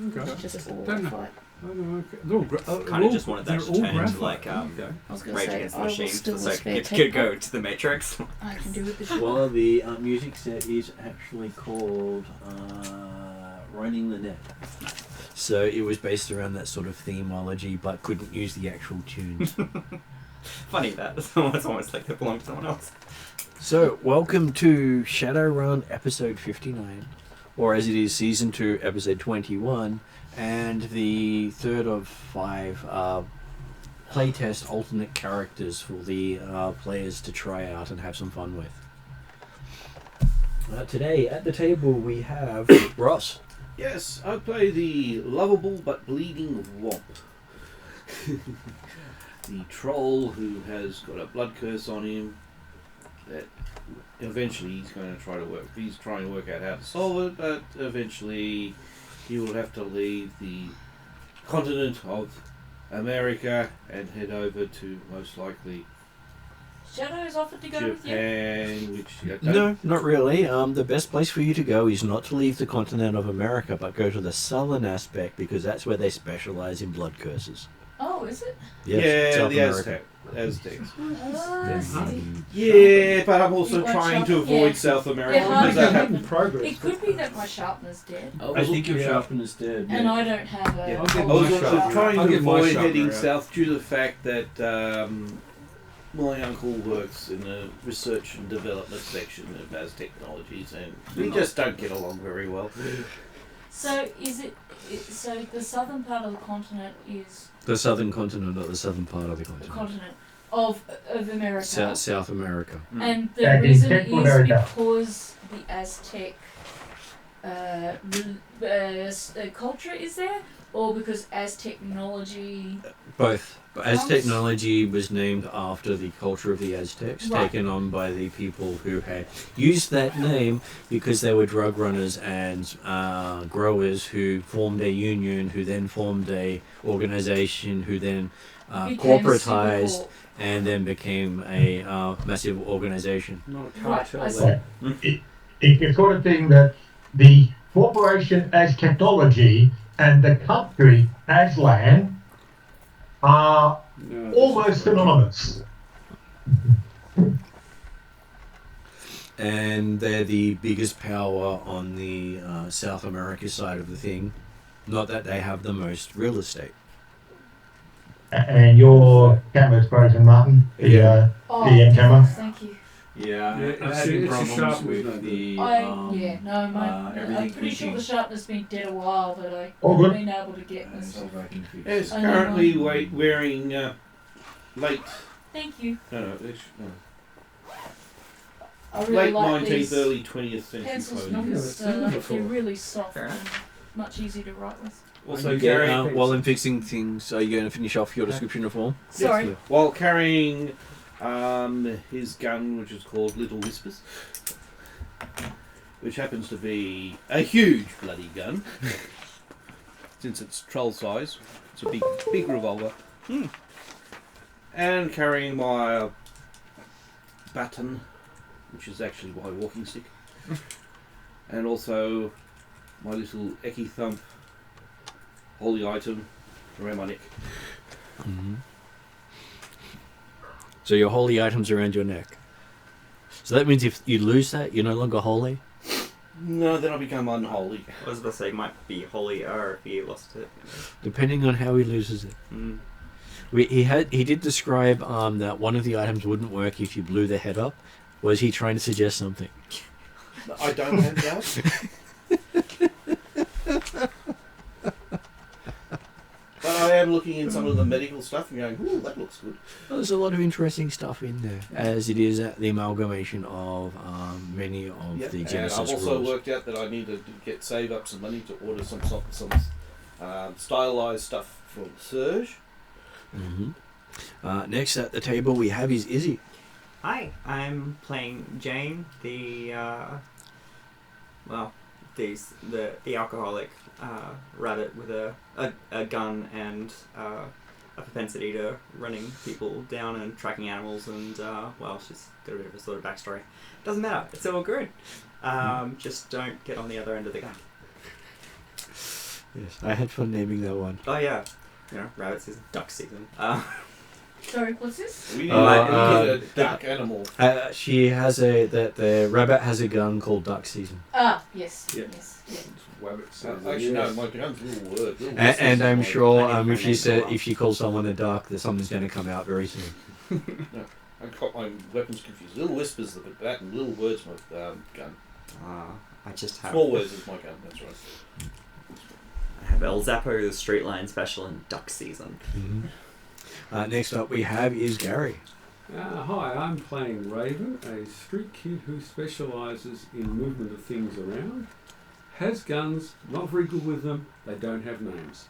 Okay. Just all Don't know. fight. Oh, no, okay. They're all Kind of just wanted that to they're all turn into graphite. like I was going to Rage say, Against the I will Machine, still so spare it tech could go to the Matrix. I can do it this Well, the music set is actually called Running the Net. So it was based around that sort of themology, but couldn't use the actual tunes. Funny that. It's almost like they belong to someone else. So, welcome to Shadowrun episode 59, or as it is, season 2, episode 21, and the third of 5 playtest alternate characters for the players to try out and have some fun with. Today, at the table, we have Ross. Yes, I play the lovable but bleeding Womp. The troll who has got a blood curse on him that eventually he's going to try to work. He's trying to work out how to solve it, but eventually he will have to leave the continent of America and head over to most likely Shadow's offered to go with you. Japan, which No, not really. The best place for you to go is not to leave the continent of America, but go to the southern aspect, because that's where they specialize in blood curses. Oh, is it? Yes, yeah, South the America. Aztecs. Oh, Yeah, but I'm also You want trying to sharpen? avoid Yeah. South America Yeah, because hard I to have. Progress. It could be that my sharpener's dead, I think your sharpener's dead. and I don't have a. I I'll get was my also sharpener. trying I'll to get my avoid sharpener heading out. south due to the fact that my uncle works in the research and development section of Baz Technologies, and we just don't get along very well. So is it? So the southern part of the continent is The southern continent, not the southern part of the the continent. continent of America, South America. and the Yeah, reason Central is America. because the Aztec culture is there, or because Aztec technology. Both. As Comes- technology was named after the culture of the Aztecs, Right. taken on by the people who had used that name because they were drug runners and growers who formed a union, who then formed a organization, who then became corporatized, super and then became a massive organization. Not a Right, cartel. I see. then. It's the sort of thing that the corporation as technology and the country as land are No, almost synonymous. And they're the biggest power on the South America side of the thing. Not that they have the most real estate. And your camera's broken, Martin. The Oh, DM camera. thank you. Yeah, Yeah, I'm it's having a problems sharp with one, the. I'm everything pretty sure peaking. the sharpness been dead a while, but I All haven't good. been able to get Let's see myself. if I can fix It's I know currently mine. wearing late. Thank you. No, I really late like 19th, these early 20th century pencils clothing. because Yeah, they're before. really soft Fair and enough. much easier to write with. Also you Yeah, carrying, while I'm fixing things, are you going to finish off your description of form? Sorry. while carrying his gun, which is called Little Whispers, which happens to be a huge bloody gun, since it's troll size. It's a big revolver. And carrying my baton, which is actually my walking stick, and also my little Eki Thump holy item around my neck. Mm-hmm. So your holy items around your neck. So that means if you lose that, you're no longer holy? No, then I become unholy. I was about to say, it might be holier if he lost it. Depending on how he loses it. Mm. He did describe that one of the items wouldn't work if you blew the head up. Was he trying to suggest something? I don't have that. But I am looking in some of the medical stuff and going, ooh, that looks good. Well, there's a lot of interesting stuff in there, as it is the amalgamation of many of Yep. the And Genesys I've also rules. worked out that I need to save up some money to order some stylized stuff from Serge. Mm-hmm. Next at the table we have is Izzy. Hi, I'm playing Jane, the alcoholic rabbit with a gun and a propensity to running people down and tracking animals, and she's got a bit of a sort of backstory. Doesn't matter, it's all good. Just don't get on the other end of the gun. Yes, I had fun naming that one. Oh yeah, rabbit season, duck season. Sorry, what's this? We need Uh, a duck animal. She has the rabbit has a gun called Duck Season. Ah, yes, Yeah. yes, yeah. Wabbit says Actually, no, yes. my gun's a little word. Little And I'm whistles sure I need my name if she calls someone a duck, that something's going to come out very soon. I've got my weapons confused. Little whispers the bat and little words my gun. I just have. Small words is my gun. That's right. I have El Zappo, the Street Line Special, and Duck Season. Next up we have is Gary. Hi, I'm playing Raven, a street kid who specialises in movement of things around. Has guns, not very good with them, they don't have names.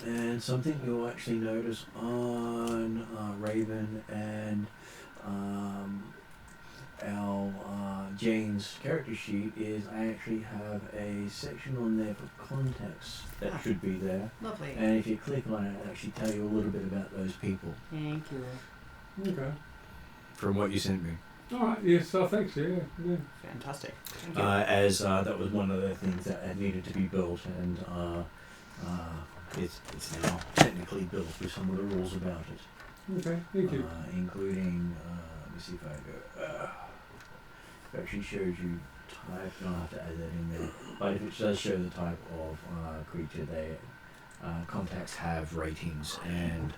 And something you'll actually notice on Raven and our Jane's character sheet is I actually have a section on there for context that should be there. Lovely. And if you click on it, it'll actually tell you a little bit about those people Thank you. Okay. from what you sent me. Alright, yes, thanks, yeah. Fantastic. Thank As that was one of the things that had needed to be built, and it's now technically built with some of the rules about it. Okay, thank you. Including, let me see if I go. It actually shows you type. You don't have to add that in there, but if it does show the type of creature, they contacts have ratings, and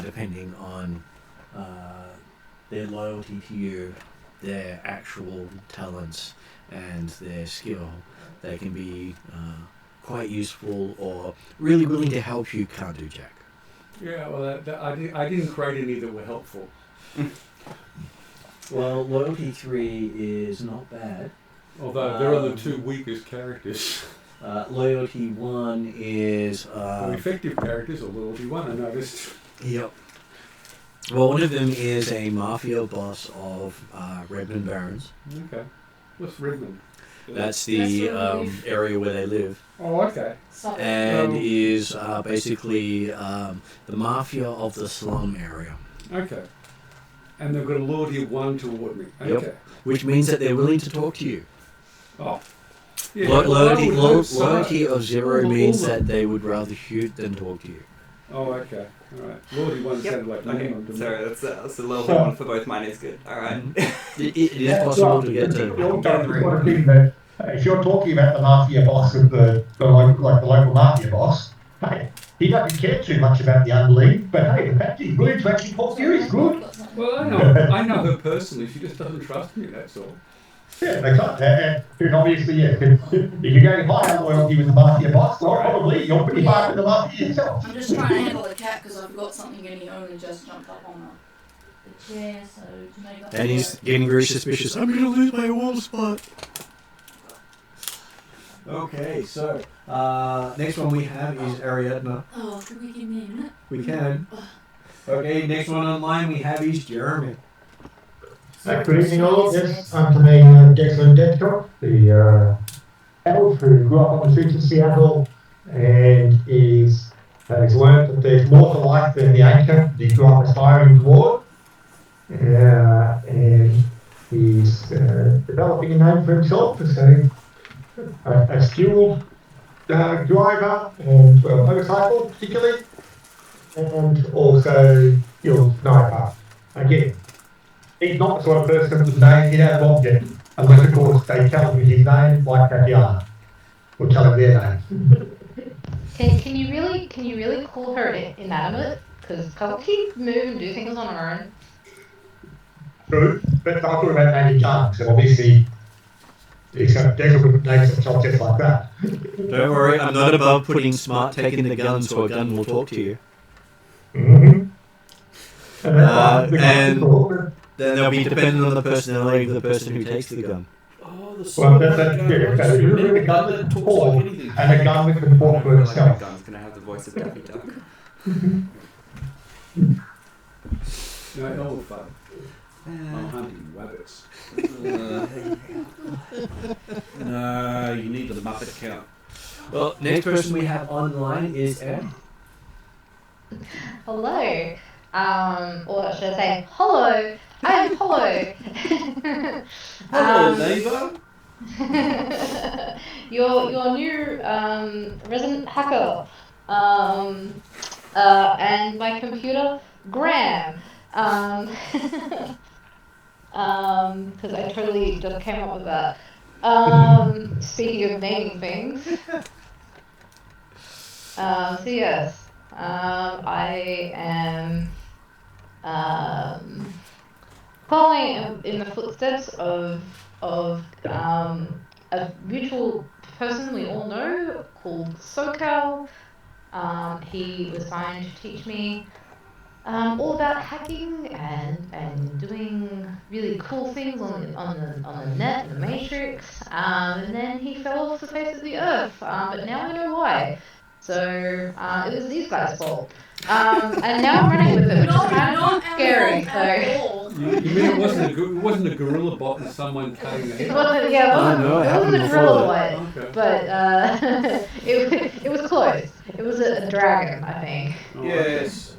depending on their loyalty to you, their actual talents, and their skill, they can be quite useful or really willing to help you. Can't do jack. Yeah, well, I didn't create any that were helpful. Well, loyalty 3 is not bad. Although they're the two weakest characters. Loyalty 1 is... effective characters are loyalty 1, I noticed. Yep. Well, one of them is a mafia boss of Redmond Barrens. Okay. What's Redmond? That's the That's where we live. area where they live. Oh, okay. Sorry. And is basically the mafia of the slum area. Okay. And they've got a loyalty of 1 toward me. Yep. Okay. Which means that they're willing to talk to you. Oh. Loyalty of 0 means that they would rather shoot than talk to you. Oh, okay. Alright. Loyalty 1 Yep. sounded like Okay, minimum to me. so that's a level 1 for both. Mine is good. Alright. It is possible to get to. If you're talking about the mafia boss of the local mafia boss, hey, he doesn't care too much about the unbelief, but hey, the fact he's willing to actually talk to you is good. Well, I know her personally. She just doesn't trust me, that's all. Yeah, they can't. And obviously, yeah, if you're going higher loyalty with the mafia boss, well, probably you're pretty far with the mafia yourself. I'm just trying to handle the cat because I've got something and he only just jumped up on the chair, so to make up And he's getting very suspicious. I'm going to lose my wall spot. Okay, so next one we have is Ariadna. Oh, could we give me a minute? We can. Okay, next one online we have is Jeremy. Good evening all, yes, I'm to me Declan Dedcock, the elf who grew up on the streets of Seattle and has learned that there's more to life than the anchor he grew up aspiring toward. And he's developing a name for himself as a skilled driver and motorcycle particularly, and also skilled sniper. Again, he's not the sort of person whose name get out of object, unless of course they tell him his name like Tatiana, or tell him their name. Can you really call her inanimate? Because can't she move and do things on her own? True, but I'm talking about naming guns, so obviously Dexter would name himself just like that. Don't worry, I'm not above putting smart tech in the gun so a gun will talk to you. Mm-hmm. And then they'll be dependent on the personality of the person who takes the gun. Oh, the Well, sword that's gun. yeah, so You you never really gun gun that that talks talks like anything. and a gun that can talk for Like itself. my gun's gonna have the voice of Daffy Duck. No, elf. I'm hunting rabbits. No, you need the Muppet count. Well, next person we have online is Ed. Hello. Or should I say, hello? I am Hollow. Hello, neighbour. your new resident hacker, and my computer, Graham, because I totally just came up with that. Speaking of naming things, so yes, I am following in the footsteps of a mutual person we all know called SoCal. He was signed to teach me all about hacking and doing really cool things on the net and the matrix. And then he fell off the face of the earth. But now I know why. So it was these guys' fault. And now I'm running with it, which is kind of scary. So. You mean it wasn't a gorilla bot and someone cutting the head? It wasn't, yeah, it wasn't a gorilla bot, Okay. but it was close. It was a dragon, I think. Oh, Yes.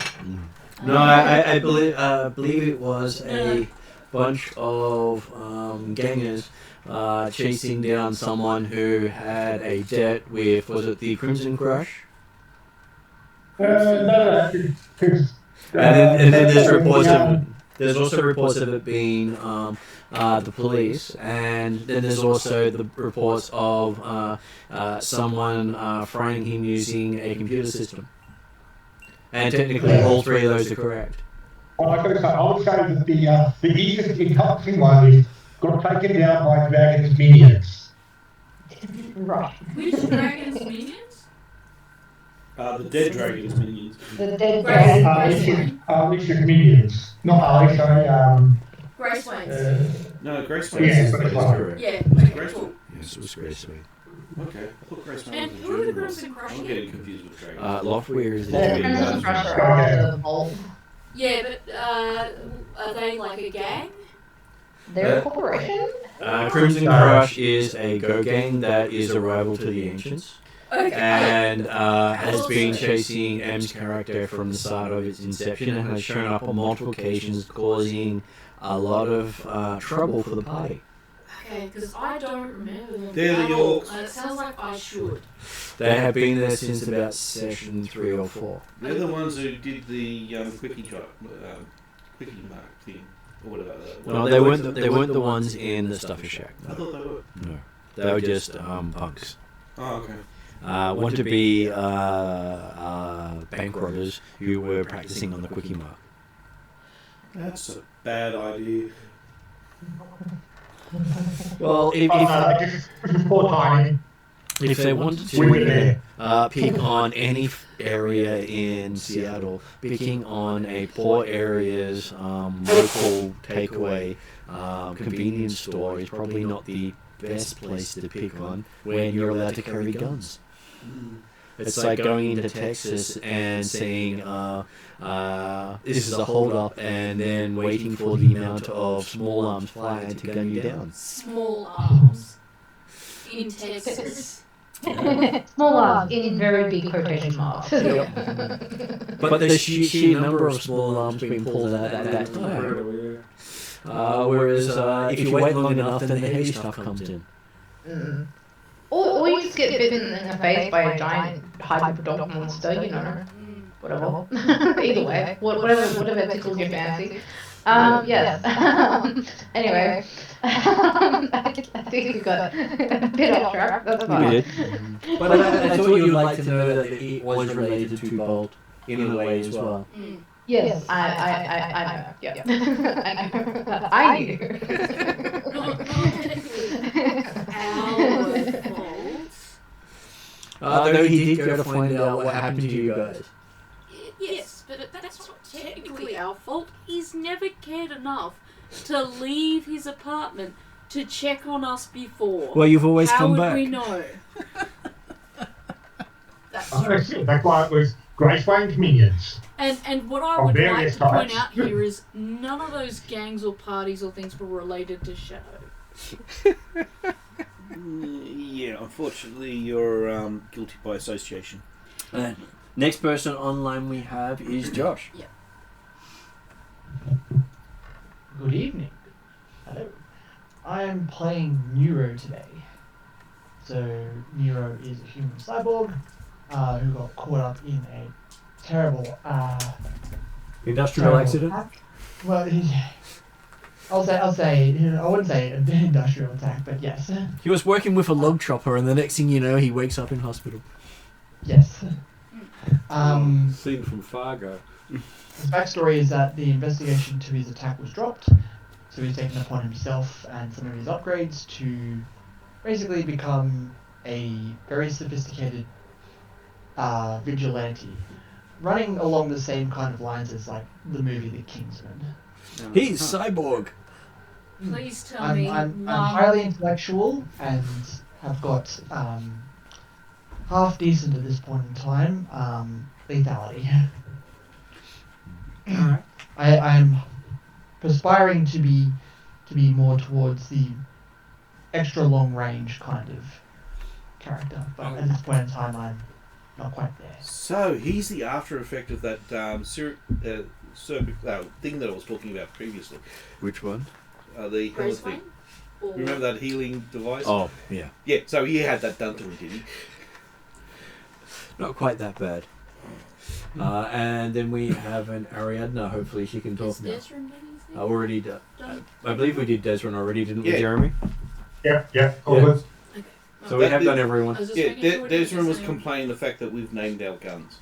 No, I believe it was a bunch of gangers chasing down someone who had a debt with, was it the Crimson Crush? No. And then there's reports of there's also reports of it being the police, and then there's also the reports of someone frying him using a computer system. And technically, all three of those are correct. I would say that the easiest encompassing one is got taken down by Dragon's minions. Right. Which dragon's minions? The dead dragon's minions. The dead Grace- dragon. Alicia's minions. Not Alicia, Grace Wayne's. No, Grace Yeah, Wayne. but it's fine. Yeah. Was it Okay, Grace cool. Wayne? Yes, it was Grace Wayne. Okay, I thought Grace Wayne And was a who are the German. Crimson Crush? I'm getting confused with dragons. Loftweir is the The German Crimson version. Crush are the vault. Yeah, but are they like a gang? They're a corporation? Crimson Crush is a Go gang that is a rival to the Ancients, Okay. and has been chasing M's character from the start of its inception, and has shown up on multiple occasions, causing a lot of trouble for the party. Okay, because I don't remember them. They're the at all, Orks. and it sounds like I should. They have been there since about session 3 or 4. They're the ones who did the quickie mark thing, or whatever. No, they weren't the ones in the Stuffer Shack. I thought they were. No, they were just punks. Oh, okay. Want to be bank robbers who were practicing on the quickie mark. That's a bad idea. Well, Just poor timing. if they wanted We were to there. pick on any area in Seattle, picking on a poor area's local takeaway convenience store is probably not the best place to pick on when you're allowed to carry guns. It's like going into Texas and saying, this is a hold-up, and then waiting for the amount of small arms flying to gun you down. Small arms in Texas. Small arms in very big quotation marks. But the sheer number of small arms being pulled out at that time. Incredible, yeah. Whereas if you wait long enough, then the heavy stuff comes in. Or you just get bitten in the face by a giant hyperdog monster, you know. Whatever. Either way. Whatever tickles your fancy. Yes. Anyway. I think we got a bit off track. That's We fine. did. But I thought you'd like to know that it was related to Bolt in a way as well. Yes, I know. Yeah. I know. I knew. Not technically our fault. Though he did go to find out what happened to you guys. Yes, but that's not technically our fault. He's never cared enough to leave his apartment to check on us before. Well, you've always How come would back. we know? That's true. That's why it was Grace Wayne's minions. And what I Of would like various to point types. out here is none of those gangs or parties or things were related to Shadow. Yeah, unfortunately, you're guilty by association. Next person online we have is Josh. Good evening. Hello. I am playing Nero today. So Nero is a human cyborg who got caught up in a terrible Industrial accident? attack. Well, I'll say I wouldn't say an industrial attack, but yes. He was working with a log chopper, and the next thing you know, he wakes up in hospital. Yes. Scene from Fargo. His backstory is that the investigation to his attack was dropped, so he's taken upon himself and some of his upgrades to basically become a very sophisticated vigilante, running along the same kind of lines as like the movie The Kingsman. He's cyborg. Please tell me. I'm highly intellectual and have got half decent at this point in time lethality. Alright. I'm perspiring to be more towards the extra long range kind of character, but at this point in time I'm not quite there. So he's the after effect of that thing that I was talking about previously. Which one? The healer thing. Remember that healing device? Oh, yeah. Yeah, so he had that done to him, did he? Not quite that bad. And then we have an Ariadna. Hopefully she can talk now. Already done. I believe we did Desrin already, didn't we, Jeremy? Yeah. Always. So we have done everyone. Yeah, Desrin was complaining the fact that we've named our guns,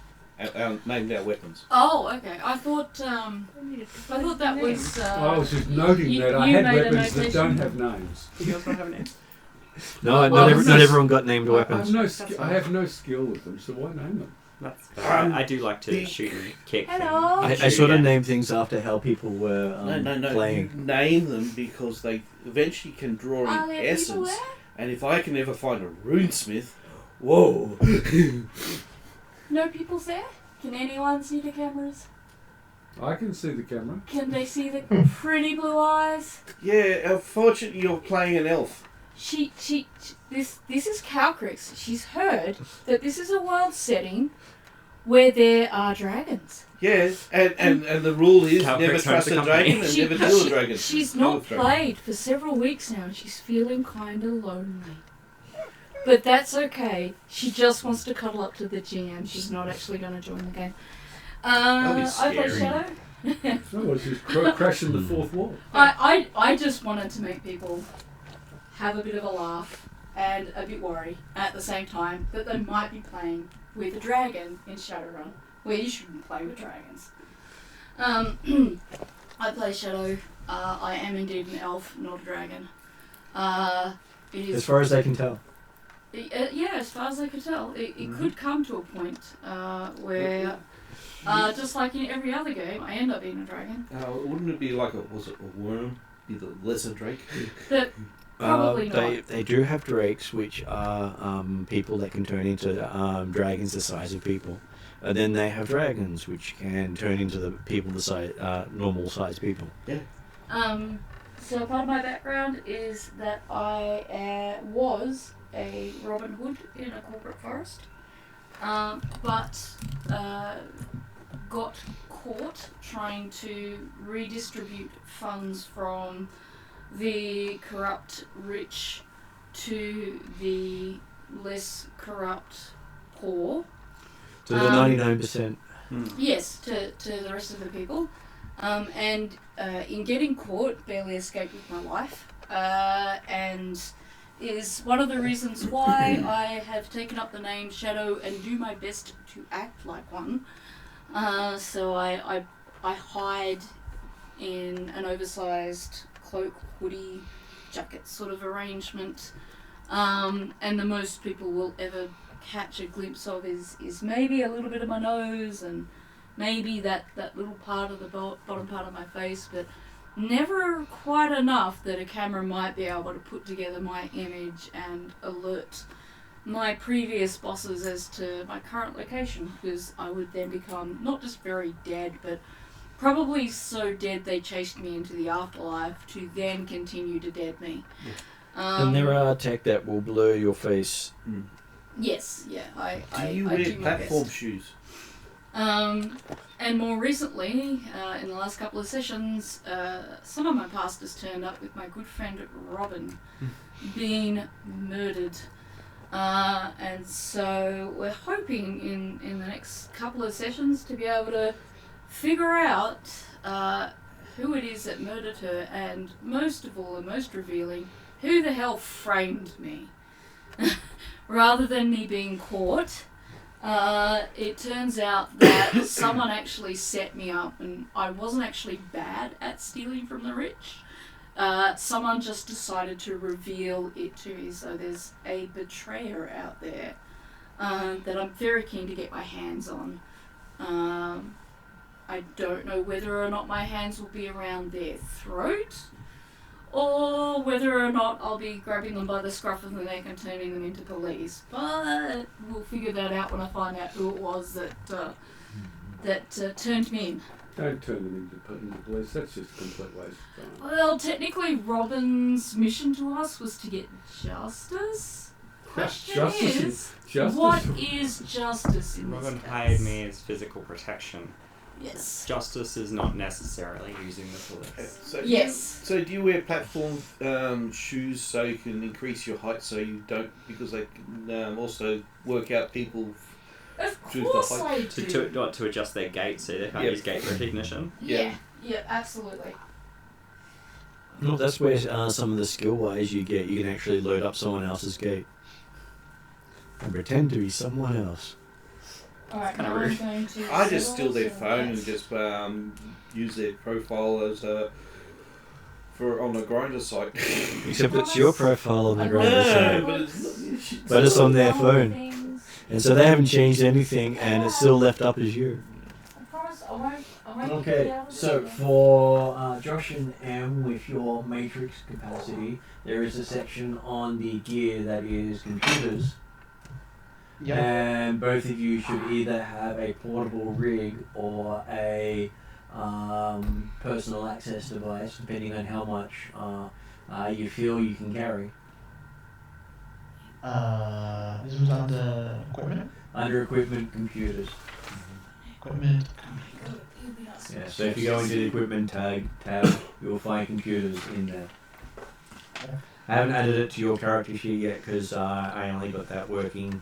named our weapons. Oh, okay. I thought that was. I was just noting that I had weapons that don't have names. You guys don't have names? No, not everyone got named weapons. I have no skill with them, so why name them? That's fair. I do like to shoot and kick. Hello. I sort of named things after how people were No. playing. You name them because they eventually can draw in essence. And if I can ever find a runesmith, whoa! No people's there? Can anyone see the cameras? I can see the camera. Can they see the pretty blue eyes? Yeah, unfortunately you're playing an elf. This is Calcrix. She's heard that this is a world setting where there are dragons. Yeah, and the rule is Calcrix never trust a dragon and never kill a dragon. She's not played for several weeks now and she's feeling kind of lonely. But that's okay. She just wants to cuddle up to the GM. She's not actually going to join the game. That'll be I play scary. Shadow. So it's just crashing the fourth wall. I just wanted to make people have a bit of a laugh and a bit worried at the same time that they might be playing with a dragon in Shadowrun, where you shouldn't play with dragons. I play Shadow. I am indeed an elf, not a dragon. It is As far as I can tell. Yeah, as far as I can tell, it could come to a point where, just like in every other game, I end up being a dragon. Wouldn't it be like a worm? Be the lesser drake? But probably not. They do have drakes, which are people that can turn into dragons the size of people. And then they have dragons, which can turn into the people the size, normal sized people. Yeah. So part of my background is that I was a Robin Hood in a corporate forest, but got caught trying to redistribute funds from the corrupt rich to the less corrupt poor. To the 99%. Yes, to the rest of the people. And in getting caught, barely escaped with my life. And is one of the reasons why I have taken up the name Shadow and do my best to act like one. So I hide in an oversized cloak, hoodie, jacket sort of arrangement. And the most people will ever catch a glimpse of is maybe a little bit of my nose and maybe that little part of the bottom part of my face, but never quite enough that a camera might be able to put together my image and alert my previous bosses as to my current location, because I would then become not just very dead, but probably so dead they chased me into the afterlife to then continue to dead me. And there are tech that will blur your face. Yes, yeah. Do you wear do my platform best. shoes? And more recently, in the last couple of sessions, some of my pastors turned up with my good friend Robin being murdered. And so we're hoping in the next couple of sessions to be able to figure out who it is that murdered her, and most of all, and most revealing, who the hell framed me. Rather than me being caught, it turns out that someone actually set me up, and I wasn't actually bad at stealing from the rich. Someone just decided to reveal it to me, so there's a betrayer out there that I'm very keen to get my hands on. I don't know whether or not my hands will be around their throat, or whether or not I'll be grabbing them by the scruff of the neck and turning them into police. But we'll figure that out when I find out who it was that turned me in. Don't turn them into police. That's just a complete waste of time. Well, technically, Robin's mission to us was to get justice. Justice. What is justice in Robin this hired case? me as physical protection. Yes. Justice is not necessarily using the police. So Yes. So do you wear platform shoes so you can increase your height so you don't, because they can also work out people Of choose the course height. I do. To adjust their gait so they can't Yep. use gait recognition. Yeah, absolutely. Well, that's where some of the skill wise you get. You can actually load up someone else's gate and pretend to be someone else. Alright, kinda now I'm rude. going to I just settle steal their so phone and that's- just use their profile as for on a grinder site. Except it's your profile on the I ground, know, so- but it's not. but it's on their One of the phone, things- and so they haven't changed anything, and it's still left up as you. I promise I won't be Okay, out of so it. for Josh and M with your matrix capacity, there is a section on the gear that is computers, Yeah. and both of you should either have a portable rig or a personal access device, depending on how much you feel you can carry. This was under equipment. Under equipment, computers. Equipment. You'll be nice. Yeah, so if you go into the equipment tab, you'll find computers in there. I haven't added it to your character sheet yet because I only got that working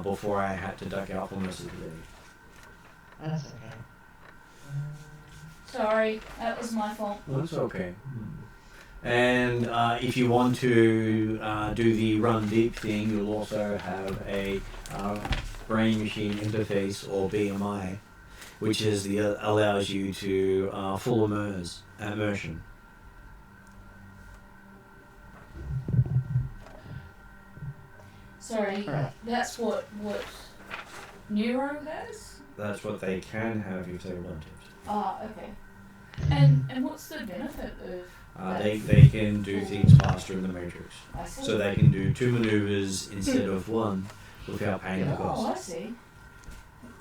before I had to duck out for most of the day. That's okay. Sorry, that was my fault. Well, that's okay. And if you want to do the run deep thing, you'll also have a brain machine interface or BMI, which is allows you to full immersion. Sorry, Alright. that's what Neuro has? That's what they can have if they want it. Ah, okay. And what's the benefit of They can do things faster in the Matrix. I see. So they can do 2 maneuvers instead of 1 without paying the Oh, cost. I see.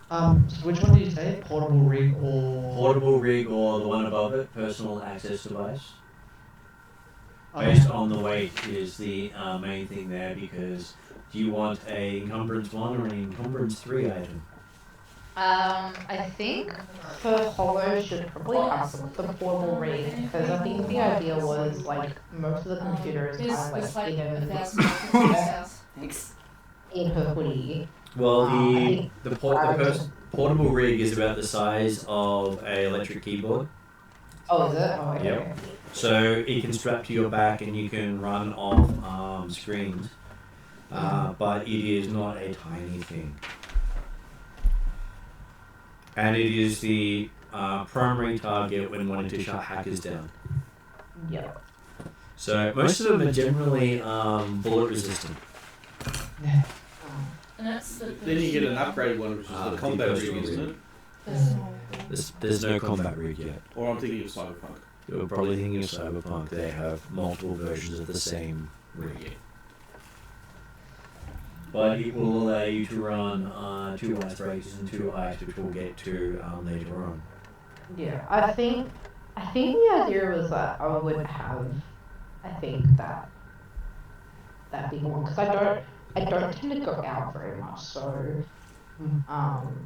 So which one did you say? Portable rig or Portable rig or the one above it, personal access device. Oh, Based on the weight is the main thing there, because do you want a encumbrance 1 or an encumbrance 3 item? I think for Hollow should probably ask the portable rig, because I think the idea was like most of the computers There's are like like hidden 1,000 in this house. Thanks. in her hoodie. Well, I the portable rig is about the size of an electric keyboard. Oh, is it? Oh, okay. Yep. So it can strap to your back and you can run off screens. But it is not a tiny thing. And it is the primary target when wanting to shut hackers down. Yep. So most of them are generally bullet resistant. And that's the Then you get an upgraded one, which is the the combat rig, personal isn't rig. it? There's no combat rig yet. Or I'm thinking of Cyberpunk. You're probably thinking of Cyberpunk. They have multiple versions of the same rig. But it will allow you to run 2 icebreakers and 2 ice, which we'll get to later on. Yeah. I think the idea was that I would have, that big one, because I don't tend to go out very much, so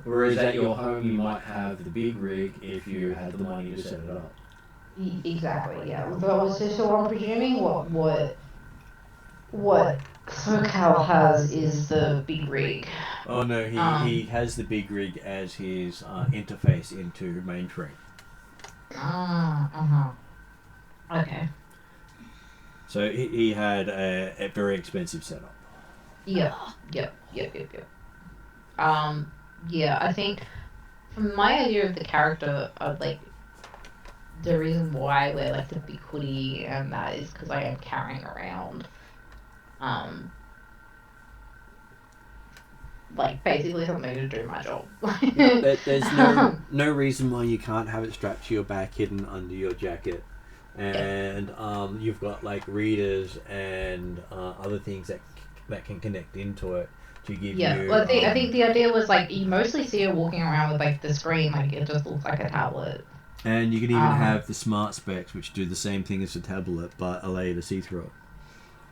Whereas at your home, you might have the big rig if you had the money to set it up. Exactly, yeah. So I'm presuming what SoCal has is the big rig. Oh no, he has the big rig as his interface into mainframe. Okay. So he had a very expensive setup. Yep. Yeah, I think from my idea of the character, like the reason why I wear like the big hoodie and that is because I am carrying around, like basically something to do my job. There's no reason why you can't have it strapped to your back, hidden under your jacket, and you've got like readers and other things that can connect into it to give you. Well, I think the idea was like you mostly see her walking around with like the screen, like it just looks like a tablet. And you can even have the smart specs, which do the same thing as a tablet, but allow you to see through it.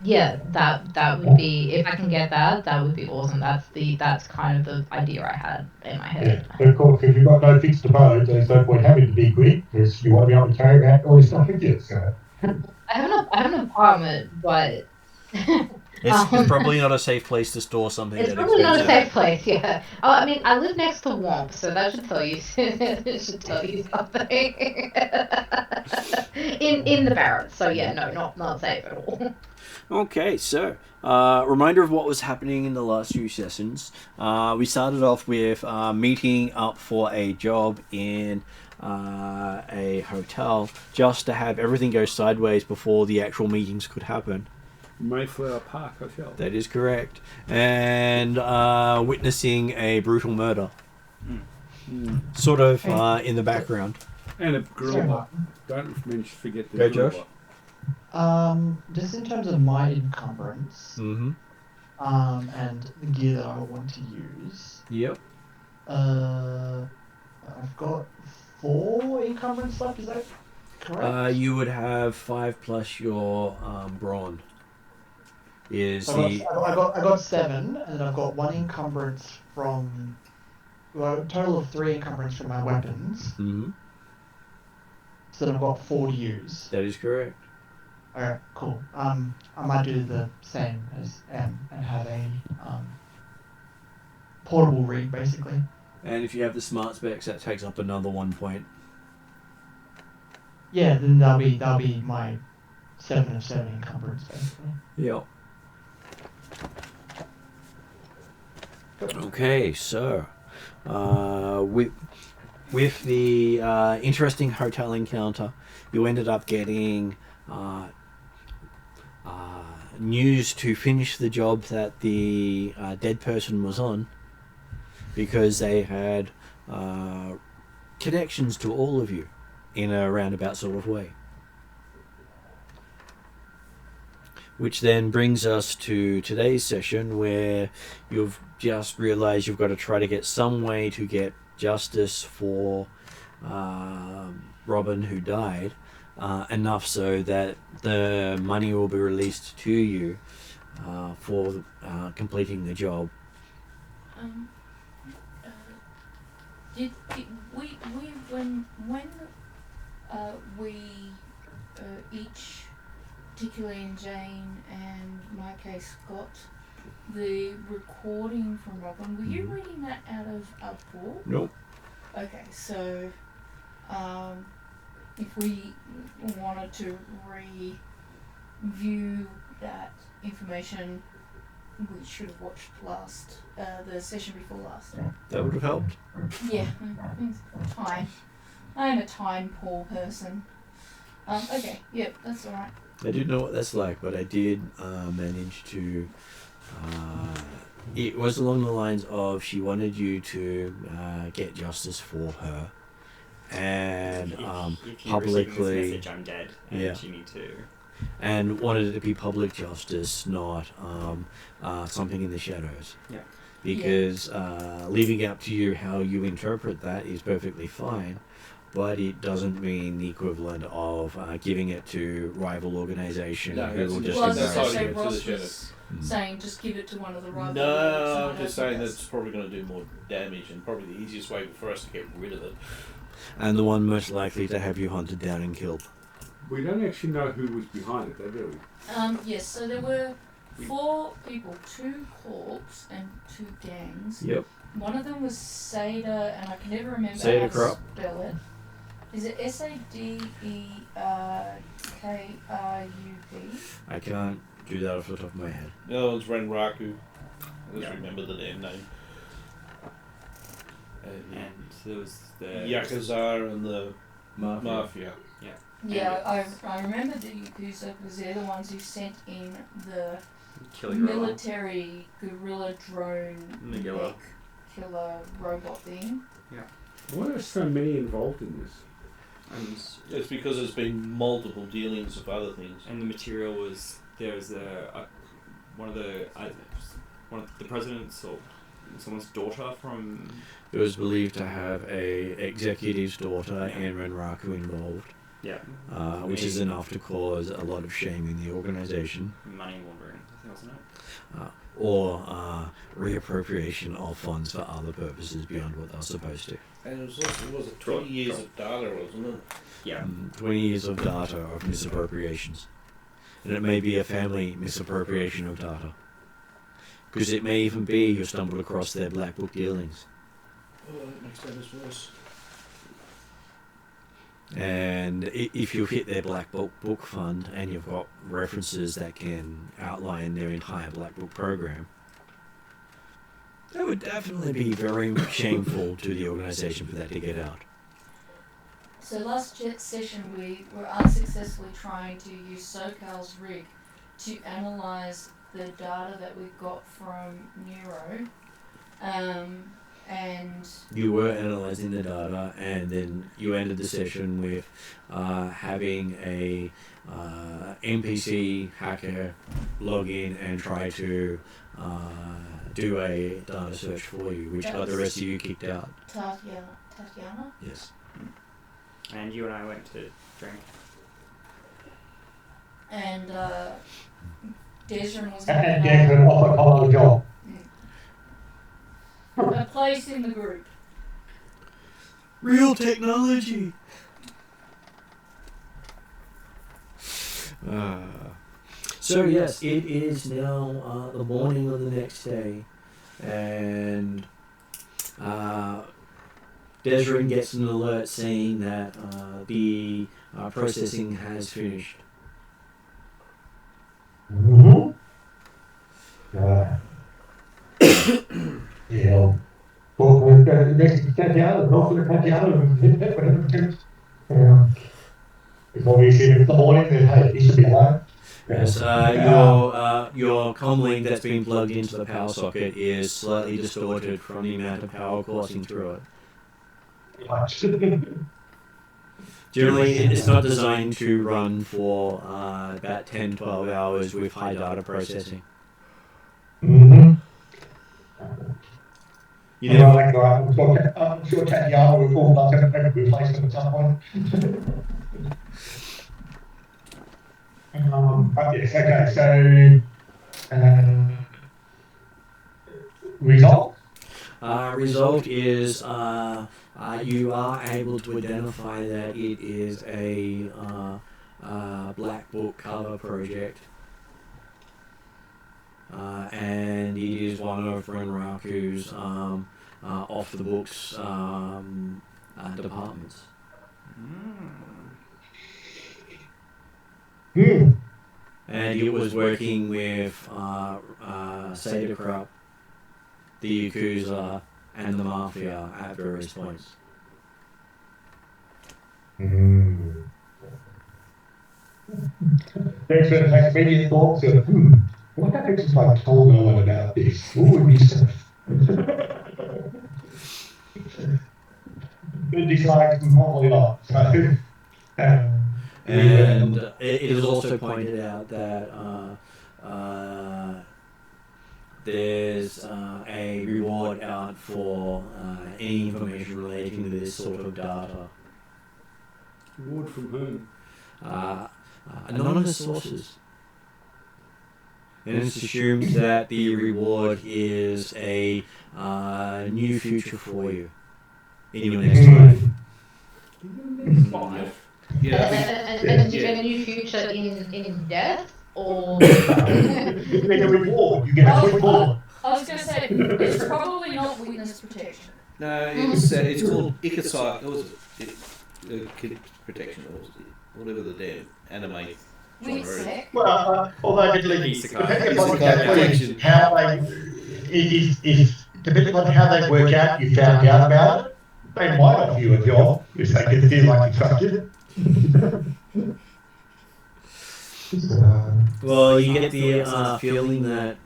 Yeah, that would be, if I can get that would be awesome. That's kind of the idea I had in my head. Yeah, but of course, if you've got no fixed abode, there's no point having the big rig because you want to be able to carry around all your stuff with you. So. I have an apartment, but It's probably not a safe place to store something. It's probably not a safe place. Yeah. Oh, I mean, I live next to Womp, so that should tell you. Something. in the Barrens. So yeah, no, not safe at all. Okay, so reminder of what was happening in the last few sessions. We started off with meeting up for a job in a hotel, just to have everything go sideways before the actual meetings could happen. Mayflower Park Hotel. That is correct. And witnessing a brutal murder. Sort of in the background. And a gorilla. Don't forget the Go, gorilla. Josh. Just in terms of my encumbrance, Mm-hmm. and the gear that I want to use, Yep. I've got 4 encumbrance left, is that correct? You would have 5 plus your brawn. Is So I got 7, and then I've got 1 encumbrance from, well, a total of 3 encumbrance from my weapons. Mm-hmm. So then I've got 4 to use. That is correct. Alright, cool. I might do the same as M and have a portable rig, basically. And if you have the smart specs, that takes up another 1 point. Yeah, then that'll be my 7 of 7 encumbrance, basically. Yep. Okay, so with the interesting hotel encounter, you ended up getting news to finish the job that the dead person was on, because they had connections to all of you in a roundabout sort of way. Which then brings us to today's session, where you've just realised you've got to try to get some way to get justice for Robin, who died, enough so that the money will be released to you for completing the job. Did we when we each, particularly in Jane and my case, got the recording from Robin, were you reading that out of a book? Nope. Okay, so if we wanted to review that information, we should have watched the session before last. That would have helped. Yeah, time. I'm a time poor person. Okay, yep, that's alright. I didn't know what that's like, but I did manage to. It was along the lines of she wanted you to get justice for her, and if you're publicly. receiving this message, I'm dead, and Yeah. you need to. And wanted it to be public justice, not something in the shadows. Yeah. Because leaving it up to you how you interpret that is perfectly fine. but it doesn't mean the equivalent of giving it to rival organisation No, who that's will in just Well, I was that's going to hiding say it to the Ross shadow. was saying just give it to one of the rival. No, I'm just saying that's probably going to do more damage, and probably the easiest way for us to get rid of it. and the one most likely to have you hunted down and killed. We don't actually know who was behind it, though, do we? Yes, so there were 4 people, 2 corps and 2 gangs. Yep. One of them was Sada, and I can never remember Sada how to Krop. spell it. Is it Sadekrub? I can't do that off the top of my head. The other one's Renraku. I just Yeah. remember the damn name. And there was the Yakuza and the Mafia. Yeah, I remember the Yakuza because they're the ones who sent in the killing gorilla. military guerrilla drone Megilla. mech killer robot thing. Why are so many involved in this? And It's because there's been multiple dealings of other things. the material was there was one of the president's or someone's daughter from It was believed to have a executive's daughter and Renraku involved, which is enough to cause a lot of shame in the organisation, money laundering, I think, wasn't it? or reappropriation of funds for other purposes beyond what they're supposed to. And it was also, was it 20 years of data, wasn't it? Yeah. 20 years of data of misappropriations. And it may be a family misappropriation of data. Because it may even be you stumbled across their black book dealings. Oh, that makes matters worse. And if you hit their black book fund and you've got references that can outline their entire black book program, that would definitely be very shameful to the organisation for that to get out. So last session we were unsuccessfully trying to use SoCal's rig to analyse the data that we got from Neuro, and You were analysing the data, and then you ended the session with having a NPC hacker log in and try to do a data search for you, which got the rest of you kicked out. Tatiana. Yes. And you and I went to drink. And Desrin was And given gave an offer Colin a job. a place in the group. Real technology! So yes, it is now the morning of the next day, and Desrin gets an alert saying that the processing has finished. Mm-hmm. Yeah. Well, next to Tatiana, go for the Tatiana and hit it whenever it comes. Yeah. Before we see him in the morning, then hey, he should be alive. Yes, your comlink that's been plugged into the power socket is slightly distorted from the amount of power coursing through it. Generally, it's not designed to run for about 10-12 hours with high data processing. Mm-hmm. You never, I'm sure Tatiana will fall back and replace them at some point. But yes, okay, so result? Result is you are able to identify that it is a black book cover project, and it is one of Renraku's off the books departments. Hmm. And it was working with Sadakrup, the Yakuza, and the Mafia at various points. Mm. Thanks for the immediate thoughts of, what happens if I told no one about this? What would be so? Good dislike, probably not. So, And it is also pointed out that there's a reward out for any information relating to this sort of data. Reward from whom? Anonymous sources. And it's assumed that the reward is a new future for you in your next life. Five. Yeah, I think, And yeah. a new future in death or There's a reward. You get a quick bullet. I was going to say, it's probably not witness protection. No, it's called Icosite. What was it? Kid protection. What was it? Whatever the damn anime Wait a genre is. sec. Well, although depending Isekai. upon Isekai. how they, if depending on how they work out, you found out about it, they might offer you a job if they can feel like you trusted. Well, you get the feeling that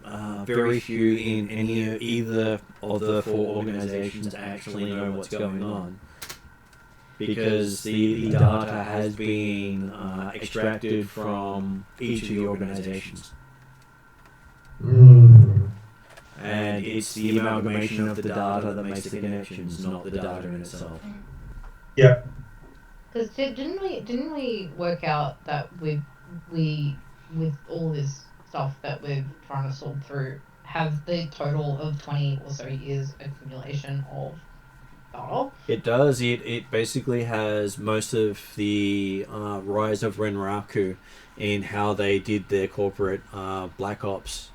very few in either of the four organizations actually know what's going on. Because the data has been extracted from each of the organizations. And it's the amalgamation of the data that makes the connections, not the data in itself. Yep. because didn't we work out that we with all this stuff that we're trying to sort through have the total of 20 or so years accumulation of data? It does. It basically has most of the rise of Renraku in how they did their corporate black ops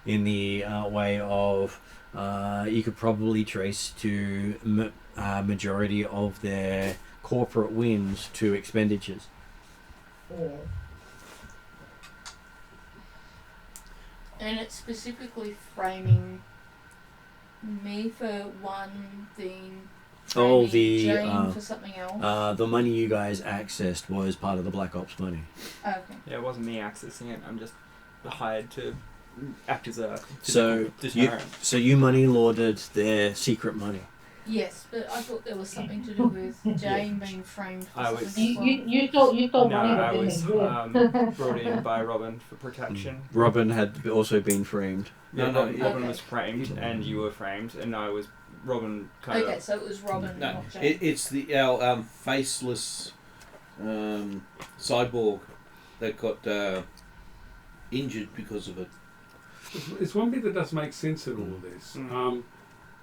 in the way of you could probably trace to majority of their corporate wins to expenditures. And it's specifically framing me for one thing, Oh, framing the Jane for something else. the money you guys accessed was part of the Black Ops money. Okay. Yeah, it wasn't me accessing it. I'm just hired to act as a So deterrent. you money laundered their secret money. Yes, but I thought there was something to do with Jane being framed for I was- something as well. You thought No, money I that was didn't exist. brought in by Robin for protection. Robin had also been framed. Yeah, No, Robin Okay. was framed, and you were framed, and I was Robin kind Okay, of. so it was Robin, No, not Jane. it's our faceless cyborg that got injured because of it. It's one bit that does make sense in all of this.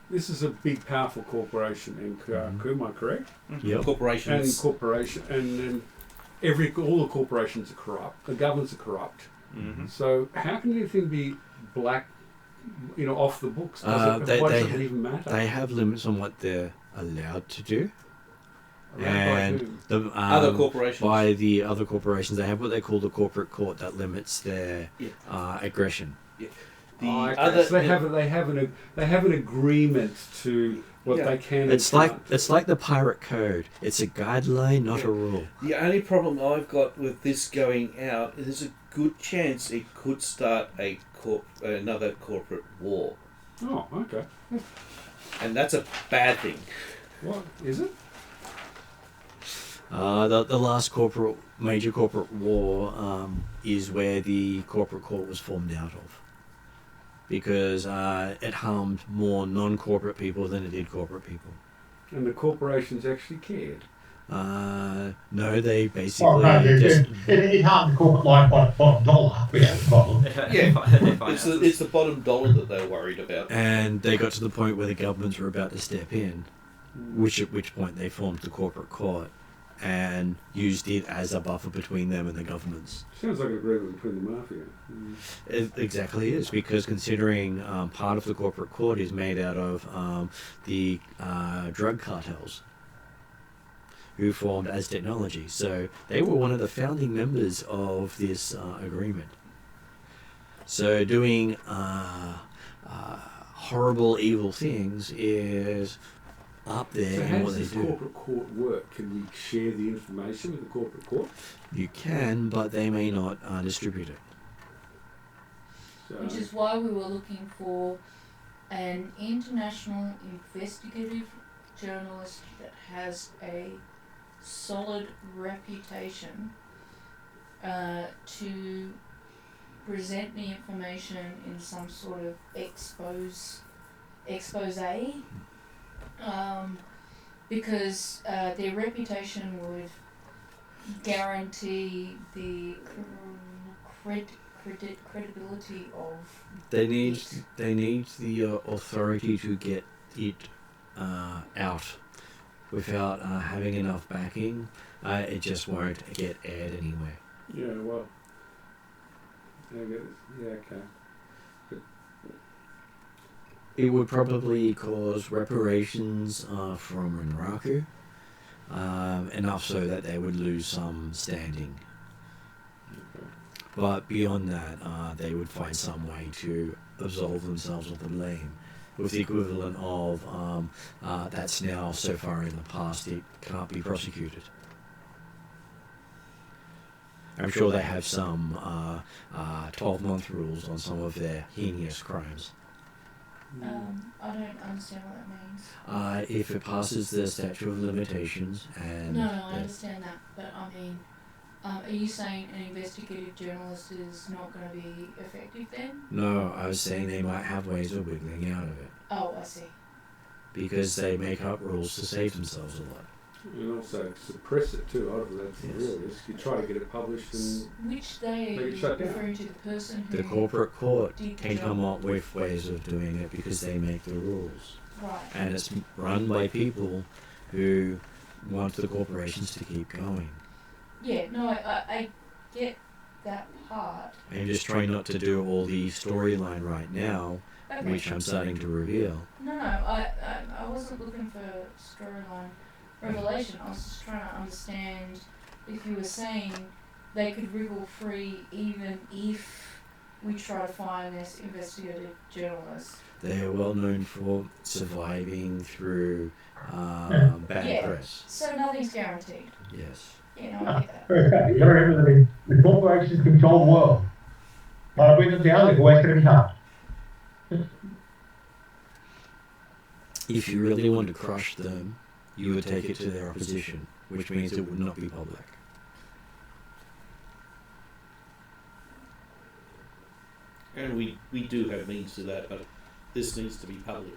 This is a big, powerful corporation in Kuraku, am I correct? Yep. And Corporations. corporation, and all the corporations are corrupt. The governments are corrupt. Mm-hmm. So how can anything be black, off the books? Why does it even matter? They have limits on what they're allowed to do. Around by And whom? the, Other corporations. by the other corporations, they have what they call the corporate court that limits their aggression. The Okay, other. so they have an agreement to what Yeah. they can. It's and like can't. the pirate code. It's a guideline, not a rule. The only problem I've got with this going out is there's a good chance it could start another corporate war, Oh, okay. and that's a bad thing. What is it? The last major corporate war is where the corporate court was formed out of, because it harmed more non-corporate people than it did corporate people. And the corporations actually cared. No, they basically Oh, no, just it harmed the corporate line by bottom dollar. We have a problem. It's the bottom dollar that they're worried about. and they got to the point where the governments were about to step in, at which point they formed the corporate court and used it as a buffer between them and the governments. Sounds like an agreement between the mafia. It exactly is, because considering part of the corporate court is made out of the drug cartels who formed as technology. So they were one of the founding members of this agreement. So doing horrible, evil things is up there So in how what does they this do. corporate court work? Can we share the information with the corporate court? You can, but they may not distribute it. So, Which is why we were looking for an international investigative journalist that has a solid reputation to present the information in some sort of expose, because their reputation would guarantee the credibility of. They need the authority to get it out. Without having enough backing, it just won't get aired anywhere. Yeah, well. Yeah, okay. It would probably cause reparations from Renraku, enough so that they would lose some standing. Okay. But beyond that, they would find some way to absolve themselves of the blame, with the equivalent of that's now so far in the past it can't be prosecuted. I'm sure they have some 12-month rules on some of their heinous crimes. I don't understand what that means. If it passes the statute of limitations and... No, I understand that, but I mean, are you saying an investigative journalist is not going to be effective then? No, I was saying they might have ways of wiggling out of it. Oh, I see. Because they make up rules to save themselves a lot. And also suppress it too. That's the Yes. real risk. You try to get it published and Which they Make it shut down. referring to the person who The corporate court did the can job. come up with ways of doing it because they make the rules. Right. And it's run by people who want the corporations to keep going. Yeah, no, I get that part. I'm just trying not to do all the storyline right now, Okay. which I'm starting to reveal. No, I wasn't looking for storyline revelation. I was just trying to understand if you were saying they could wriggle free even if we try to find this investigative journalist. They are well known for surviving through bad Yeah. press. So nothing's guaranteed. Yes. Yeah, no, I get that. You gotta remember the corporations control the world. Try to bring them down, it's always gonna be hard. If you really want to crush them, you would take it to their opposition, which means it would not be public. And we do have means to that, but this needs to be public.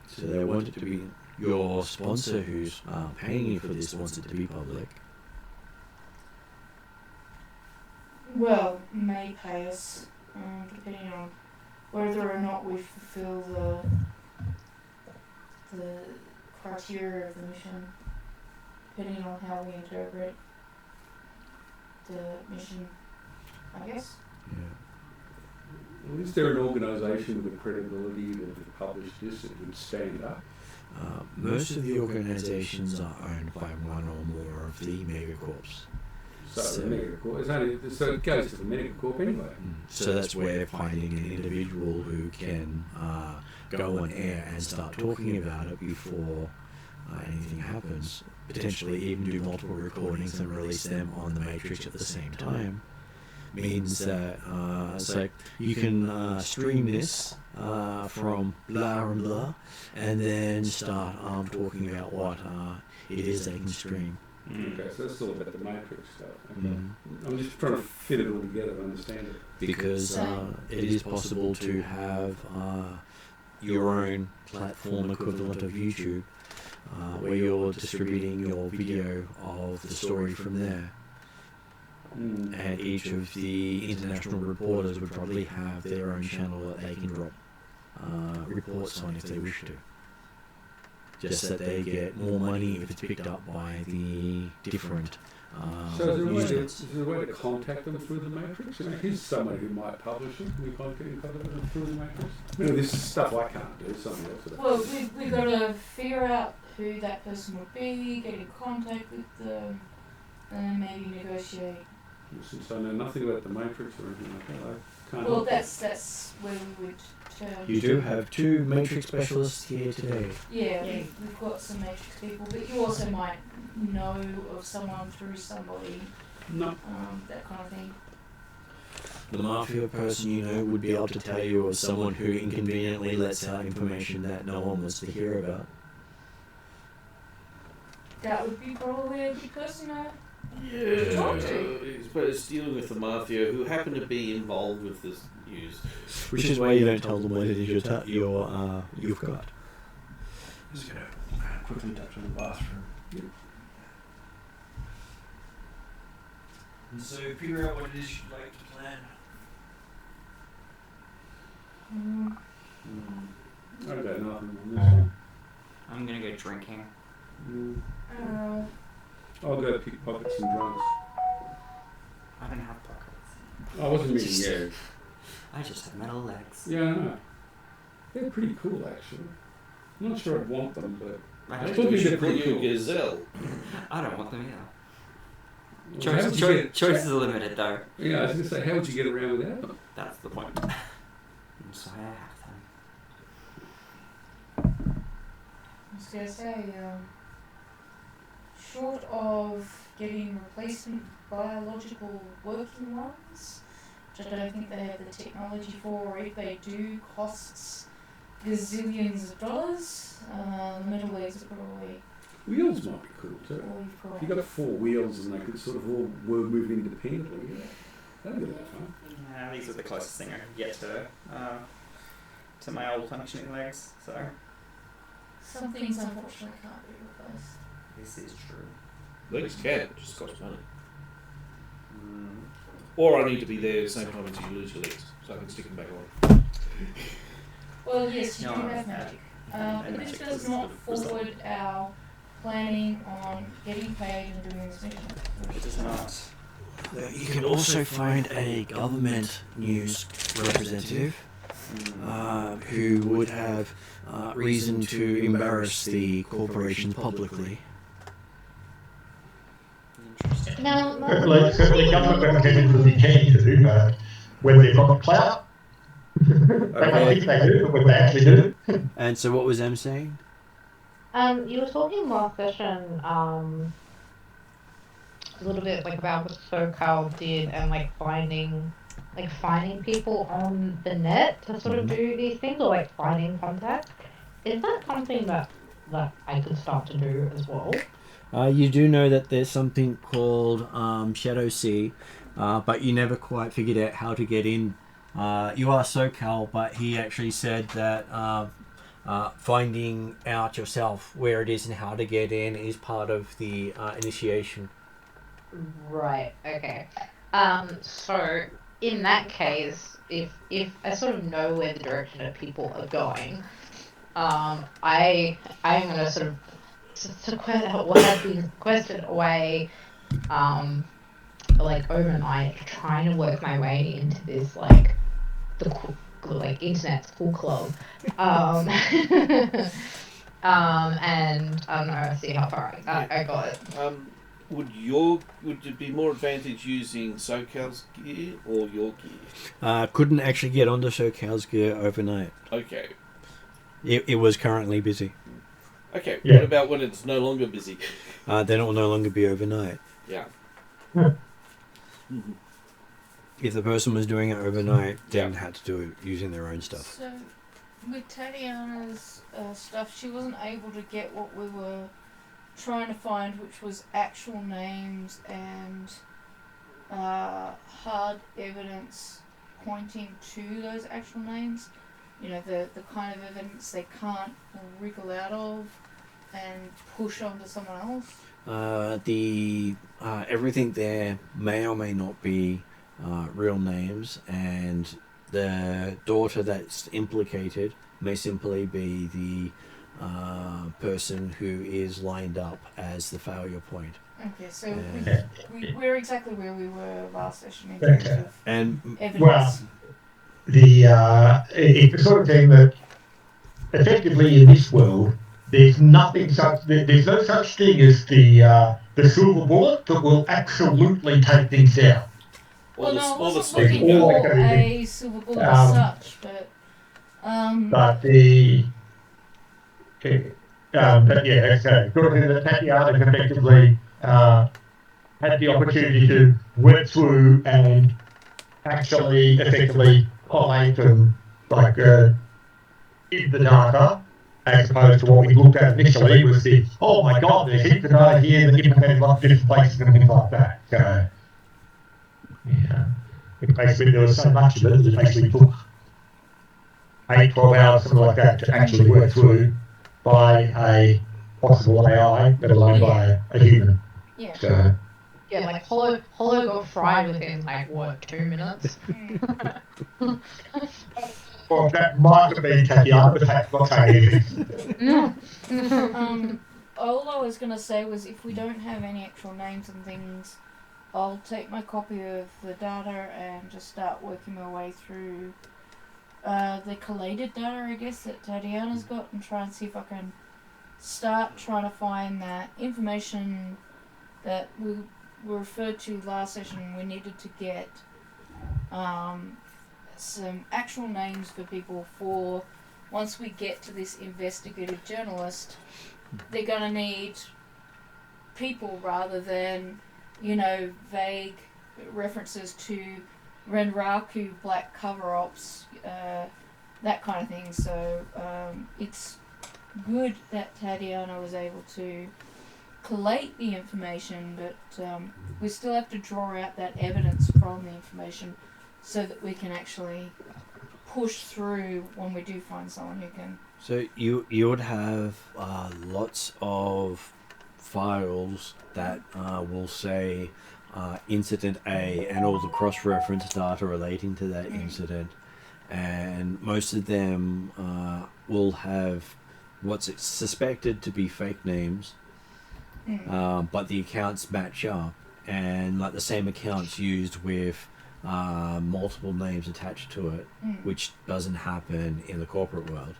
So they want it to be, your sponsor who's paying you for this wants it to be public. Well, may pay us, depending on whether or not we fulfill the criteria of the mission, depending on how we interpret the mission, I guess. Yeah. Well, is there an organisation with credibility that if it published this it would stand up? Most of the organizations are owned by one or more of the megacorps. So, So- the Megacorp, so it goes to the Megacorp anyway. So that's where finding an individual who can go on air and start talking about it before anything happens, potentially even do multiple recordings and release them on the Matrix at the same time, means that it's like you can stream this from blah and blah and then start talking about what it is they can stream. Okay, so that's all about the Matrix stuff. Okay. Mm. I'm just trying to fit it all together to understand it. Because it is possible to have your own platform equivalent of YouTube where you're distributing your video of the story from there. And each of the international reporters would probably have their own channel that they can drop reports on if they wish to. Just that they get more money if it's picked up by the different So is units. there a way to contact them through the Matrix? You know, here's somebody who might publish it. Can we get in contact with them through the Matrix? You know, this is stuff I can't do. Something else. Well, we've got to figure out who that person would be, get in contact with them, and then maybe negotiate. Since I know nothing about the Matrix or anything like that, I can't. Well, help it. that's where we would turn. You do have 2 Matrix specialists here today. Yeah, we've got some Matrix people, but you also might know of someone through somebody, No. that kind of thing. The mafia person you know would be able to tell you of someone who inconveniently lets out information that no one wants to hear about. That would be probably a good person to But it's dealing with the mafia who happen to be involved with this news. Which is why you don't tell them what it is you've got. Just gonna quickly duck to the bathroom. And so figure out what it is you'd like to plan. I've got nothing on this one. I'm gonna go drinking. I'll go pickpockets and drunks. I don't have pockets. I wasn't meaning you. I just have metal legs. Yeah, I know. They're pretty cool, actually. I'm not sure I'd want them, but I I don't, still think they're Call pretty you cool. Gazelle. I don't want them either. Well, how would you get- Choices are limited though. Yeah, I was going to say, how would you get around without them? That's the point. So I have them. I was going to say, short of getting replacement biological working ones, which I don't think they have the technology for, or if they do, costs gazillions of dollars. The middle legs are probably Wheels might be cool, too. all you've If you got 4 wheels and they could sort of all move independently, yeah. That'd be a lot of fun. Yeah, these are the closest thing I can get to my old functioning legs. So Some things unfortunately can't be replaced. this is true. Legs can, it just costs money. Or I need to be there at the same time as you lose your legs, so I can stick them back on. Well, yes, you No, do I have magic. But this magic does is not the result. forward our planning on getting paid and doing this mission. It does not. You can also find a government news representative who would have reason to embarrass the corporation publicly. Interesting. Now, Certainly government representatives would be keen to do that when they've got clout. They might think they do, but when they actually do. And so what was Em saying? you were talking last session, a little bit like about what SoCal did and like finding people on the net to sort of do these things, or like finding contacts. Is that something that I could start to do as well? You do know that there's something called Shadow Sea, but you never quite figured out how to get in. You are SoCal, but he actually said that finding out yourself where it is and how to get in is part of the initiation. Right. Okay. So in that case, if I sort of know where the direction of people are going, I'm gonna sort of sequester what has been sequestered away, like overnight, trying to work my way into this like the internet school club, and I don't know, see how far I got it. Would it be more advantage using SoCal's gear or your gear? Couldn't actually get onto SoCal's gear overnight. Okay. It was currently busy. Okay. Yeah. What about when it's no longer busy? Then it will no longer be overnight. Yeah. If the person was doing it overnight, then had to do it using their own stuff. So, with Tatiana's stuff, she wasn't able to get what we were trying to find, which was actual names and hard evidence pointing to those actual names. You know, the kind of evidence they can't wriggle out of and push onto someone else. Everything there may or may not be real names, and the daughter that's implicated may simply be the person who is lined up as the failure point. Okay, so Yeah. we're exactly where we were last session in terms of And evidence. Well, it's the sort of thing that effectively in this world, there's no such thing as the silver bullet that will absolutely take things down. Well, no, I or the wasn't smoking looking gun. for a silver bullet as such, but But yeah, okay. Sort of thing that Tatiana effectively had the opportunity to work through and actually effectively collate and in the data as opposed to what we looked at initially was the, oh my god, there's heaps of data here that implicated lots of different places and things like that. So, yeah, basically there was so much of it that it basically took 8-12 hours, something like that, to actually work through by a possible AI, let alone by a human. Yeah. So, Yeah, like Hollow got fried within like what, 2 minutes? well, that might have been Tatiana, but that's not saying anything. All I was going to say was if we don't have any actual names and things, I'll take my copy of the data and just start working my way through the collated data, I guess, that Tatiana's got and try and see if I can start trying to find that information that we were referred to last session. We needed to get some actual names for people for once we get to this investigative journalist. They're going to need people rather than, vague references to Renraku, Black Cover Ops, that kind of thing. So it's good that Tatiana was able to collate the information, but we still have to draw out that evidence from the information so that we can actually push through when we do find someone who can. So you would have lots of files that will say incident A and all the cross-reference data relating to that incident, and most of them will have what's suspected to be fake names, but the accounts match up, and like the same accounts used with multiple names attached to it, which doesn't happen in the corporate world.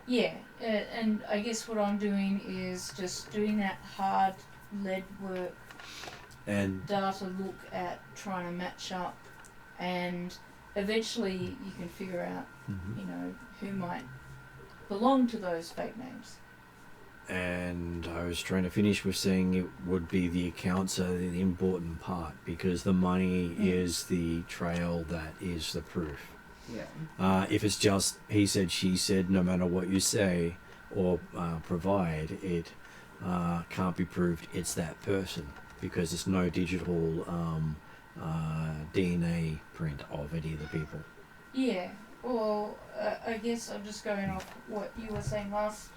Yeah, and I guess what I'm doing is just doing that hard lead work and data look at trying to match up, and eventually you can figure out, who might belong to those fake names. And I was trying to finish with saying it would be the accounts are the important part, because the money is the trail that is the proof. Yeah. If it's just he said, she said, no matter what you say or provide, it can't be proved it's that person, because there's no digital DNA print of any of the people. Yeah, well, I guess I'm just going off what you were saying last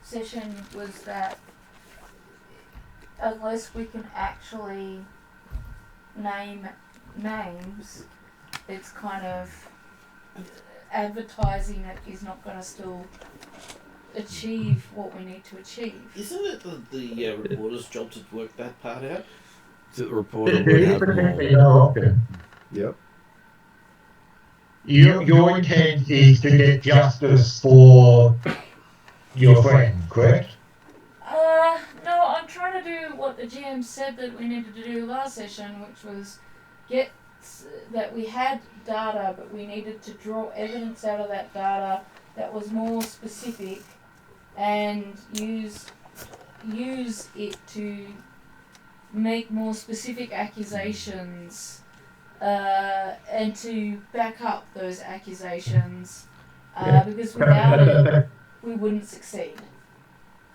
session, was that unless we can actually name names, it's kind of advertising it is not going to still achieve what we need to achieve. Isn't it the reporter's job to work that part out? The reporter would have more. Yep. Your intent is to get justice for your friend, correct? No, I'm trying to do what the GM said that we needed to do last session, which was get that we had data, but we needed to draw evidence out of that data that was more specific and use it to make more specific accusations and to back up those accusations because without it we wouldn't succeed.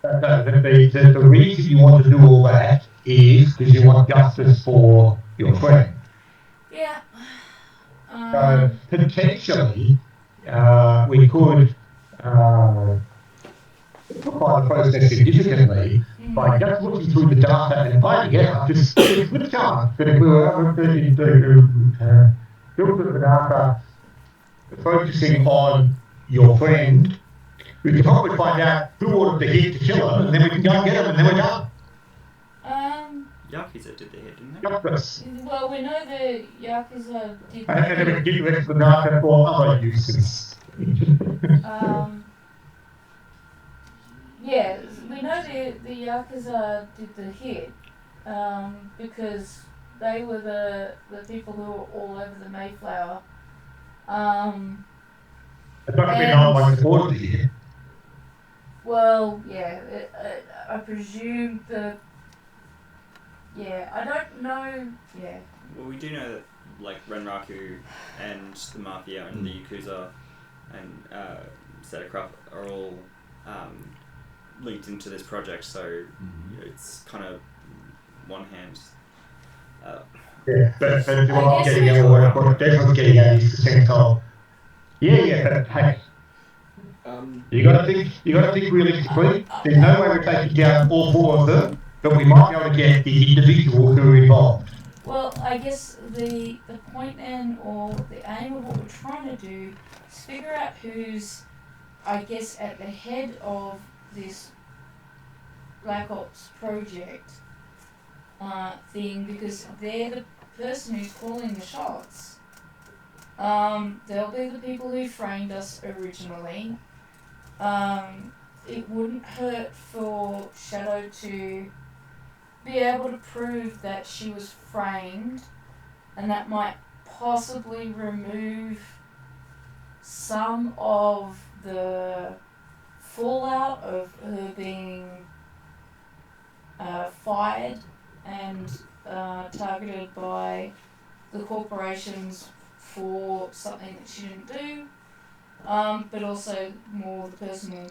The reason you want to do all that is because you want justice for your friend. Yeah. Potentially, we could simplify the process significantly by just looking through the data and finding out, just with chance, that if we were able to filter the data, focusing on your friend, we could probably find out who ordered the hit to kill him, and then we can go and get him, and then we're done. Yakuza did the hit, didn't they? Yes. Well, we know the Yakuza did. And then we can give you the data for other uses. Yeah, we know the Yakuza did the hit because they were the people who were all over the Mayflower. It's not been on one before the hit. Well, yeah, I presume the. Yeah, I don't know. Yeah. Well, we do know that, like, Renraku and the Mafia and the Yakuza and Shadowcraft are all linked into this project, so you know, it's kind of one hand. Yeah, but what I'm I guess getting at, or what Desmond's getting at is the sense of, but hey, you got to think realistically. There's no way we're taking down all 4 of them, but we might be able to get the individual who are involved. Well, I guess the point in, or the aim of what we're trying to do is figure out who's, I guess, at the head of this Black Ops project thing, because they're the person who's calling the shots. They'll be the people who framed us originally. It wouldn't hurt for Shadow to be able to prove that she was framed, and that might possibly remove some of the fallout of her being fired and targeted by the corporations for something that she didn't do, but also more the personal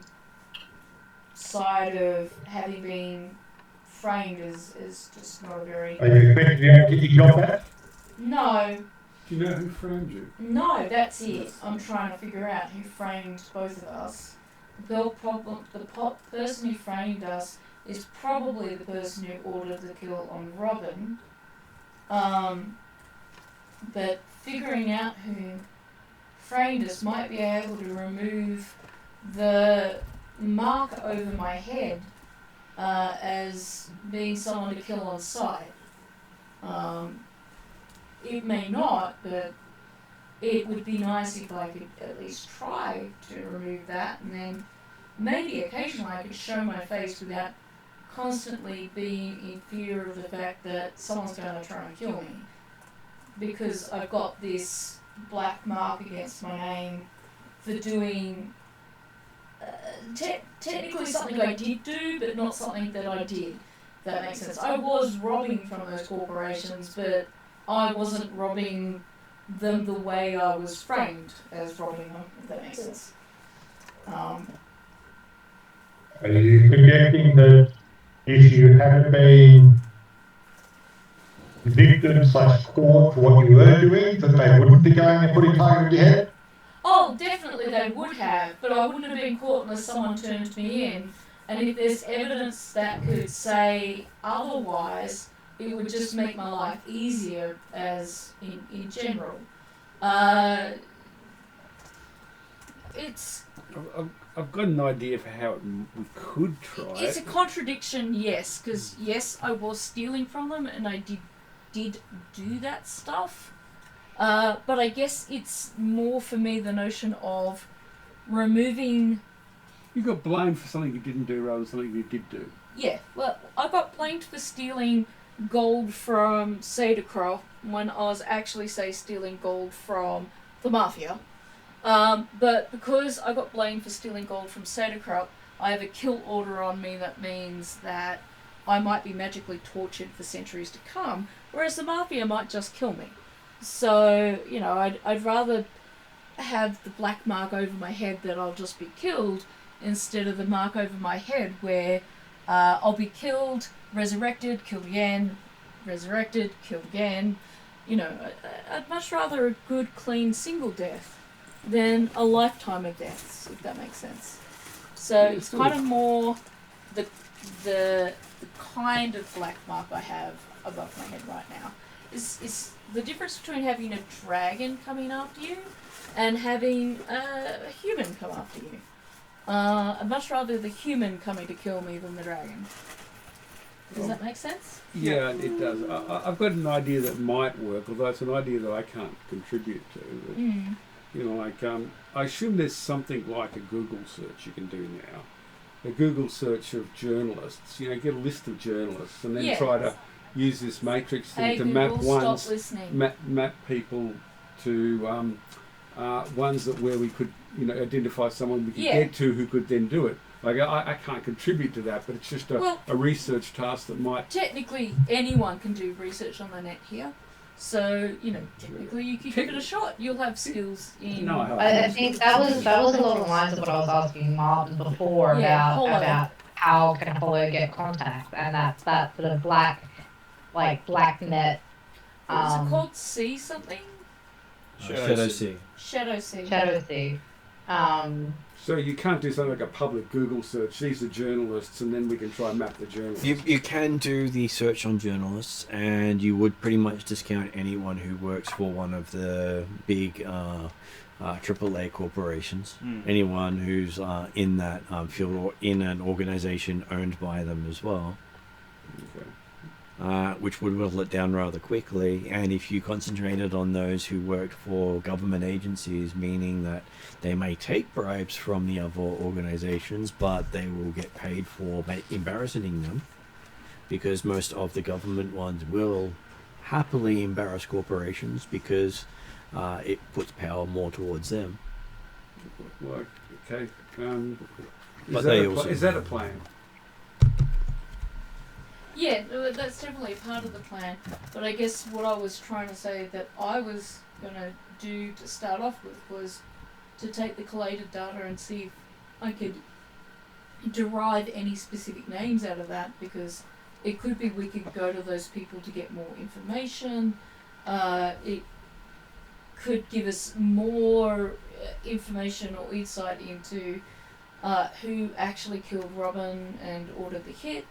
side of having been framed is just not a very... Are you expecting to be able to get your job back? No. Do you know who framed you? No, that's it. I'm trying to figure out who framed both of us. The person who framed us is probably the person who ordered the kill on Robin. But figuring out who framed us might be able to remove the mark over my head as being someone to kill on sight. It may not, but it would be nice if I could at least try to remove that, and then maybe occasionally I could show my face without constantly being in fear of the fact that someone's going to try and kill me, because I've got this black mark against my name for doing technically something I did do, but not something that I did. If that makes sense. I was robbing from those corporations, but I wasn't robbing them the way I was framed as robbing them, if that makes sense. Are you projecting that if you hadn't been victim/caught for what you were doing, that they wouldn't be going and putting target in your head? Oh, definitely they would have, but I wouldn't have been caught unless someone turned me in. And if there's evidence that could say otherwise, it would just make my life easier as in general. I've got an idea for how we could try It's it. a contradiction, yes, because yes, I was stealing from them and I did do that stuff. But I guess it's more for me the notion of removing... You got blamed for something you didn't do rather than something you did do. Yeah, well, I got blamed for stealing gold from Shadowcraft when I was actually, say, stealing gold from the Mafia. But because I got blamed for stealing gold from Shadowcraft, I have a kill order on me that means that I might be magically tortured for centuries to come, whereas the Mafia might just kill me. So, you know, I'd rather have the black mark over my head that I'll just be killed instead of the mark over my head where I'll be killed, resurrected, killed again, resurrected, killed again. You know, I'd much rather a good, clean, single death than a lifetime of deaths, if that makes sense. So Yeah, it's sort kind of. of more the kind of black mark I have above my head right now. Is the difference between having a dragon coming after you and having a human come after you. I'd much rather the human coming to kill me than the dragon. Does that make sense? Yeah, it does. I've got an idea that might work, although it's an idea that I can't contribute to. But, you know, like I assume there's something like a Google search you can do now. A Google search of journalists. You know, get a list of journalists and then Yeah. try to use this matrix thing Hey to Google, map stop ones, listening. map people to ones that where we could, you know, identify someone we could Yeah. get to who could then do it. Like I can't contribute to that, but it's just Well- a research task that might. Technically, anyone can do research on the net here. So, technically you could give it a shot. You'll have skills in... No, I think that was along the lines of what I was asking Martin before Hollow. about how can Hollow get contact, and that's that sort of black net. What is it called? Sea something? Shadow Sea. Shadow Sea. Shadow Sea. So you can't do something like a public Google search. These are journalists, and then we can try and map the journalists. You can do the search on journalists, and you would pretty much discount anyone who works for one of the big AAA corporations. Anyone who's in that field or in an organization owned by them as well. Okay. Which would whittle it down rather quickly. And if you concentrated on those who worked for government agencies, meaning that they may take bribes from the other organizations, but they will get paid for embarrassing them, because most of the government ones will happily embarrass corporations because it puts power more towards them. Well, okay. Is that a plan? Yeah, that's definitely part of the plan. But I guess what I was trying to say that I was going to do to start off with was to take the collated data and see if I could derive any specific names out of that, because it could be we could go to those people to get more information. It could give us more information or insight into who actually killed Robin and ordered the hit.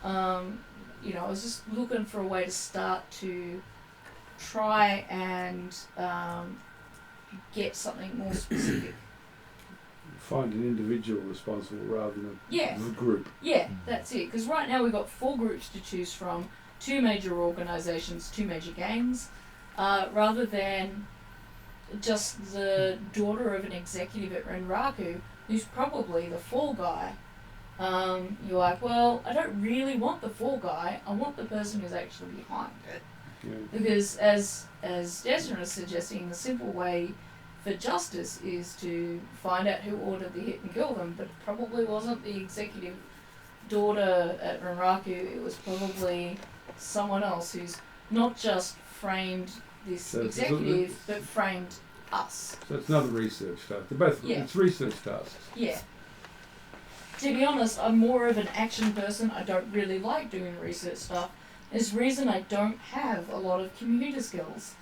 I was just looking for a way to start to try and get something more specific. Find an individual responsible rather than a group. Yeah, that's it. Because right now we've got 4 groups to choose from, 2 major organisations, 2 major gangs, rather than just the daughter of an executive at Renraku, who's probably the fall guy. You're like, well, I don't really want the fall guy. I want the person who's actually behind it. Yeah. Because as Desmond is suggesting, the simple way for justice is to find out who ordered the hit and kill them, but it probably wasn't the executive daughter at Renraku. It was probably someone else who's not just framed this executive, but framed us. So it's another research task. They're both, it's research tasks. Yeah. To be honest, I'm more of an action person. I don't really like doing research stuff. There's a reason I don't have a lot of computer skills.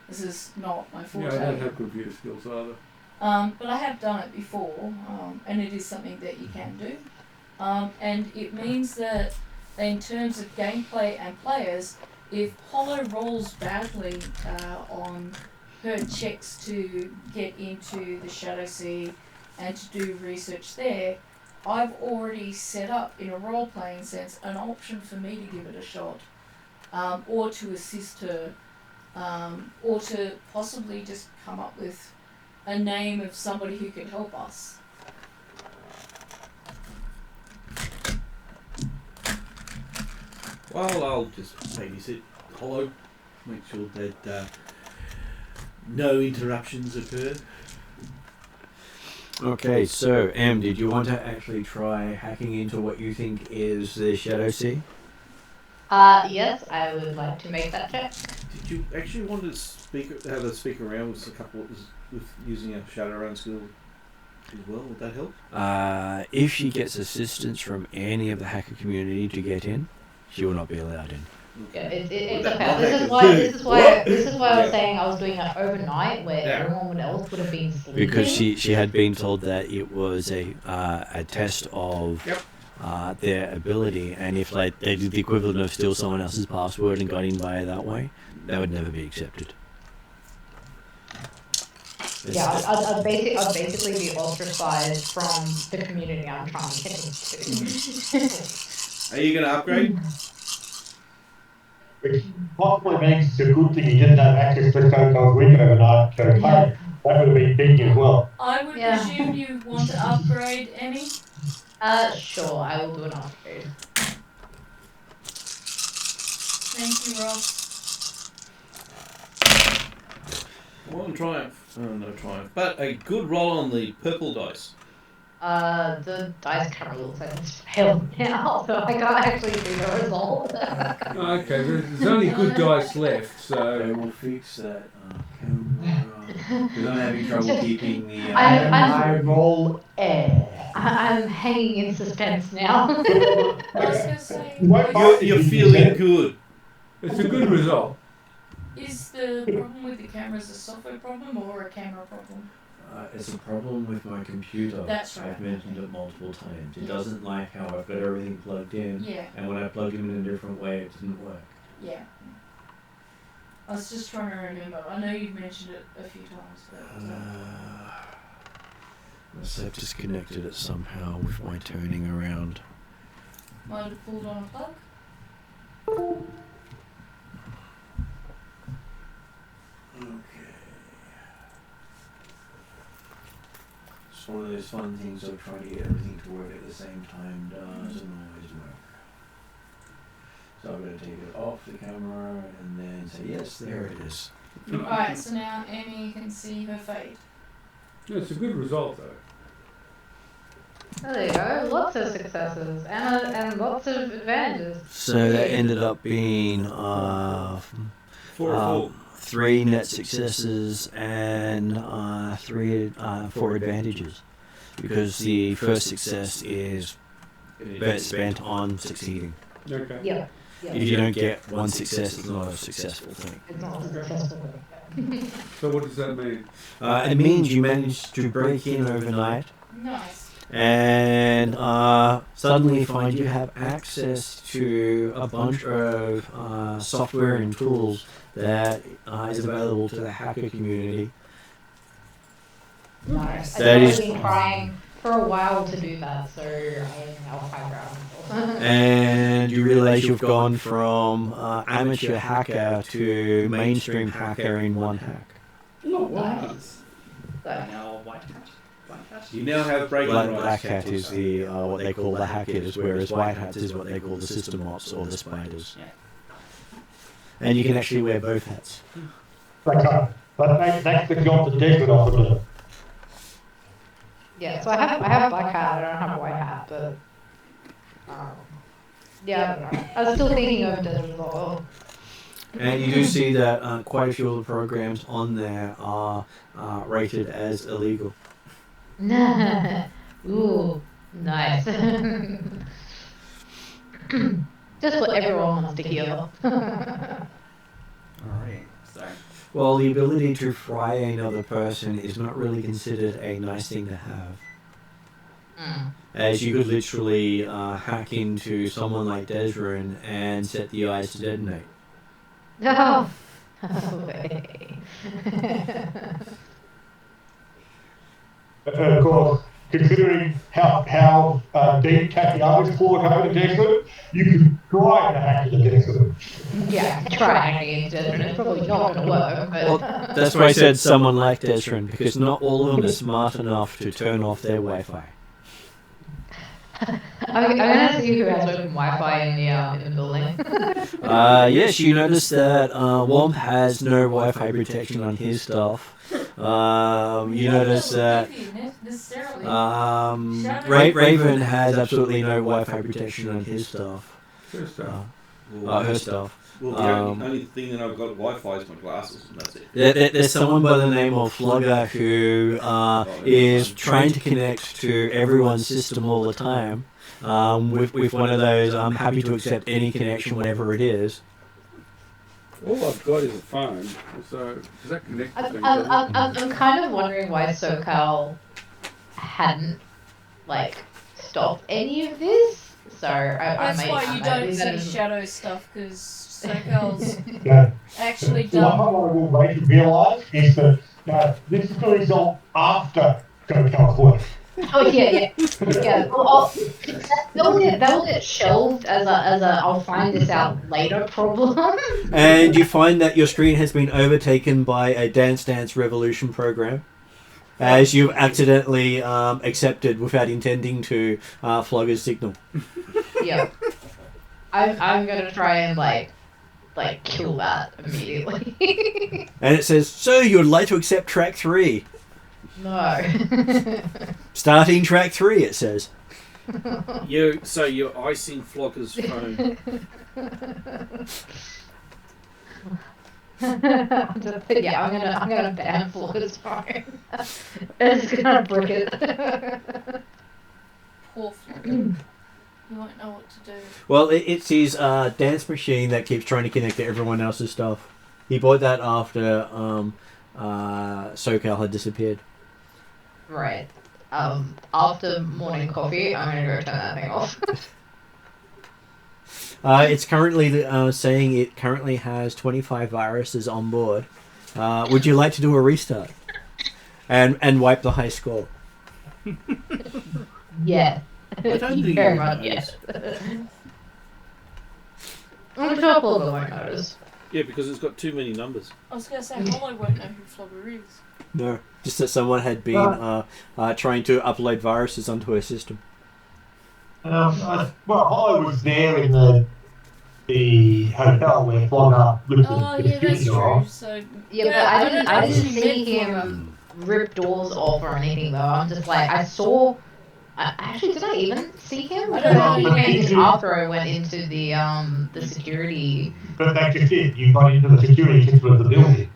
This is not my forte. Yeah, I don't have computer skills either. But I have done it before, and it is something that you can do. And it means that in terms of gameplay and players, if Hollow rolls badly on her checks to get into the Shadow Sea and to do research there, I've already set up, in a role-playing sense, an option for me to give it a shot, or to assist her, or to possibly just come up with a name of somebody who could help us. Well, I'll just babysit Hollow, make sure that no interruptions occur. Okay, so did you want to actually try hacking into what you think is the Shadow Sea? Yes, I would like to make that check. Did you actually want to have a speak around with a couple with using a Shadowrun skill as well? Would that help? If she gets assistance from any of the hacker community to get in, she will not be allowed in. Yeah, it's okay. This is why I was saying I was doing it overnight, where everyone else would have been sleeping. Because she had been told that it was a test of their ability, and if they did the equivalent of steal someone else's password and got in by it that way, that would never be accepted. I'd basically be ostracized from the community I'm trying to get into. Are you going to upgrade? Which possibly means it's a good thing he didn't have access to Coco's week overnight. That would have been big as well. I would presume you want to upgrade, Emmy? Sure, I will do an upgrade. Thank you, Ross. One triumph. No triumph. But a good roll on the purple dice. The dice camera looks like it's failed now, so I can't actually see the result. Okay, there's only good dice left, so They will fix that camera. Because I'm having trouble keeping the. I roll air. I'm hanging in suspense now. I was going to say, You're feeling good. it's a good result. is the problem with the camera a software problem or a camera problem? It's a problem with my computer. That's right. I've mentioned it multiple times. It doesn't like how I've got everything plugged in, Yeah, and when I plug it in a different way, it didn't work. yeah. I was just trying to remember. I know you've mentioned it a few times, but Must have disconnected it somehow with my turning around. might have pulled on a plug. Okay. It's one of those fun things of trying to get everything to work at the same time doesn't always work. So I'm going to take it off the camera and then say, yes, there it is. Alright, so now Amy can see her fate. Yeah, it's a good result, though. Oh, there you go. Lots of successes and lots of advantages. So that ended up being 3 net successes and 4 advantages, because the first success is spent on succeeding. Okay. Yeah. If you don't get 1 success, it's not a successful thing. It's not successful. So what does that mean? It means you managed to break in overnight Nice. and suddenly find you have access to a bunch of software and tools that is available to the hacker community. Nice. That I've is- been trying for a while to do that, so I'll find out. And you realize you've gone from amateur hacker to mainstream hacker in one hack. Oh, wow. Nice. Now, white hat. Black hat. You now have breaking Black rights. hat is the what they call the hackers, whereas white hats is what they call the system ops or the spiders. Yeah. And you can actually wear both hats. Okay. But that's the job that Desmond offered to do. Yeah, so I have black hat, I don't have white hat, but yeah, I don't know. I was still thinking of Desert as well. And you do see that quite a few of the programs on there are rated as illegal. Ooh, nice. Just what everyone wants to hear. Alright. So, Well, the ability to fry another person is not really considered a nice thing to have. As you could literally hack into someone like Desrin and set the eyes to detonate. No. Of course, considering how deep Tatiana's poured over to Desmond, you could try to hack into Desmond. Yeah, try hacking into it, and it's probably not going to work. But Well, that's why I said someone like Desrin, because not all of them are smart enough to turn off their Wi-Fi. I'm going to see who has open Wi-Fi in the building. Yes, you notice that Womp has no Wi-Fi protection on his stuff. You notice that necessarily. Raven has absolutely no Wi-Fi protection on his stuff. Good stuff. Her stuff. Well, the only thing that I've got Wi-Fi is my glasses, and that's it. There's someone by the name of Flogger who is trying to connect to everyone's system all the time with one of those I'm happy to accept any connection, whatever it is. All I've got is a phone, so does that connect to things? I'm kind of wondering why SoCal hadn't stopped any of this. So That's I why may you don't maybe that see is- shadow stuff, because SoCal's Yeah. actually What done. I will make you realise is that this is the result after SoCal's work. Oh yeah. Well, that will get shelved as a I'll find this out later problem. And you find that your screen has been overtaken by a Dance Dance Revolution program, as you've accidentally accepted without intending to Flogger's signal. Yeah. I'm gonna try and kill that immediately. And it says, so you'd like to accept track 3. No. Starting track 3, it says. So you're icing Flocker's phone. I'm gonna ban Flocker's phone. It's gonna brick it. Poor Flocker. You won't know what to do. Well, it's his dance machine that keeps trying to connect to everyone else's stuff. He bought that after SoCal had disappeared. Right. After morning coffee, I'm gonna go turn that thing off. It's currently saying it currently has 25 viruses on board. Would you like to do a restart and wipe the high score? Yeah. I don't think Very you much, notice. yes. I'm sure Flogger won't notice. Yeah, because it's got too many numbers. I was going to say, Hollow won't know who Flogger is. No, just that someone had been trying to upload viruses onto her system. Well, Hollow was there in the hotel where Flogger lived Oh, in yeah, that's true. So, Yeah, but I didn't actually see met Flogger. him rip doors off or anything though. I'm just like, I saw. Actually, did I even see him? I don't know. He came just after I went into the security. But that's just it. You got into the security system of the building.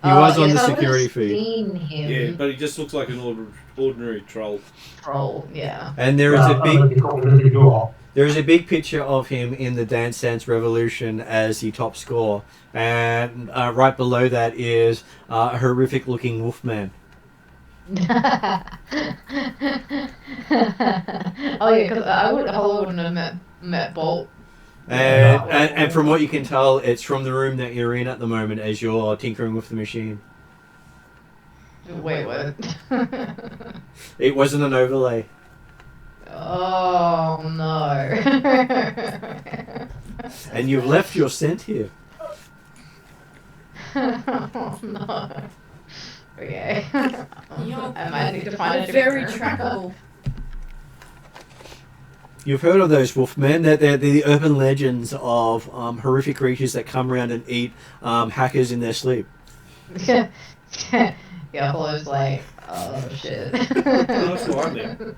He was on yes, the I would've security feed. Seen him. Yeah, but he just looks like an ordinary troll. Troll, yeah. And there is a big door. there is a big picture of him in the Dance Dance Revolution as the top score, and right below that is a horrific looking wolfman. Oh yeah, because Hollow wouldn't have met Bolt. And from what you can tell, it's from the room that you're in at the moment as you're tinkering with the machine. Wait, what? It wasn't an overlay. Oh no. And you've left your scent here. Oh no. Okay. You're I might need to find a very different- trackable. You've heard of those wolfmen? They're the urban legends of horrific creatures that come around and eat hackers in their sleep. Yeah, Hollow's like, oh shit. That's why I'm there.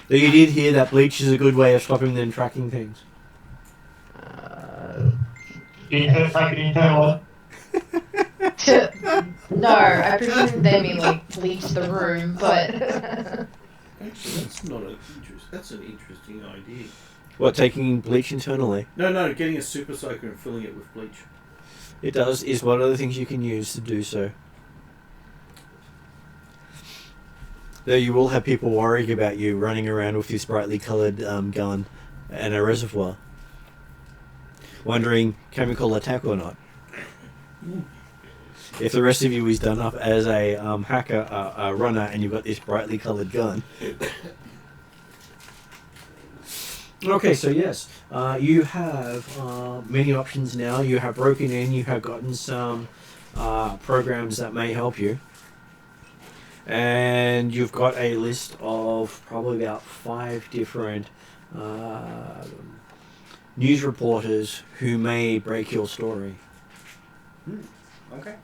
Though you did hear that bleach is a good way of stopping them tracking things. Take it internally. No, I presume they mean like bleach the room, but Actually, that's an interesting idea. What, taking bleach internally? No, getting a super soaker and filling it with bleach. It is one of the things you can use to do so. Though you will have people worrying about you running around with this brightly coloured gun and a reservoir. Wondering, chemical attack or not. If the rest of you is done up as a hacker, a runner, and you've got this brightly coloured gun. Okay, so yes, you have many options now. You have broken in, you have gotten some programs that may help you. And you've got a list of probably about 5 different news reporters who may break your story. Okay.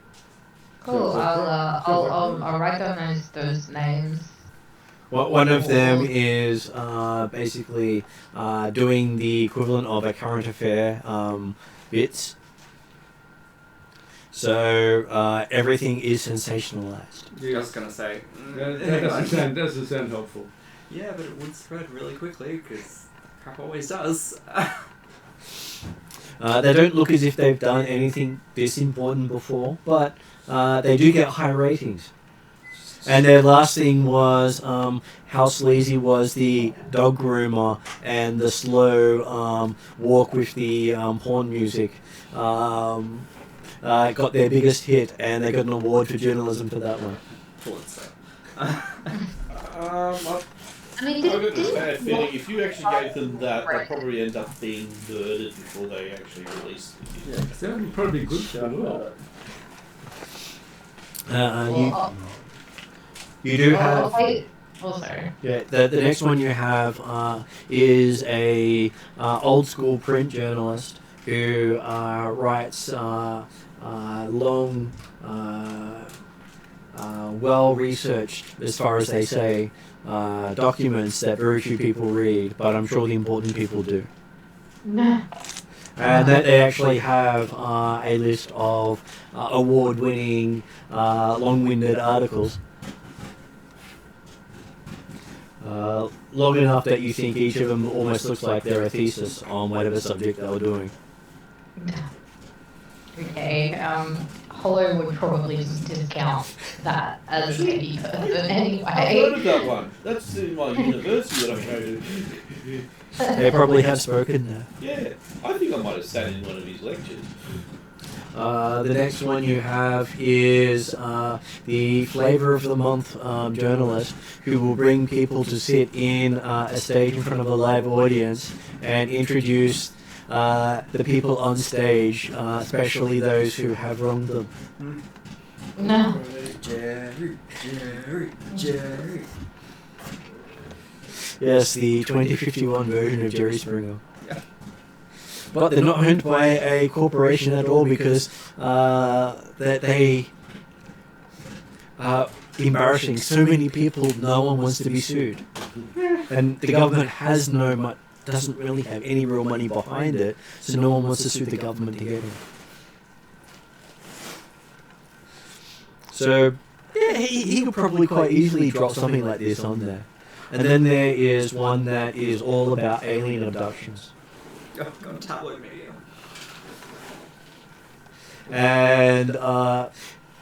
cool. I'll write down those names. Well, one of them is basically doing the equivalent of a current affair bits. So everything is sensationalized. I was gonna say. That doesn't sound helpful. Yeah, but it would spread really quickly because crap always does. They don't look as if they've done anything this important before, but they do get high ratings. And their last thing was how sleazy was the dog groomer and the slow walk with the horn music. Got their biggest hit, and they got an award for journalism for that one. Pulitzer. I mean, I've got this bad feeling if you actually gave them that, they'll probably end up being murdered before they actually release it. Yeah, that would probably be good for the world. You do have. sorry. Yeah, the next one you have is a old school print journalist who writes long, well-researched, as far as they say, documents that very few people read, but I'm sure the important people do. And that they actually have a list of award-winning, long-winded articles. Long enough that you think each of them almost looks like they're a thesis on whatever subject they were doing. Okay, Hollow would probably just discount that as a person anyway. I've heard of that one. That's in my university that I go to. They probably have spoken there. Yeah, I think I might have sat in one of his lectures. The next one you have is the Flavor of the Month journalist who will bring people to sit in a stage in front of a live audience and introduce the people on stage, especially those who have wronged them. No. Jerry. Yes, the 2051 version of Jerry Springer. But they're not owned by a corporation at all because that they are embarrassing so many people. No one wants to be sued, and the government has doesn't really have any real money behind it, so no one wants to sue the government to get it. So yeah, he could probably quite easily drop something like this on there. And then there is one that is all about alien abductions. On tabloid media. And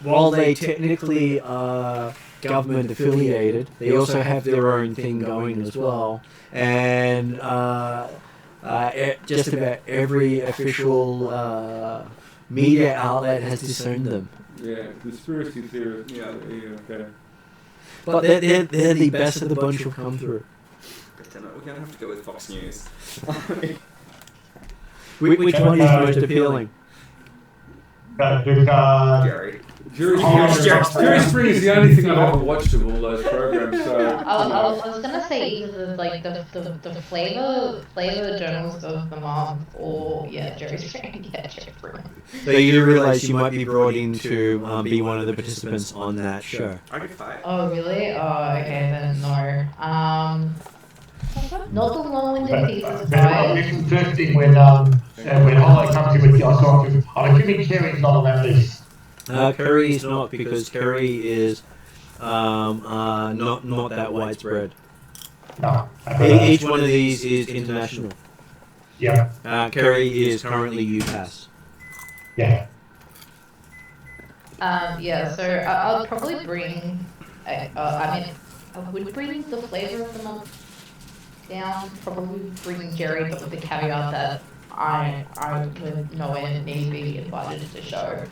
while they technically are government affiliated, they also have their own thing going as well. And just about every official media outlet has disowned them. Yeah, conspiracy theories. Yeah, okay. But they're the best of the bunch who come through. We're going to have to go with Fox News. Which one is most appealing? Jerry. Jerry Springer is the only thing I've ever watched of all those programs. So, I was gonna say either the flavor journalist of the month or Jerry Springer. Yeah, Jerry Springer. So you do realise you might be brought in to be one of the participants on that show. I get fired. Oh really? Oh okay then no. Not the long-winded pieces, guys. This is interesting when Hollow comes in with the assortment. I'm assuming Kerry's not on that list. Curry is not, because curry is not that widespread. No. Each one of these is international. Yeah. Curry is currently UPass. Yeah. So I'll probably bring. I would bring the flavor of the month down. Probably bring Jerry, but with the caveat that I would know when need be invited to the show.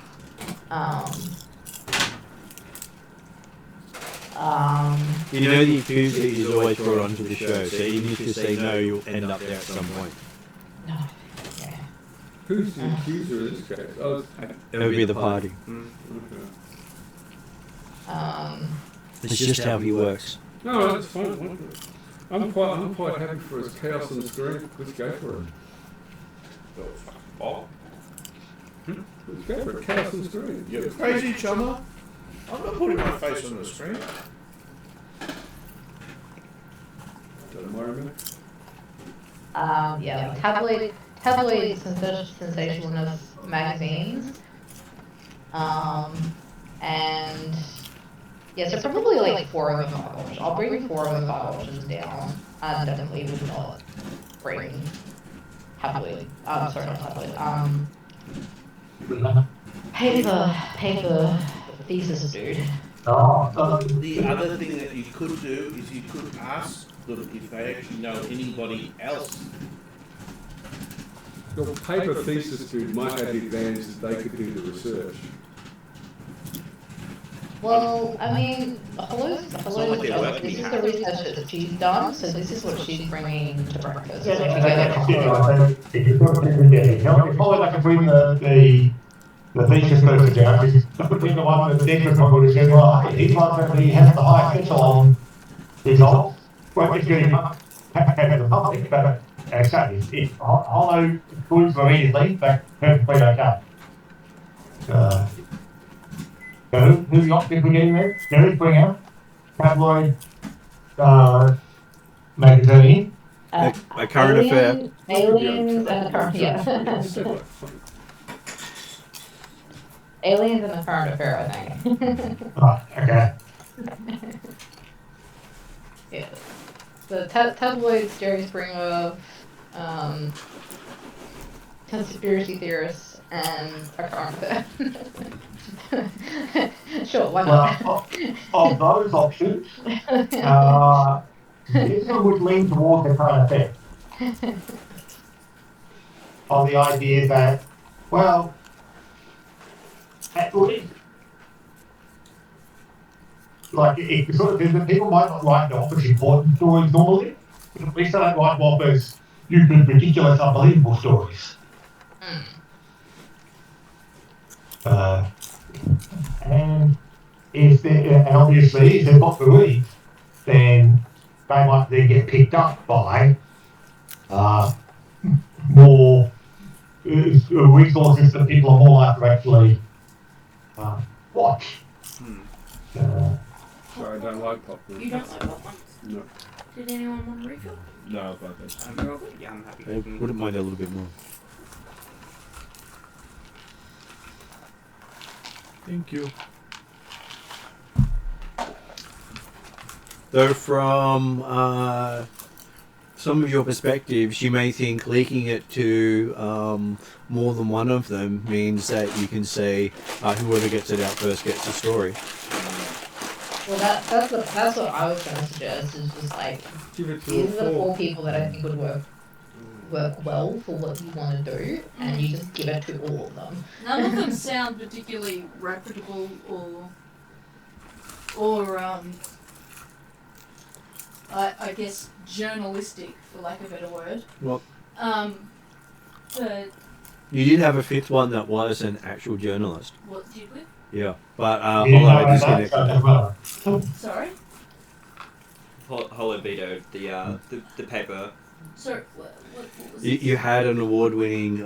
You know the accuser is always brought onto the show, so even if you say no, you'll end up there at some point. No. Yeah. who's the accuser in this case? Oh, It would be the party. okay. It's just how he works. No, that's fine. I'm quite happy for his chaos on the screen. Let's go for it. Let's go for it. Chaos on the screen. You're crazy, chummer. I'm not putting my face on the screen. Don't worry about it. Tabloid sensationalist magazines. And so probably like 4 of the 5 options. I'll bring 4 of the 5 options down. I definitely would not bring tabloid. Sorry, not tabloid. Paper thesis, dude. The other thing that you could do is you could ask them if they actually know anybody else. The paper thesis dude might have the advantage that they could do the research. Well, I mean, this is the research that she's done, so this is what she's bringing to breakfast. If Holly can bring the thesis person down, just bring the one that the expert one would have said, well, he's one that he has the highest echelon results. Won't be getting up to the public, but exactly, if Hollow includes immediately, that's perfectly okay. So who's the options we're getting there? Jerry, bring out. Tabloid, magazine. A current affair. Aliens and a current, yeah. Aliens and a current affair, I think. Oh, okay. Yeah. The tabloids, Jerry Springer, conspiracy theorists, and a current affair. Sure, why not? Of those options, this one would lean towards the current affair. On the idea that, well, at least, like, it sort of, people might not write the office important stories normally, but at least they don't write offers stupid, ridiculous, unbelievable stories. And and obviously, if they've got the lead, then they might then get picked up by more resources that people are more likely to actually watch. Sorry, I don't like popcorn. You don't like popcorn? No. Did anyone want a refill? No, but that's Yeah, I'm happy. I wouldn't mind a little bit more. Thank you. Though from some of your perspectives, you may think leaking it to more than one of them means that you can say whoever gets it out first gets the story. Well, that's what I was going to suggest, is just like, these are the 4 people that I think would work well for what you want to do, and you just give it to all of them. None of them sound particularly reputable or I guess journalistic, for lack of a better word. Well, but you did have a 5th one that was an actual journalist. what did we? Yeah, but hold on, I disconnected. Sorry. Holo vetoed the paper. Sorry. What was You had an award-winning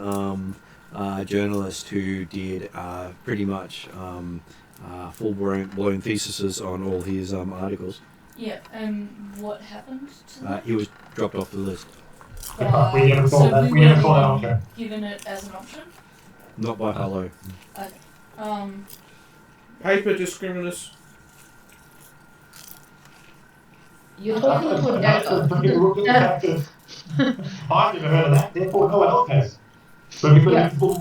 journalist who did pretty much full-blown theses on all his articles. Yeah, and what happened to that? He was dropped off the list. We never saw that. We never saw that option. Given it as an option? Not by Hello. paper discriminants. You're talking to a doctor. I've never heard of that, therefore no one else has. So we Yeah. put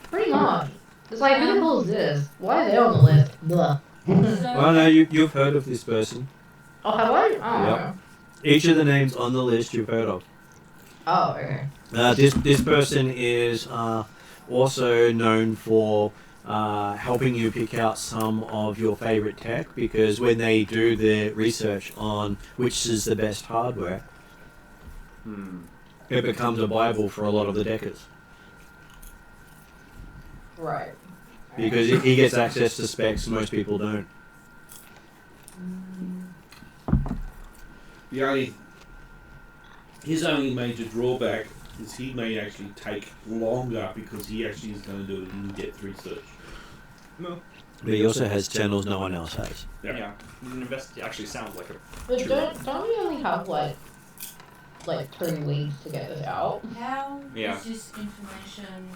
Pretty much. It's like, who the hell is this? Why are they on the list? Blah. Oh no, you've heard of this person. Oh, have I? Oh, Yep. Each of the names on the list you've heard of. oh, okay. This person is also known for helping you pick out some of your favorite tech, because when they do their research on which is the best hardware, it becomes a Bible for a lot of the deckers. Right. Because he gets access to specs most people don't. His only major drawback is he may actually take longer because he actually is going to do it in depth research. No. But he also has channels no one else has. Yeah. Actually sounds like a. But don't we only have like 2 weeks to get this out? How Yeah. is this information,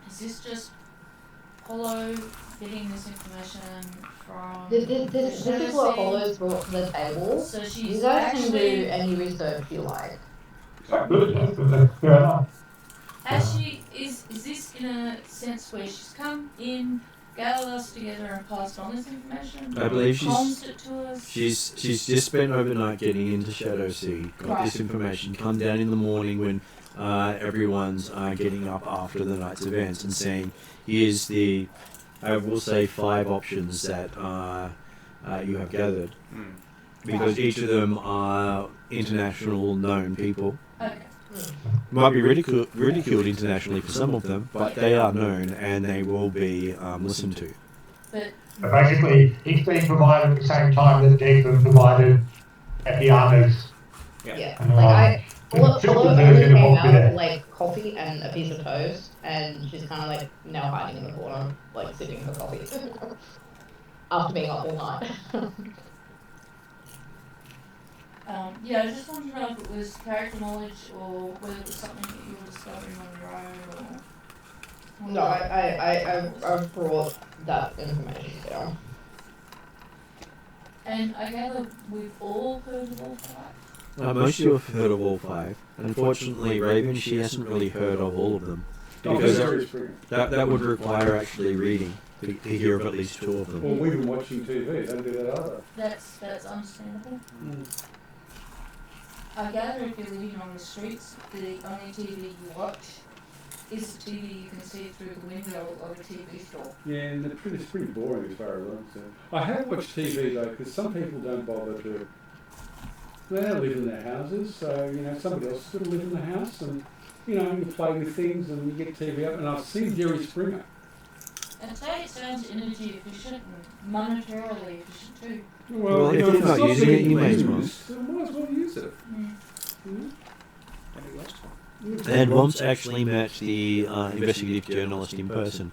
is this just Hollow getting this information from... This is what Hollow's brought to the table. So You she's guys can do actually... any research you like. fair enough. Has she... Is this in a sense where she's come in, gathered us together and passed on this information? I believe Comms it to us? she's just spent overnight getting into Shadow Sea, got this information, come down in the morning when everyone's getting up after the night's events and saying, here's the, I will say, 5 options that you have gathered. Because each of them are international known people. Okay. Might be ridiculed internationally for some of them, but they are known and they will be listened to. But But basically, it's being provided at the same time that they've been provided at the armors. Yeah. And, Like, Hollow only came out with coffee and a piece of toast, and she's kind of like now hiding in the corner, like sipping her coffee after being up all night. Yeah, I just wanted to know if it was character knowledge or whether it was something that you were discovering on your own or... No, I brought that information down. And I gather we've all heard of all five? Most of you have heard of all five. Unfortunately, Raven, she hasn't really heard of all of them. Because that would require actually reading to hear of at least two of them. Well, we've been watching TV, don't do that either. That's understandable. I gather if you're living on the streets, the only TV you watch is the TV you can see through the window of a TV store. Yeah, and it's pretty boring as far as I'm concerned. I have watched TV though, because some people don't bother to. They don't live in their houses, so somebody else sort of live in the house, and you play with things and you get TV up. And I've seen Jerry Springer. And today it sounds energy efficient and monetarily efficient too. Well, if you're not using it, you may as well. So might as well use it. And once actually met the investigative journalist in person.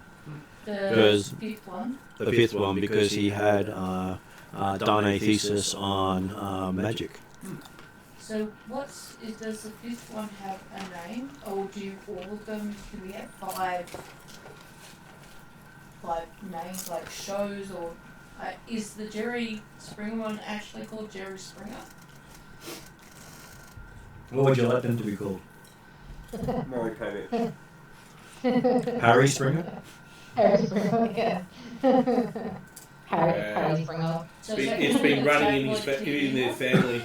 The fifth one? The fifth one, because he had done a thesis on magic. So does the fifth one have a name, or do all of them, do we have five names, like shows, or is the Jerry Springer one actually called Jerry Springer? What would you like them to be called? Maury Povich. Harry Springer? Harry Springer, yeah. Harry Springer. So It's been running in their family.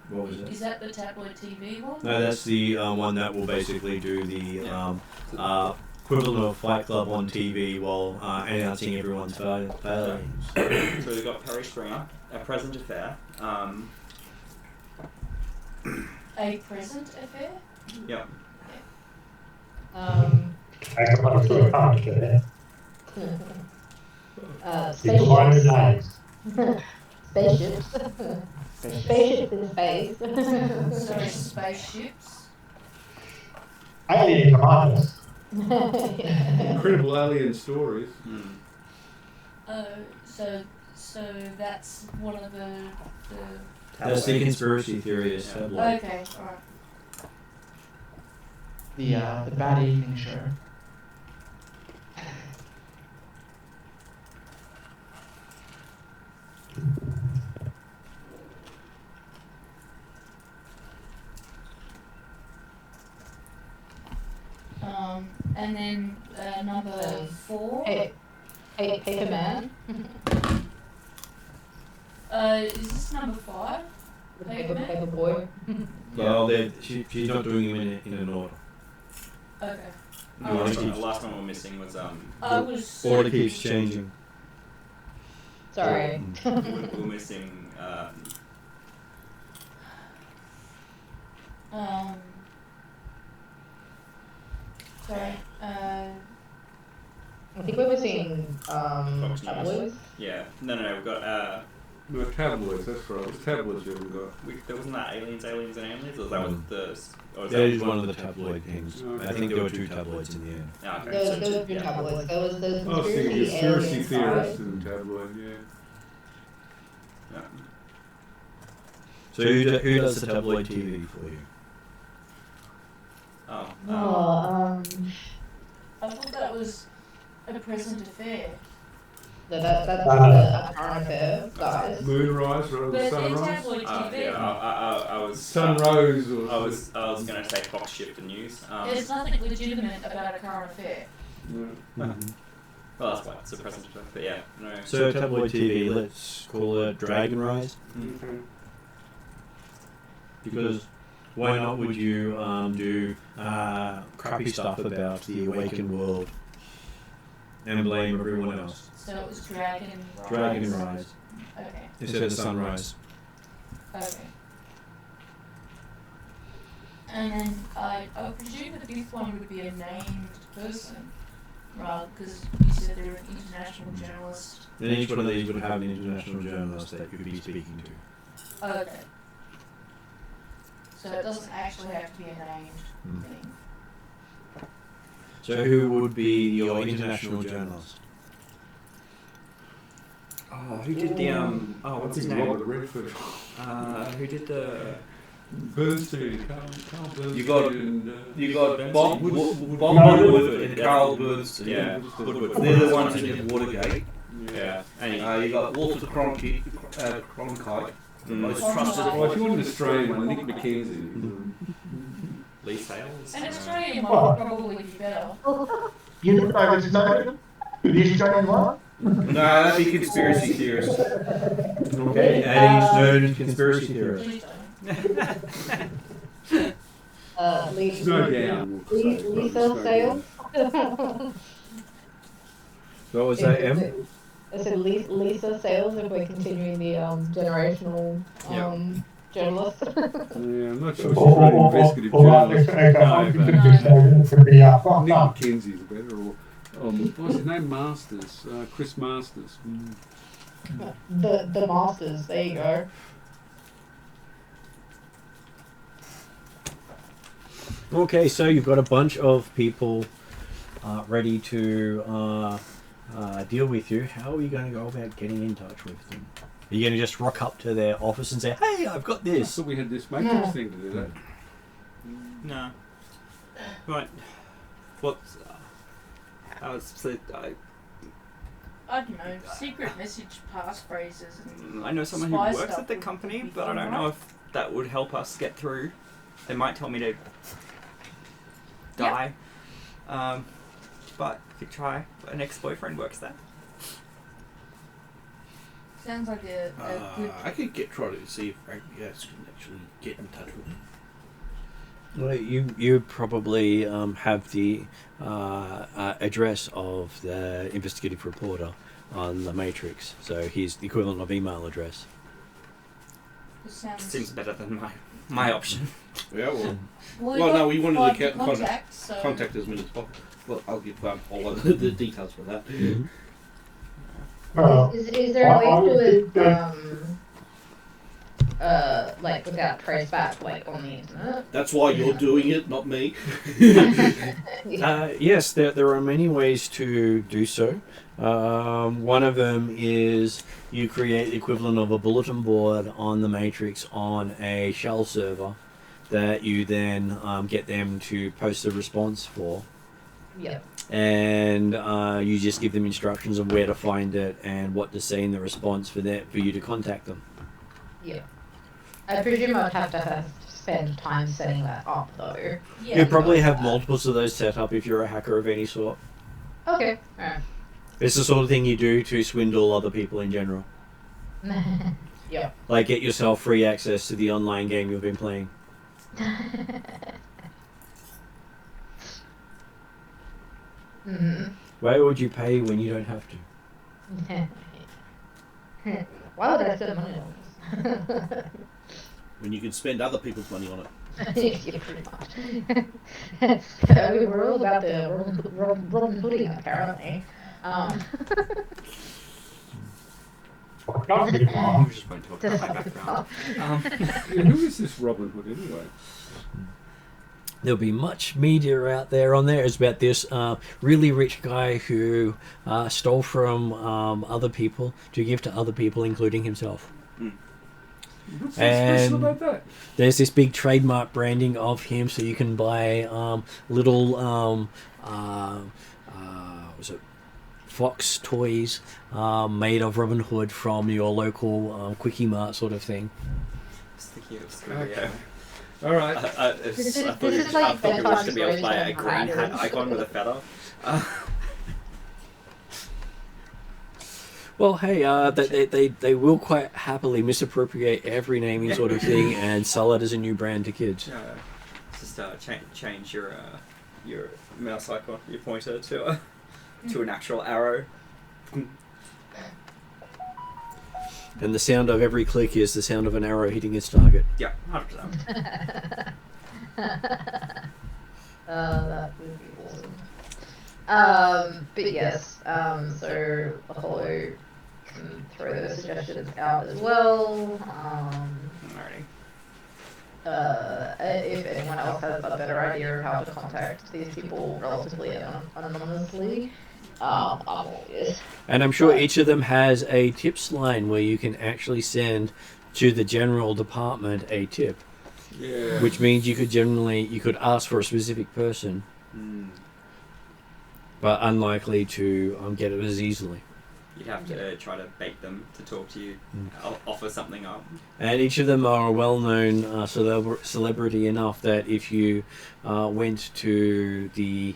What was it? Is that the tabloid TV one? No, that's the one that will basically do the equivalent of Fight Club on TV while announcing everyone's failings. So we've got Perry Springer, A Present Affair. A present affair? Yep. I come up to a comment there. People want to names. Spaceships. Spaceships in space. So spaceships? Alien commanders. Incredible alien stories. So that's one of the That's the conspiracy theorist tabloid. okay, alright. The Bad Evening Show. And then number 4. Paper Man. Is this number 5? Paper Boy. Well, she's not doing them in an order. Okay. No, The last one we're missing was I was Order keeps changing. Sorry. we're missing sorry. I think we're missing Fox News. tabloids. Yeah. No. We've got No, tabloids, that's right. It's tabloids you've got. there wasn't that aliens and aliens, or that was the. Or was That is one of the tabloid things. Okay. I think there were two tabloids in the end. Yeah, okay. There So, was two tabloids. There was the Oh, see, conspiracy conspiracy alien theorists side. and tabloid, yeah. yeah. So who does the tabloid TV for you? Oh. I thought that was a present affair. That's the current affair, guys. Moonrise rather But than in sunrise. tabloid TV, Yeah, I was. Sunrose or I was going to say Fox Shifter News. there's nothing legitimate about a current affair. Yeah. Well, that's why it's a present affair. But yeah, no. So tabloid TV, let's call it Dragon Rise, Okay. because why not would you do crappy stuff about the awakened world and blame everyone else? So it was Dragon Rise. Dragon Rise Okay. instead of Sunrise. Okay. And then I presume the fifth one would be a named person, right? Because you said they're an international journalist. And each one of these would have an international journalist that you'd be speaking to. Okay. So it doesn't actually have to be a named thing. So who would be your international journalist? Oh, who did the what's his name? Robert Redford. Who did the Bernstein, Carl Bernstein. You got Bob No. Woodward and Carl Bernstein. Yeah. Woodward. They're the ones who did Watergate. yeah, and You got Walter Cronkite, most trusted. Well, if you want an Australian one, Nick McKenzie. Lee Sales. An Australian one would probably be better. You know David Snowden? Who the Australian one? No, that'd be conspiracy theorists. Okay, adding Snowden's conspiracy theorist. Please don't. Snow down. Lisa Sales. So what was that, Em? I said Lisa Sales if we're continuing the generational journalist. Yeah, I'm not sure she's Or really investigative like journalist. Snowden could be Nick fucked up. McKenzie's better. Or what's his name? Masters. Chris Masters. The Masters, there you go. Okay, so you've got a bunch of people ready to deal with you. How are you going to go about getting in touch with them? Are you going to just rock up to their office and say, "Hey, I've got I this"? thought we had this Matrix thing to do that. No. Right. What's I don't know, secret message passphrases and I know someone who spy works stuff at the would company, be but I fun, don't know right? if that would help us get through. They might tell me to die. But if you try, an ex-boyfriend works there. Sounds like a good. I could try to see if Frank Yes can actually get in touch with him. Well, you probably have the address of the investigative reporter on the Matrix, so he's the equivalent of email address. This sounds. Seems better than my option. Yeah, well, Well, Well, no, we wanted to to contact so contact as many as possible. Well, I'll give all of the details for that. Well, Is there a way I to do would it, think that- like without trace back, like on the internet? That's why you're doing it, not me. Yes, there are many ways to do so. One of them is you create the equivalent of a bulletin board on the Matrix on a shell server that you then get them to post a response for. Yeah. And you just give them instructions on where to find it and what to say in the response for you to contact them. Yeah. I presume I'd have to spend time setting that up, though. yeah. You'd probably have multiples of those set up if you're a hacker of any sort. Okay. Alright. It's the sort of thing you do to swindle other people in general. Yeah. Like get yourself free access to the online game you've been playing. Mhm. Why would you pay when you don't have to? Why would I spend money on this? When you can spend other people's money on it. Yeah, pretty much. We're all about the Robin Hooding, apparently. Don't get I wrong. just won't talk about my background. Yeah, who is this Robin Hood anyway? There'll be much media out there on there. It's about this really rich guy who stole from other people to give to other people, including himself. What's so special And about that? there's this big trademark branding of him, so you can buy little was it Fox toys made of Robin Hood from your local Quickie Mart sort of thing. Just thinking of Scooby. Okay. All right. I This is thought like you were to be able to the buy a first green hat version. icon with a feather. Well, hey, they will quite happily misappropriate every naming sort of thing and sell it as a new brand to kids. Just change your mouse icon, your pointer to an actual arrow. And the sound of every click is the sound of an arrow hitting its target. Yeah, 100%. That would be awesome. But yes, so Apollo can throw those suggestions out as well. Alrighty. if anyone else has a better idea of how to contact these people relatively anonymously, I'm all ears. And I'm sure each of them has a tips line where you can actually send to the general department a tip, Yeah. which means you could ask for a specific person, but unlikely to get it as easily. You'd have to try to bait them to talk to you, offer something up. And each of them are a well-known celebrity enough that if you went to the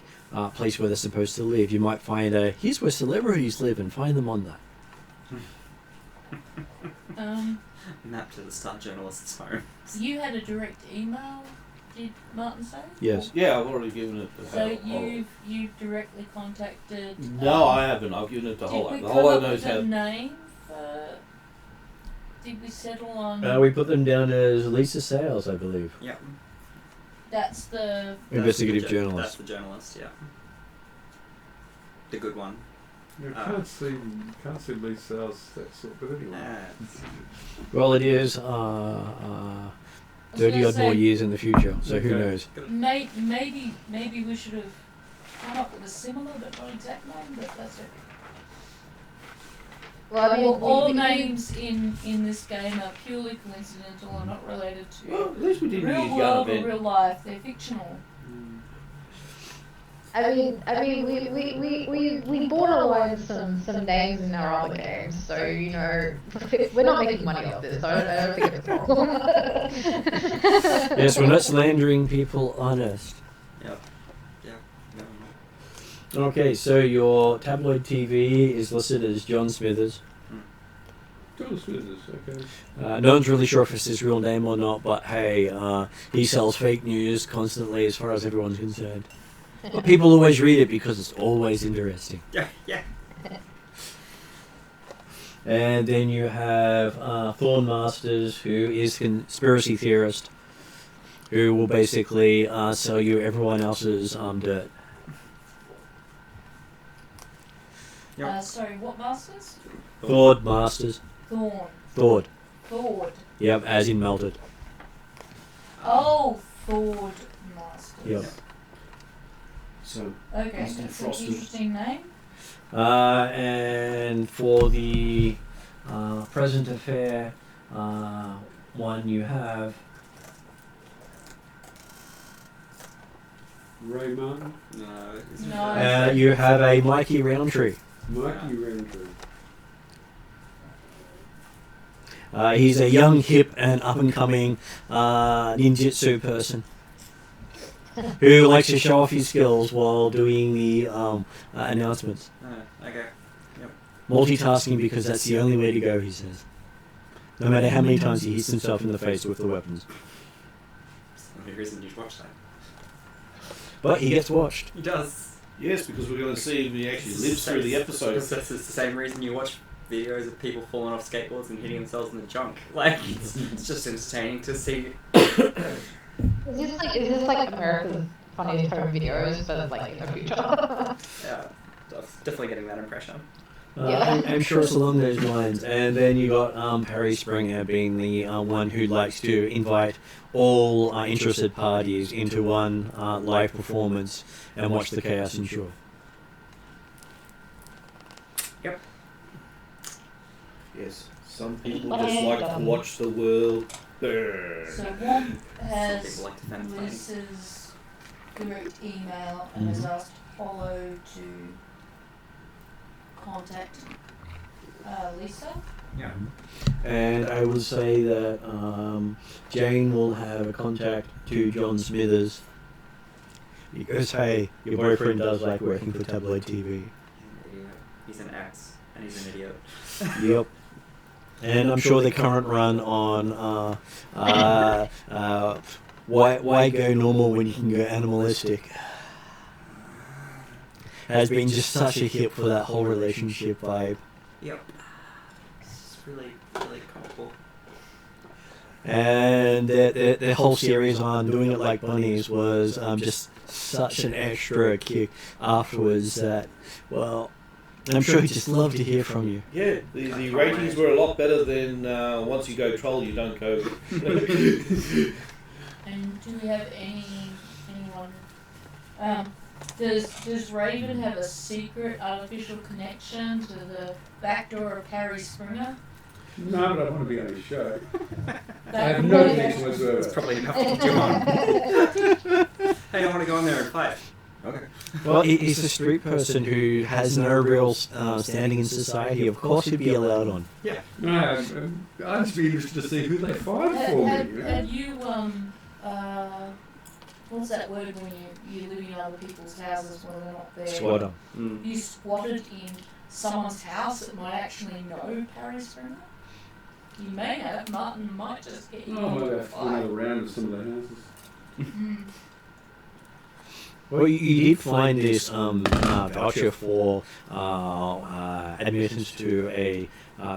place where they're supposed to live, you might find here's where celebrities live and find them on that. Map to the star journalist's home. You had a direct email, did Martin say? Yes. Yeah, I've already given it. So you've directly contacted. No, I haven't. I've given it to Hollow. Did we The come Hollow up knows with a how. name for? Did we settle on? We put them down as Lisa Sales, I believe. Yep. That's the. Investigative That's the journalist. That's the journalist, yeah. The good one. You can't see Lisa Sales that sort, but anyway. Well, it is 30 odd more years in the future, so who Okay. knows? Maybe we should have come up with a similar but not exact name, but that's okay. Well, I mean, All names in this game are purely coincidental and not related Well, to at least we didn't real use world Gun or real life. They're fictional. I mean, we borderline some names in our other games, so we're not making money off this. So I don't think it's a problem. Yes, we're not slandering people honest. Yep. Okay, so your tabloid TV is listed as John Smithers. John Smithers, okay. No one's really sure if it's his real name or not, but hey, he sells fake news constantly as far as everyone's concerned. But people always read it because it's always interesting. Yeah. And then you have Thorn Masters, who is conspiracy theorist, who will basically sell you everyone else's dirt. Yep. Sorry, what masters? Thord Masters. Thord. Thord. Yep, as in melted. Oh, Thord masters. Yep. So, Okay, Mr. that's an Frosted. interesting name. And for the present affair one you have Ray Martin, No. No. you have a Mikey Roundtree. Mikey Roundtree. He's a young, hip, and up-and-coming ninjutsu person who likes to show off his skills while doing the announcements. Okay. Multitasking because that's the only way to go, he says. No matter how many times he hits himself in the face with the weapons. The reason you watch that. But he gets watched. He does. yes, because we're going to see if he actually lives through the episode. That's the same reason you watch videos of people falling off skateboards and hitting themselves in the junk. Like, it's just entertaining to see. Is this like America's funniest home videos, but like in the future? Yeah, definitely getting that impression. I'm sure it's along those lines. And then you got Harry Springer being the one who likes to invite all interested parties into one live performance and watch the chaos ensure. Yep. Yes, some people just like to watch the world burn. So Womp Some has people like to defend the Lisa's direct email and has asked Hollow to contact Lisa. Yeah. And I will say that Jane will have a contact to John Smithers because, hey, your boyfriend does like working for tabloid TV. He's an axe and he's an idiot. Yep. And I'm sure the current run on why go normal when you can go animalistic has been just such a hit for that whole relationship vibe. Yep. It's really, really comical. And the whole series on doing it like bunnies was just such an extra kick afterwards that, well, I'm sure he'd just love to hear from you. Yeah, the ratings were a lot better than once you go troll, you don't go. Do we have anyone? Does Raven have a secret artificial connection to the back door of Harry Springer? No, but I want to be on his show. I That have would no be- connection It's whatsoever. probably enough to put you on. Hey, I want to go in there and fight. Okay. Well, he's a street person who has no real standing in society. Of course, he'd be allowed on. Yeah. No, I'd just be interested to see who they find for me. You know? Have you what's that word when you live in other people's houses when they're not there? Squatter. Mm. You squatted in someone's house that might actually know Harry Springer? You may have. Martin might just get you Oh, into might a have fight. another round of some of the houses. Mm. Well, you did find this voucher for admittance to a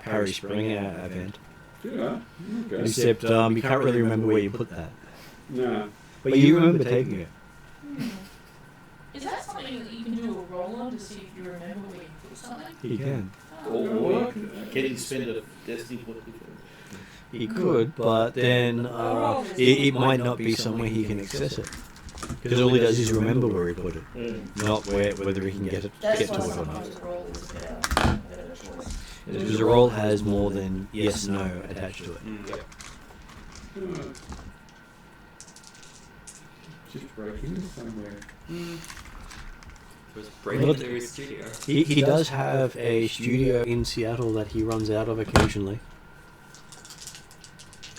Parry Springer event. Yeah, okay. Except you can't really remember where you put that. No. But you remember taking it. Hmm. Is that something that you can do a roll on to see if you remember where you put something? He can. Or getting spend a destiny point. He could, but then it might not be somewhere he can access it. Because all he does is remember where he put it, not whether he can get to That's it why or not. sometimes a roll is a better choice. Because the roll has more than yes, no attached to it. Mm. Yep. Just break into somewhere. Was breaking Well, into his studio. He does have a studio in Seattle that he runs out of occasionally.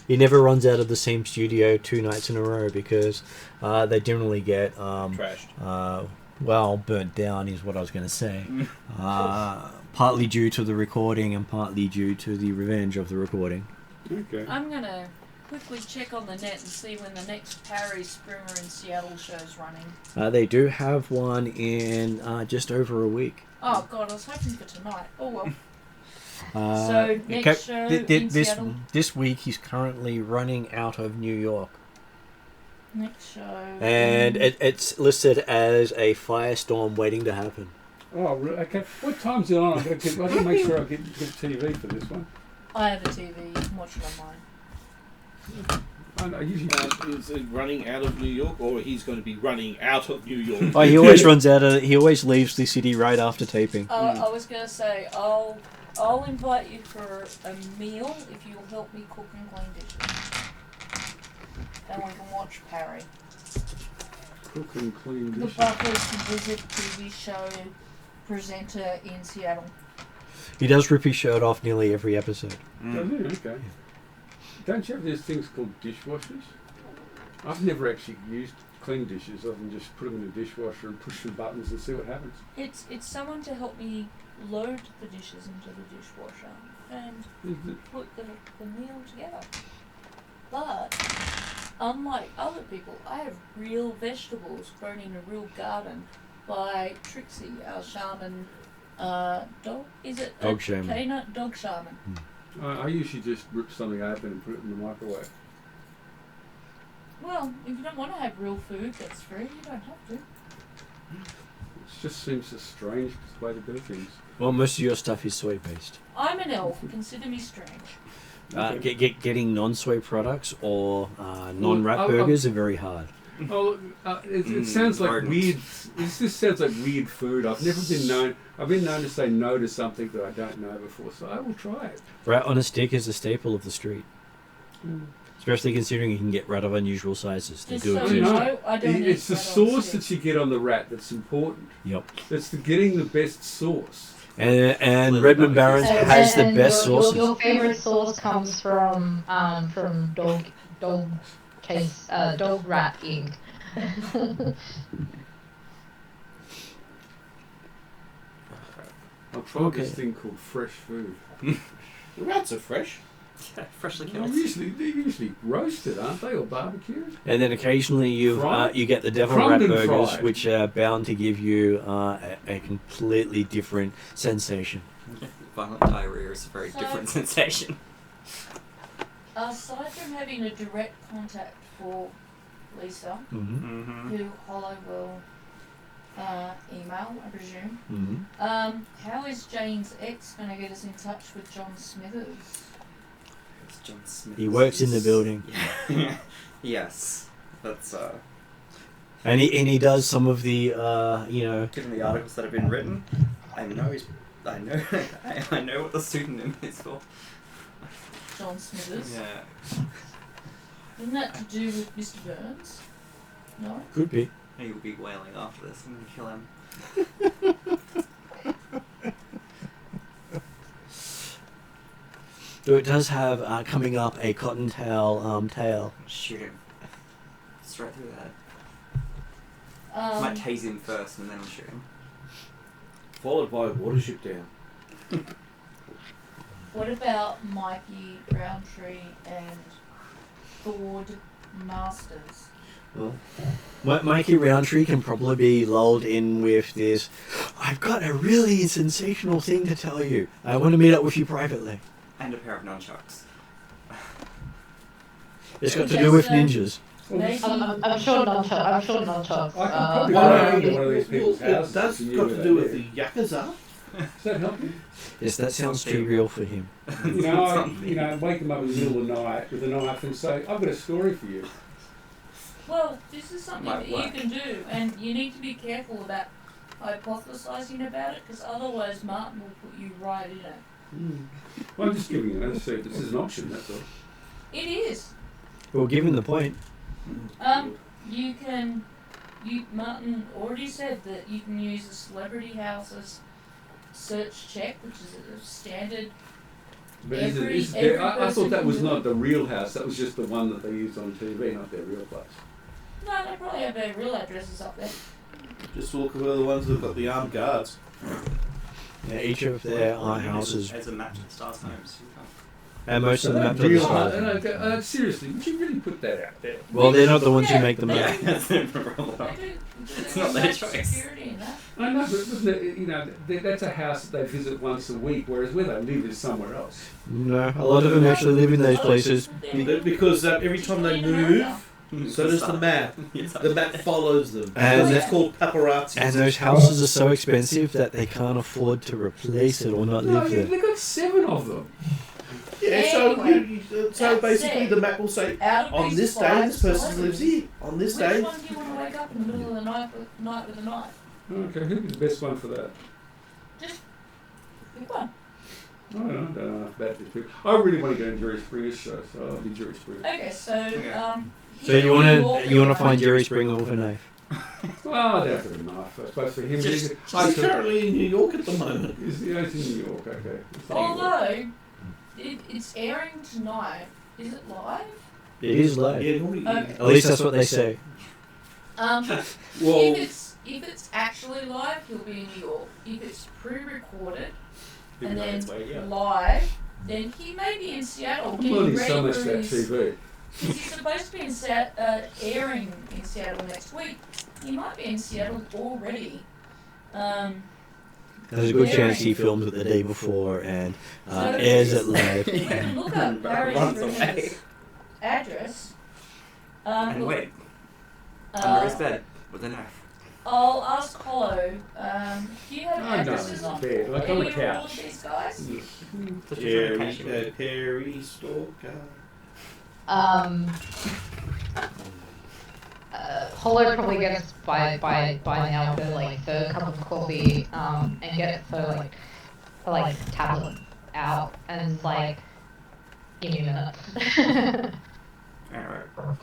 He never runs out of the same studio 2 nights in a row because they generally get Trashed. burnt down is what I was going to say. Partly due to the recording and partly due to the revenge of the recording. Okay. I'm gonna quickly check on the net and see when the next Parry Springer in Seattle show's running. They do have one in just over a week. Oh god, I was hoping for tonight. Oh well. Uh, So, next show in Seattle? this week he's currently running out of New York. Next show. And it's listed as a firestorm waiting to happen. Oh, okay. What time's it on? I've got to make sure I get TV for this one. I have a TV. You can watch it online. I usually Is it running out of New York, or he's going to be running out of New York? Oh, he always runs out of. He always leaves the city right after taping. I was gonna say I'll invite you for a meal if you'll help me cook and clean dishes. And we can watch Parry. cook and clean The dishes. Buffers Visit TV show presenter in Seattle. He does rip his shirt off nearly every episode. Does it? Okay. Don't you have these things called dishwashers? I've never actually used clean dishes other than just put them in the dishwasher and push some buttons and see what happens. It's someone to help me load the dishes into the dishwasher and Is it- put the meal together. But unlike other people, I have real vegetables grown in a real garden by Trixie, our shaman. Dog? Is it Dog shaman. Canine? Dog shaman. I usually just rip something open and put it in the microwave. Well, if you don't want to have real food that's free, you don't have to. It just seems a strange way to do things. Well, most of your stuff is soy based. I'm an elf. Consider me strange. Getting non-soy products or non-wrap Well, burgers are very hard. Oh, it sounds like ardent. weird. This sounds like weird food. I've never been known. I've been known to say no to something that I don't know before, so I will try it. Rat on a stick is a staple of the street, especially considering you can get rat of unusual sizes. They Just do so exist. you No, know, I don't It's eat the rat on sauce sticks. that you get on the rat that's important. Yep. It's the getting the best sauce. And Redmond Barrens has the best sauces. Your favorite sauce comes from dog rat ink. I'll try Okay. this thing called fresh food. The rats are fresh. Yeah, freshly Well, killed. they're usually roasted, aren't they, or barbecued? And then occasionally you Fried? you get the devil Crumbed rat and burgers, fried. which are bound to give you a completely different sensation. Violent diarrhea is a very So- different sensation. Aside from having a direct contact for Lisa, Mm-hmm. Mm-hmm. who Hollow will email, I presume, Mm-hmm. how is Jane's ex going to get us in touch with John Smithers? It's John Smith. He works in the building. Yeah. Yes. That's And he does some of the given the articles that have been written, I know I know what the pseudonym is for. John Smithers. Yeah. Isn't that to do with Mr. Burns? No? could be. He'll be wailing after this. I'm gonna kill him. So it does have coming up a cottontail tail. Shoot him. Straight through the head. Might tase him first and then I'll shoot him. Followed by Watership Down. What about Mikey Roundtree and Thord Masters? Well, Mikey Roundtree can probably be lulled in with this. I've got a really sensational thing to tell you. I want to meet up with you privately. And a pair of nunchucks. It's got to do with ninjas. Maybe I'm sure nunchucks. I can probably Well, go into one of these people's it houses. does and got you to do with idea. the Yakuza. Does that help you? Yes, that sounds too real for him. Wake them up in the middle of the night with a knife and say, I've got a story for you. Well, this is something Might that you work. can do, and you need to be careful about hypothesizing about it, because otherwise Martin will put you right in it. Well, I'm just giving you this is an option, that's all. It is. Well, given the point, Martin already said that you can use the Celebrity House's search check, which is a standard. But Every I thought that person was can do not it. the real house, that was just the one that they used on TV, not their real place. No, they probably have their real addresses up there. Just look at the ones that've got the armed guards. yeah, each of their houses, As a map to the stars homes. and most of So them that have to real decide. seriously, would you really put that out there? Well, they're not the ones who make the Yeah. map. That's the problem. They do. It's not their choice. Security in that. I know, but isn't it, that's a house that they visit once a week, whereas where they live is somewhere else. No, a lot of them actually live in those places. Because every time they move, so does the map. The map follows them. And- Because it's called paparazzi. And those houses are so expensive that they can't afford to replace it or not No, live there. they've got 7 of them. Yeah, Anyway, so that basically said, the map will say, Out of on these this day five this person lives celebrities, here. On this Which day. one do you want to wake up in the middle of the night with a knife? Okay, who's the best one for that? Just pick one. I don't know enough about this people. I really want to go to Jerry Springer's show, so I'll be Jerry Springer. Okay, so Okay. So you want to find Jerry Springer with a knife? Well, I don't have a knife, I suppose, for him. Just- He's currently in New York at the moment. He's in New York, okay. Although it's airing tonight, is it live? It is live. Yeah, normally. Okay. At least that's what they say. Well, If it's actually live, he'll be in New York. If it's pre-recorded He'll and be on then its way, yeah. live, then he may be in Seattle I'm getting learning ready so much for about his. TV. Because he's supposed to be airing in Seattle next week. He might be in Seattle already. There's a good chance he filmed it the day before and So airs it live. You can look up Barry Runs Springer's away. address. And Look, wait, under his bed with a knife. I'll ask Hollow. Do you have Oh, no, addresses it's on bed, like on the any of all of couch. these guys? Just trying to catch him. Perry Stalker. Hollow probably gets by now the like third cup of coffee and get her like tablet out and it's like give me a minute. Alright.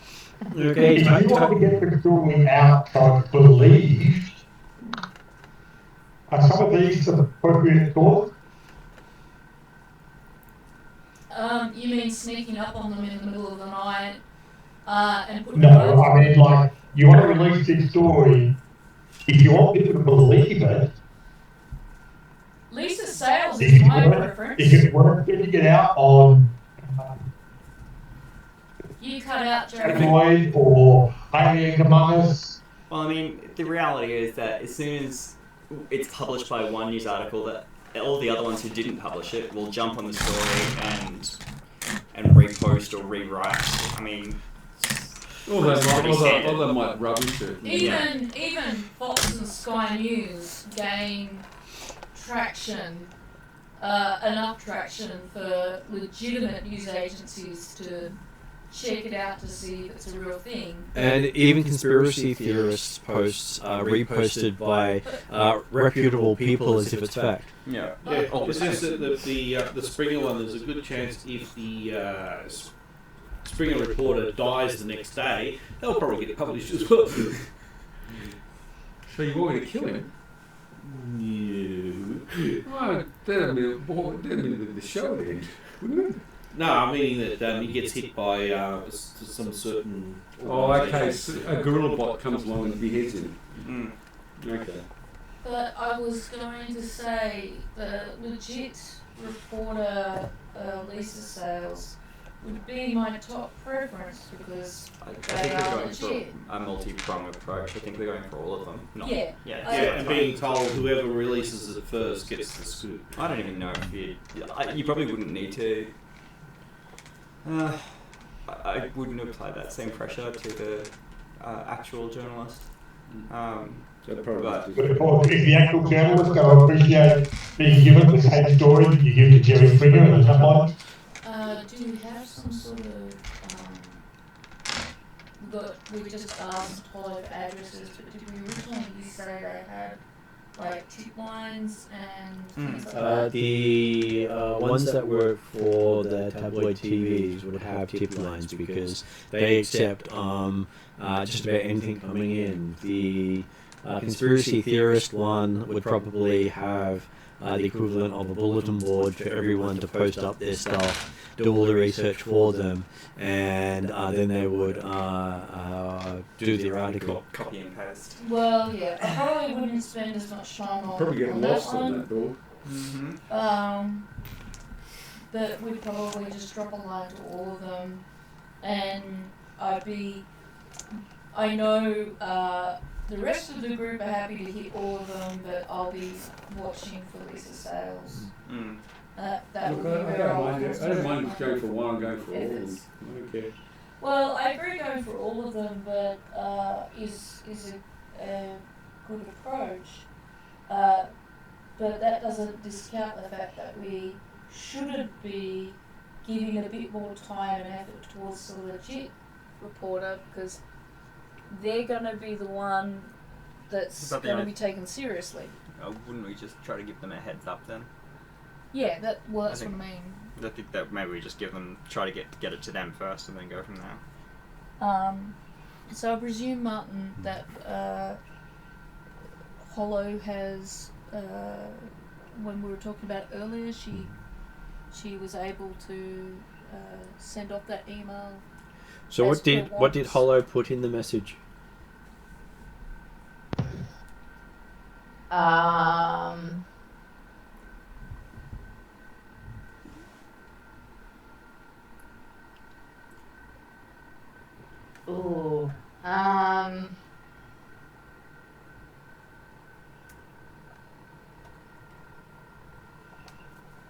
Okay, If you want to get the story out so it's believed, are some of these appropriate thoughts? You mean sneaking up on them in the middle of the night and putting No, I mean, like, you want to release this story, if you want people to believe it, Lisa Sales if is you my want preference. to get it out on You cut out Jeremy. Tabloid or Aliens Among Us, Well, I mean, the reality is that as soon as it's published by one news article, that all the other ones who didn't publish it will jump on the story and repost or rewrite. I mean, Or they might rubbish it. Even Fox and Sky News gain traction, enough traction for legitimate news agencies to check it out to see if it's a real thing. And even conspiracy theorists' posts are reposted by reputable people as if it's fact. Yeah. It's just that the Springer one, there's a good chance if the Springer reporter dies the next day, they'll probably get published as well. So you want me to kill him? No. Oh, that'd mean the show would end, wouldn't it? No, I mean that he gets hit by some certain. Oh, okay. So a gorilla bot comes along and beheads him. Mm. Okay. But I was going to say the legit reporter Lisa Sales would be my top preference because I they think they're are going for legit. a multi-prong approach. I think they're going for all of them. Not, Yeah. Yeah, I- Yeah, and being told whoever releases it first gets the scoop. I don't even know if you probably wouldn't need to. I wouldn't apply that same pressure to the actual journalist. So probably But- But of course, if the actual journalists don't appreciate being given the same story that you give to Jerry Springer and the tabloids, Do you have some sort of we just asked Hollow for addresses, but did we originally say they had like tip lines and things like that? The ones that work for the tabloid TVs would have tip lines because they accept just about anything coming in. The conspiracy theorist one would probably have the equivalent of a bulletin board for everyone to post up their stuff, do all the research for them, and then they would do their article. Copy and paste. Well, yeah, I probably wouldn't spend as much time on, probably get on lost that on one. that door. Mm-hmm. But we'd probably just drop a line to all of them, and I know the rest of the group are happy to hit all of them, but I'll be watching for Lisa Sales. Mm. That Look, would be I where don't I'll mind it. I don't mind just going for one. I'm going for all of them. Efforts. I don't care. Well, I agree going for all of them, but is a good approach. But that doesn't discount the fact that we shouldn't be giving a bit more time and effort towards the legit reporter because they're going to be the one that's But going to they be taken seriously. Wouldn't we just try to give them a heads up then? Yeah, that's I what I think- mean. I think that maybe we just try to get it to them first and then go from there. So I presume, Martin, that Hollow has, when we were talking about earlier, she was able to send off that email. So As per what did once. Hollow put in the message? Ooh. I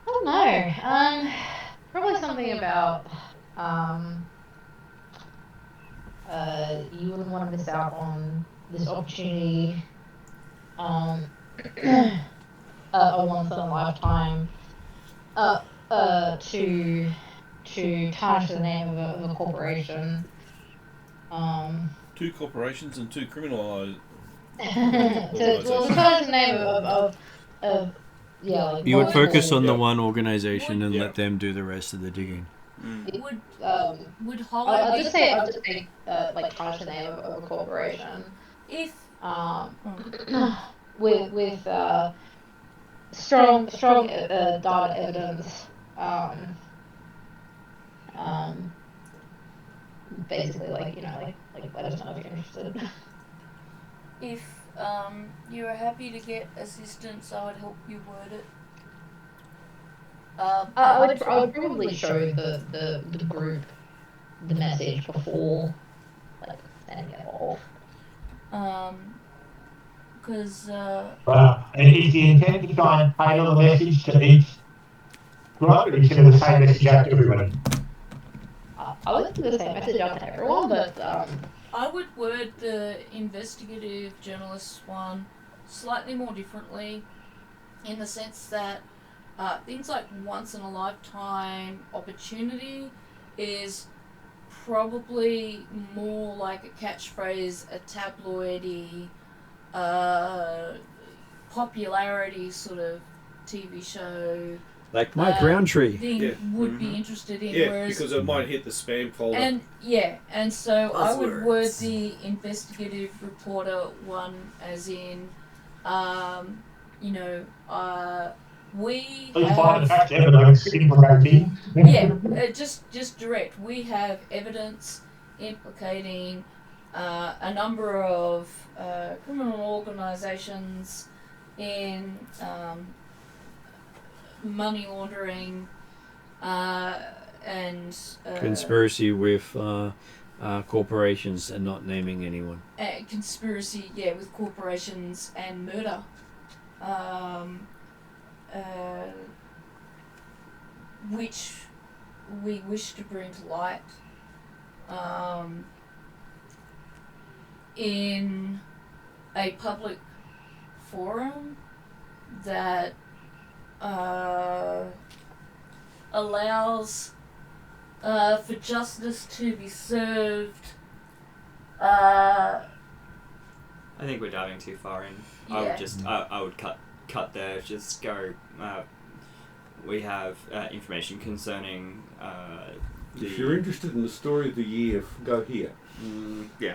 don't know. Probably something about you wouldn't want to miss out on this opportunity. A once in a lifetime. To tarnish the name of a corporation. Two corporations and two criminal. To tarnish the name of yeah. Like You would multiple- focus on the Yeah. one organization and Yeah. let them do the rest of the digging. Mm. Would Hollow I'll be just say like tarnish the name of a corporation. if With strong data evidence. Basically, like let us know if you're interested. if you are happy to get assistance, I would help you word it. I would probably show the group the message before like sending it off. Because and is the intent to try and tailor the message to each group, or you send the same message out to everybody? I would do the same message out to everyone, but I would word the investigative journalist one slightly more differently in the sense that things like once in a lifetime opportunity is probably more like a catchphrase, a tabloidy, popularity sort of TV show. Like Mike Roundtree. Thing Yeah. would be interested in. Yeah, whereas, because it might hit the spam folder. And so I would word Buzzwords. the investigative reporter one as in, we Please find have, the fact evidence implicating. just direct. We have evidence implicating a number of criminal organisations in money laundering and Conspiracy with corporations and not naming anyone. conspiracy, with corporations and murder. Which we wish to bring to light in a public forum that allows for justice to be served. I think we're diving too far in. I Yeah. would just, I would cut there. Just go. We have information concerning If you're interested in the story of the year, go here. yeah.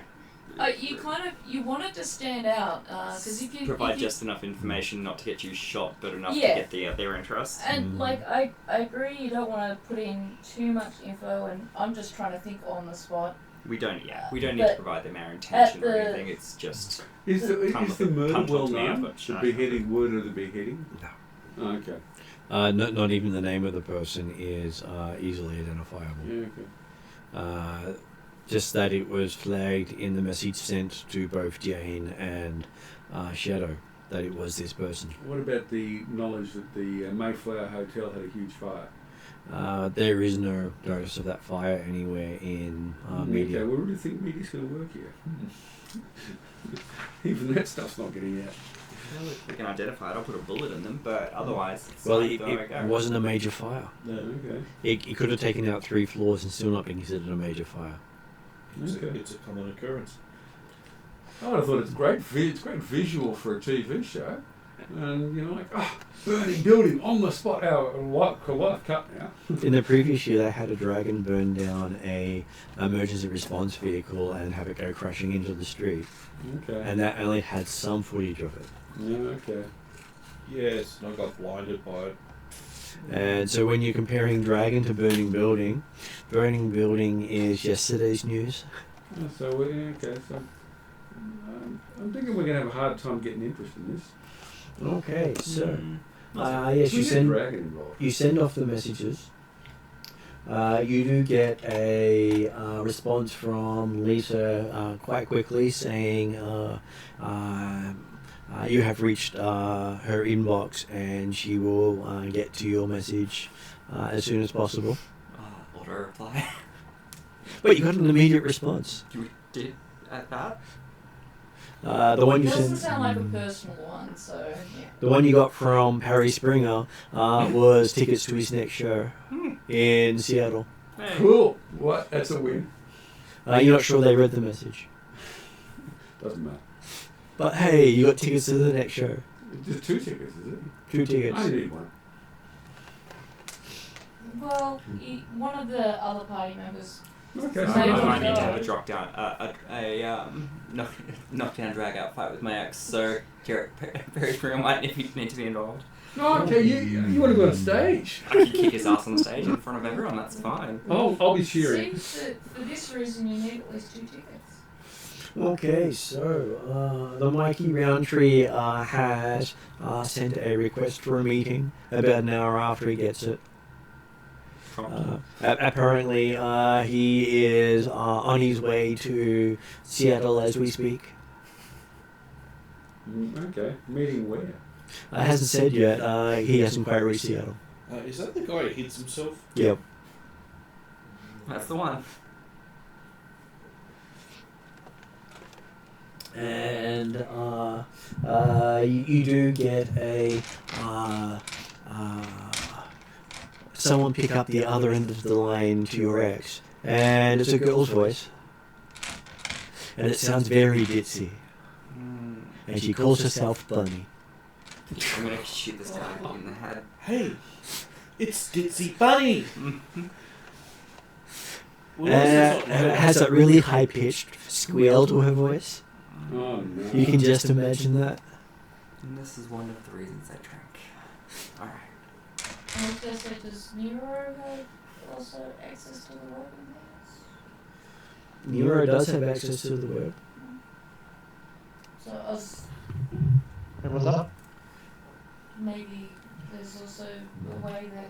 You want it to stand out because if you Provide if you, just enough information not to get you shot, but enough Yeah. to get their interest. and I agree you don't want to put in too much info, and I'm just trying to think on the spot. We don't need to But provide them our intention or the- anything. It's just Is the Come murder talk well to me known? about The Shadowrun. beheading, word of the beheading? No. Oh, okay. Not even the name of the person is easily identifiable. Yeah, okay. Just that it was flagged in the message sent to both Jane and Shadow that it was this person. What about the knowledge that the Mayflower Hotel had a huge fire? There is no notice of that fire anywhere in media. Okay, we really think media's going to work here. Even that stuff's not getting out. well, if we can identify it. I'll put a bullet in them, but otherwise, it's Well, like, it okay. wasn't a major fire. No, okay. It could have taken out 3 floors and still not been considered a major fire. Okay. It's a common occurrence. Oh, I thought it's great. It's great visual for a TV show, and burning building on the spot. Our life cut now. In the previous year, they had a dragon burn down a emergency response vehicle and have it go crashing into the street, Okay. and that only had some footage of it. Yeah, okay. Yes, and I got blinded by it. And so when you're comparing Dragon to Burning Building is yesterday's news. Oh, so okay. So I'm thinking we're going to have a hard time getting interest in this. Okay, so Mm. yes, We you get send Dragon involved. you send off the messages. You do get a response from Lisa quite quickly saying you have reached her inbox and she will get to your message as soon as possible. Auto reply. But you got an immediate response. You did at that? The one It you doesn't sent, sound like a personal one, so yeah. the one you got from Harry Springer was tickets to his next show in Seattle. Hey. Cool. What? That's a win. You're not sure they read the message, Doesn't matter. but hey, you got tickets to the next show. Just 2 tickets, is it? 2 tickets. I need one. Well, one of the other party members. Okay. So I you might don't need to go. have a drop down, knockdown drag out fight with my ex. So Jarrett Perry might need to be involved. No, okay. You want to go on stage? I can kick his ass on stage in front of everyone. That's fine. I'll be cheering. Seems that for this reason you need at least 2 tickets. Okay, so the Mikey Roundtree has sent a request for a meeting about an hour after he gets it. Apparently, he is on his way to Seattle as we speak. Okay. Meeting where? Hasn't said yet. He hasn't quite reached Seattle. Is that the guy who hits himself? Yep. That's the one. And you do get a someone pick up the other end of the line to your ex And it's a girl's voice. And it sounds very ditzy. And she calls herself Bunny. I'm gonna shoot this guy in the head. Hey, it's Ditzy Bunny. And it has that really high-pitched squeal to her voice. Oh no. You can just imagine that. And this is one of the reasons I drank. Alright. I was gonna say, does Nero have also access to the web in these? Nero does have access to the web. So I was Hey, what's up? maybe there's also a way that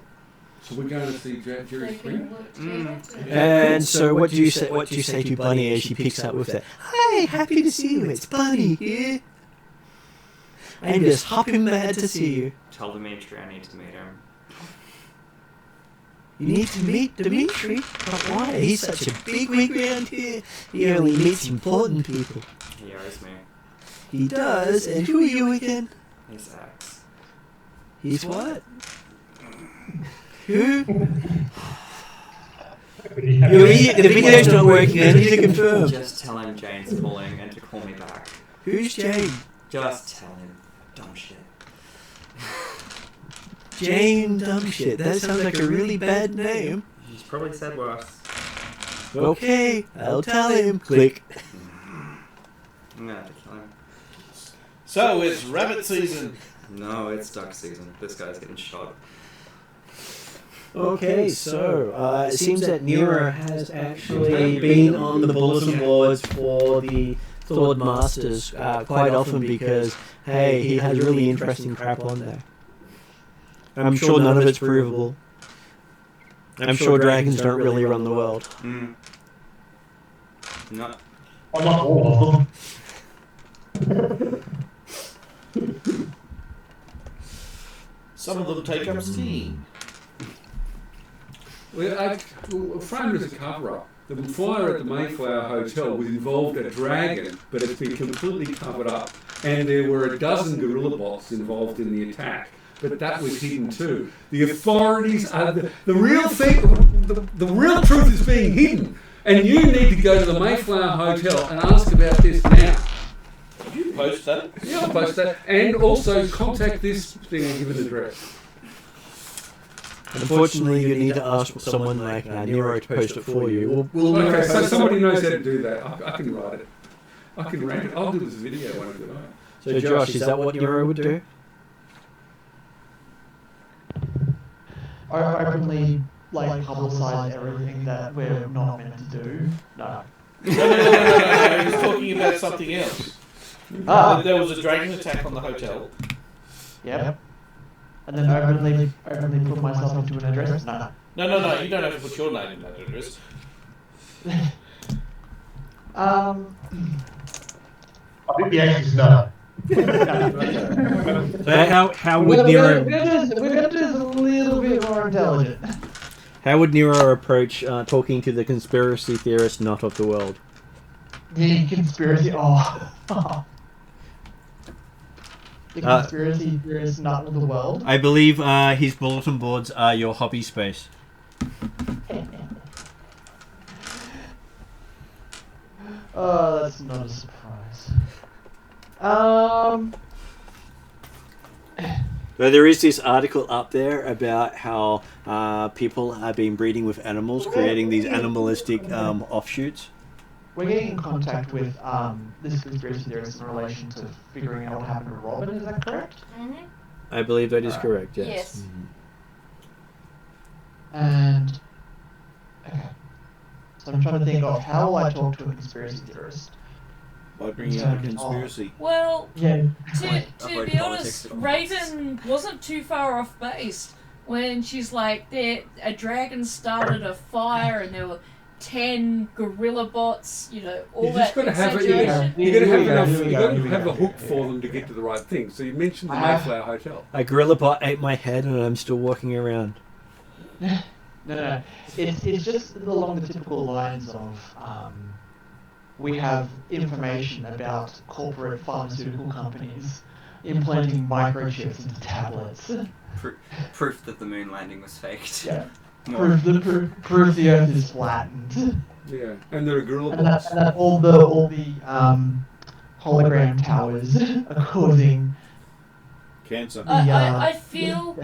So we're going to see Jerry they Springer? can work together. to- And so what do you say? What do you say to Bunny as she picks up with that? Hey, happy to see you. It's Bunny here. I'm just hopping mad to see you. Tell Dimitri I need to meet him. You need to meet Dimitri. But why? He's such a big wig around here. He only meets important people. He owes me. He does. And who are you again? His ex. He's what? Who? The video's not working. I need to confirm. Just tell him Jane's calling and to call me back. Who's Jane? Just tell him. Dumb shit. Jane dumb shit. That sounds like a really bad name. He's probably said worse. Okay, I'll tell him. Click. I'm gonna have to kill him. So it's rabbit season. No, it's duck season. This guy's getting shot. Okay, so it seems that Nero has actually been on the bulletin boards for the Thord Masters quite often because, hey, he has really interesting crap on there. I'm sure none of it's provable. I'm sure dragons don't really run the world. No. Well, not all of them. Some of them take up steam. Well, framed as a cover-up. The fire at the Mayflower Hotel was involved a dragon, but it's been completely covered up. And there were a dozen guerrilla bots involved in the attack, but that was hidden too. The authorities are the real thing. The real truth is being hidden, and you need to go to the Mayflower Hotel and ask about this now. Did you post that? Yeah, I'll post that, and also contact this thing and give an address. Unfortunately, you need to ask someone like Nero to post it for you. Okay, so somebody knows how to do that. I can write it. I can rank it. I'll do this video one of the night. So Josh, is that what Nero would do? I openly publicise everything that we're not meant to do. No. No. He's talking about something else. There was a dragon attack on the hotel. Yep. And then openly put myself into an address? No. No. You don't have to put your name in that address. I think the answer is no. So how would Nero? We're gonna do this a little bit more intelligent. How would Nero approach talking to the conspiracy theorist not of the world? The conspiracy. The conspiracy theorist not of the world. I believe his bulletin boards are your hobby space. That's not a surprise. But there is this article up there about how people have been breeding with animals, creating these animalistic offshoots. We're getting in contact with this conspiracy theorist in relation to figuring out what happened to Robin, is that correct? Mm-hmm. I believe that is correct, yes. Yes. And okay. So I'm trying to think of how will I talk to a conspiracy theorist? By bringing up a conspiracy. Well, Yeah. to Avoid be politics honest, at all Raven wasn't too far off base when she's like, a dragon started a fire and there were 10 gorilla bots, all You that just got to have it. exaggeration. You got to have enough. Here we You go, got to here we have go, a here we hook go. for them to get to the right thing. So you mentioned the I have- Mayflower Hotel. A gorilla bot ate my head and I'm still walking around. No. It's just along the typical lines of we have information about corporate pharmaceutical companies implanting microchips into tablets. Proof that the moon landing was faked. Yeah. proof the Earth is flattened, Yeah, and there are gorilla and that, bots. and that all the hologram towers are causing. Cancer. I feel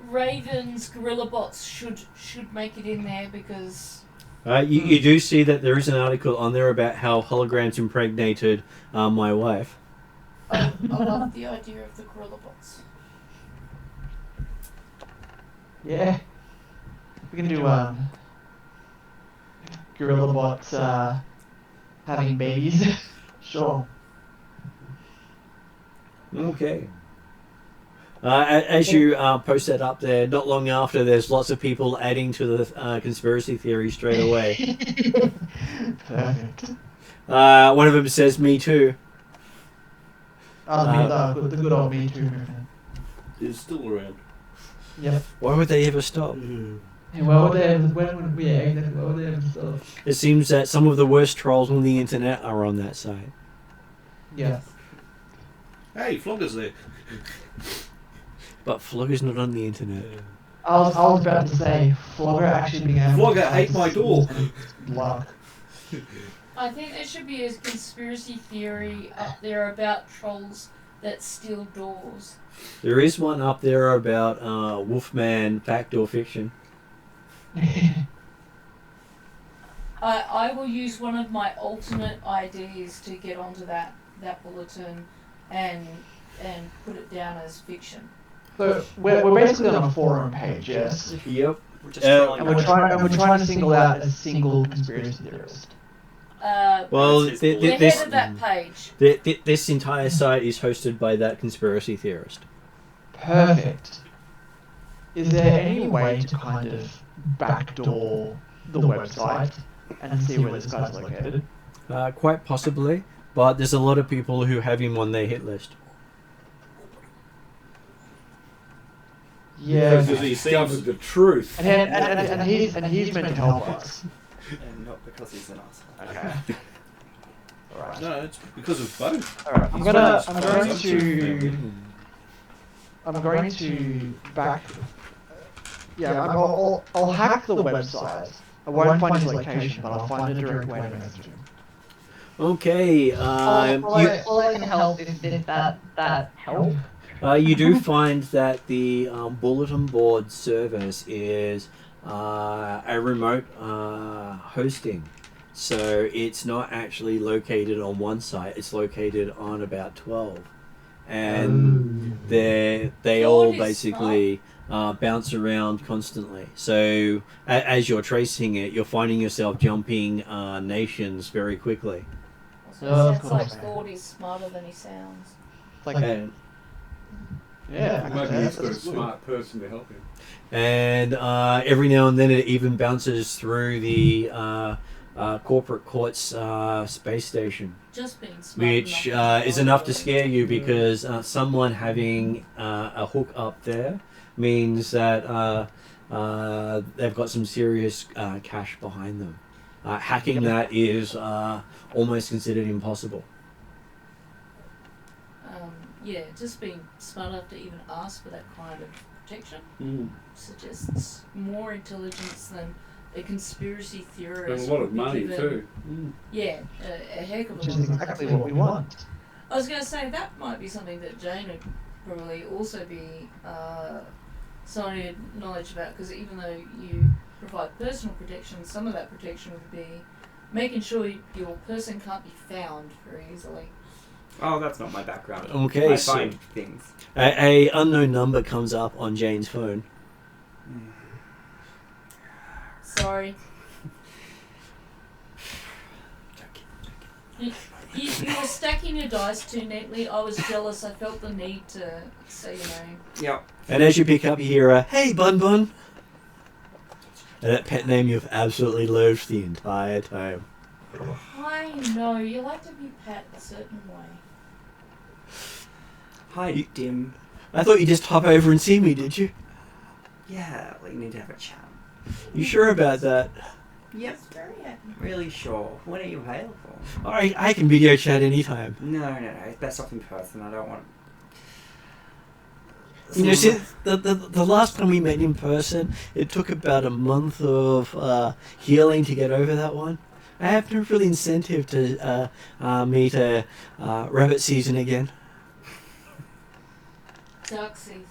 Raven's gorilla bots should make it in there because You do see that there is an article on there about how holograms impregnated my wife. I love the idea of the gorilla bots. Yeah, we can do gorilla bots having babies. Sure. Okay. As you post that up there, not long after, there's lots of people adding to the conspiracy theory straight away. Perfect. One of them says, "Me too." The good old Me Too movement. Is still around. Yep. Why would they ever stop? And what would they ever, when, yeah, exactly, what would they ever stop? It seems that some of the worst trolls on the internet are on that site. Yeah. Hey, Flogger's there. But Flogger's not on the internet. I was about to say, Flogger actually began. Flogger ate my door. Luck. I think there should be a conspiracy theory up there about trolls that steal doors. There is one up there about Wolfman, fact or fiction. I will use one of my alternate ideas to get onto that bulletin and put it down as fiction. So we're basically on a forum page, yes. Yep. We're just trolling And we're trying to single out a single conspiracy theorist. Well, That's his The bullet. this head of that page. this entire site is hosted by that conspiracy theorist. Perfect. Is there any way to kind of backdoor the website and see where this guy's located? Quite possibly, but there's a lot of people who have him on their hit list. Yeah. Because he discovered the truth. And he's meant to help us. And not because he's an asshole. Okay. Alright. No, it's because of both. Alright. I'm going to back. Yeah, I'll hack the website. I won't find his location, but I'll find a direct way to message him. Okay, all I can help is that help. you do find that the bulletin board service is a remote hosting. So it's not actually located on one site, it's located on about 12. And they all basically bounce around constantly. So as you're tracing it, you're finding yourself jumping nations very quickly. So Oh, it of sounds like course. Ford is smarter than he sounds. Like, And, yeah. Maybe he's got a smart person to help him. and every now and then it even bounces through the corporate court's space station. Just being smart. Which enough is enough to scare you because someone having a hook up there means that they've got some serious cash behind them. Hacking that is almost considered impossible. Yeah, just being smart enough to even ask for that kind of protection suggests more intelligence than a conspiracy theorist. And a lot of would be money given. too. Yeah, a heck of a Which lot is of money. exactly what we want. I was going to say that might be something that Jane would probably also be some knowledge about, because even though you provide personal protection, some of that protection would be making sure your person can't be found very easily. Oh, that's not my background. Okay, I so find things. a unknown number comes up on Jane's phone. Sorry. You were stacking your dice too neatly. I was jealous. I felt the need to say your name. Yep. And as you pick up, you hear a "Hey, Bun Bun," and that pet name you've absolutely loathed the entire time. I know, you like to be pat a certain way. Hi, Dim. I thought you'd just hop over and see me, did you? Yeah, we need to have a chat. You sure about that? Yep. Very happy. Really sure. When are you available? I can video chat anytime. No. It's best off in person. I don't want. You know, see, the last time we met in person, it took about a month of healing to get over that one. I have no real incentive to meet a rabbit season again. Dark season.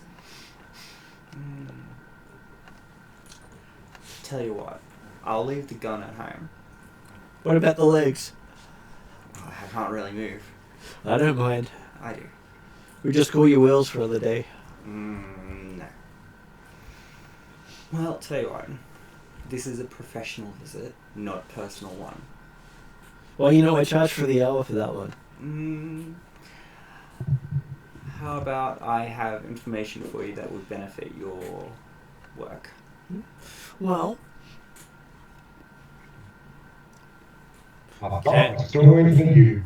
Tell you what, I'll leave the gun at home. What about the legs? I can't really move. I don't mind. I do. We just call you Wills for the day. No. Well, tell you what, this is a professional visit, not a personal one. Well, you know, I charge for the hour for that one. How about I have information for you that would benefit your work? Well, I've got stories for you.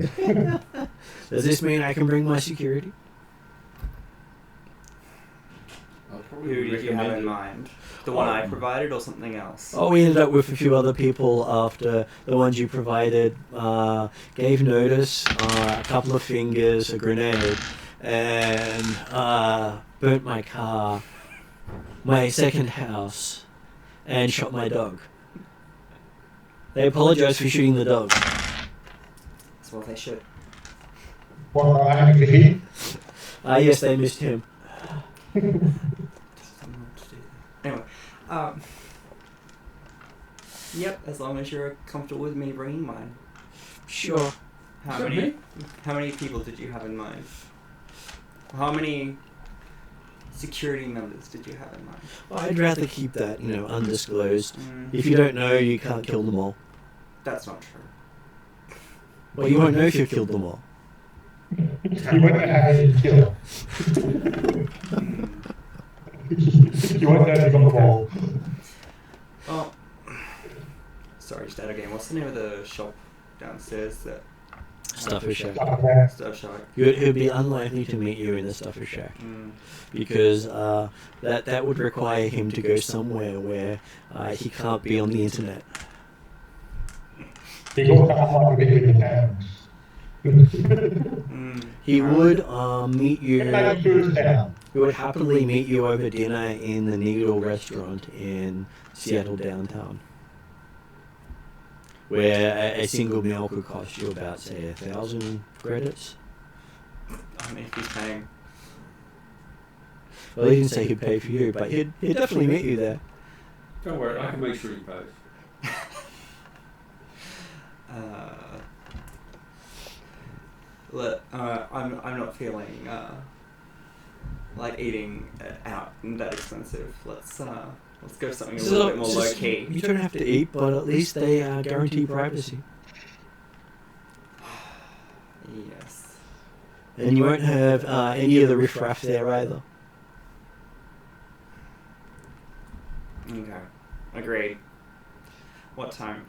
does this mean I can bring my security? I'll probably Who did you have in recommend mind? The one I provided or something else? Oh, we ended up with a few other people after the ones you provided. Gave notice, a couple of fingers, a grenade, and burnt my car, my second house, and shot my dog. They apologized for shooting the dog. That's what they should. Well, I haven't hit. Yes, they missed him. Anyway, yep, as long as you're comfortable with me bringing mine. Sure. How Is that many? me? How many people did you have in mind? How many security members did you have in mind? Well, I'd rather keep that, undisclosed. If you don't know, you can't kill them all. That's not true. Well, you won't know if you've killed them all. You won't know how to kill. You won't know if you've got the ball. Oh, sorry, just out again. What's the name of the shop downstairs? That Stuffer Shack. Stuff shop. It would be unlikely to meet you in the Stuffer Shack. Because that would require him to go somewhere where he can't be on the internet. He's also unlikely to be with the towns. He would meet you. Maybe to his town. He would happily meet you over dinner in the Needle restaurant in Seattle downtown, where a single meal could cost you about, say, 1,000 credits. I mean, if he's paying. Well, he didn't say he'd pay for you, but he'd definitely meet you there. Don't worry, I can make sure he pays. I'm not feeling like eating out and that expensive. Let's go something a little bit more low key. You don't have to eat, but at least they guarantee privacy. Yes. And you won't have any of the riffraff there either. Okay. Agreed. What time?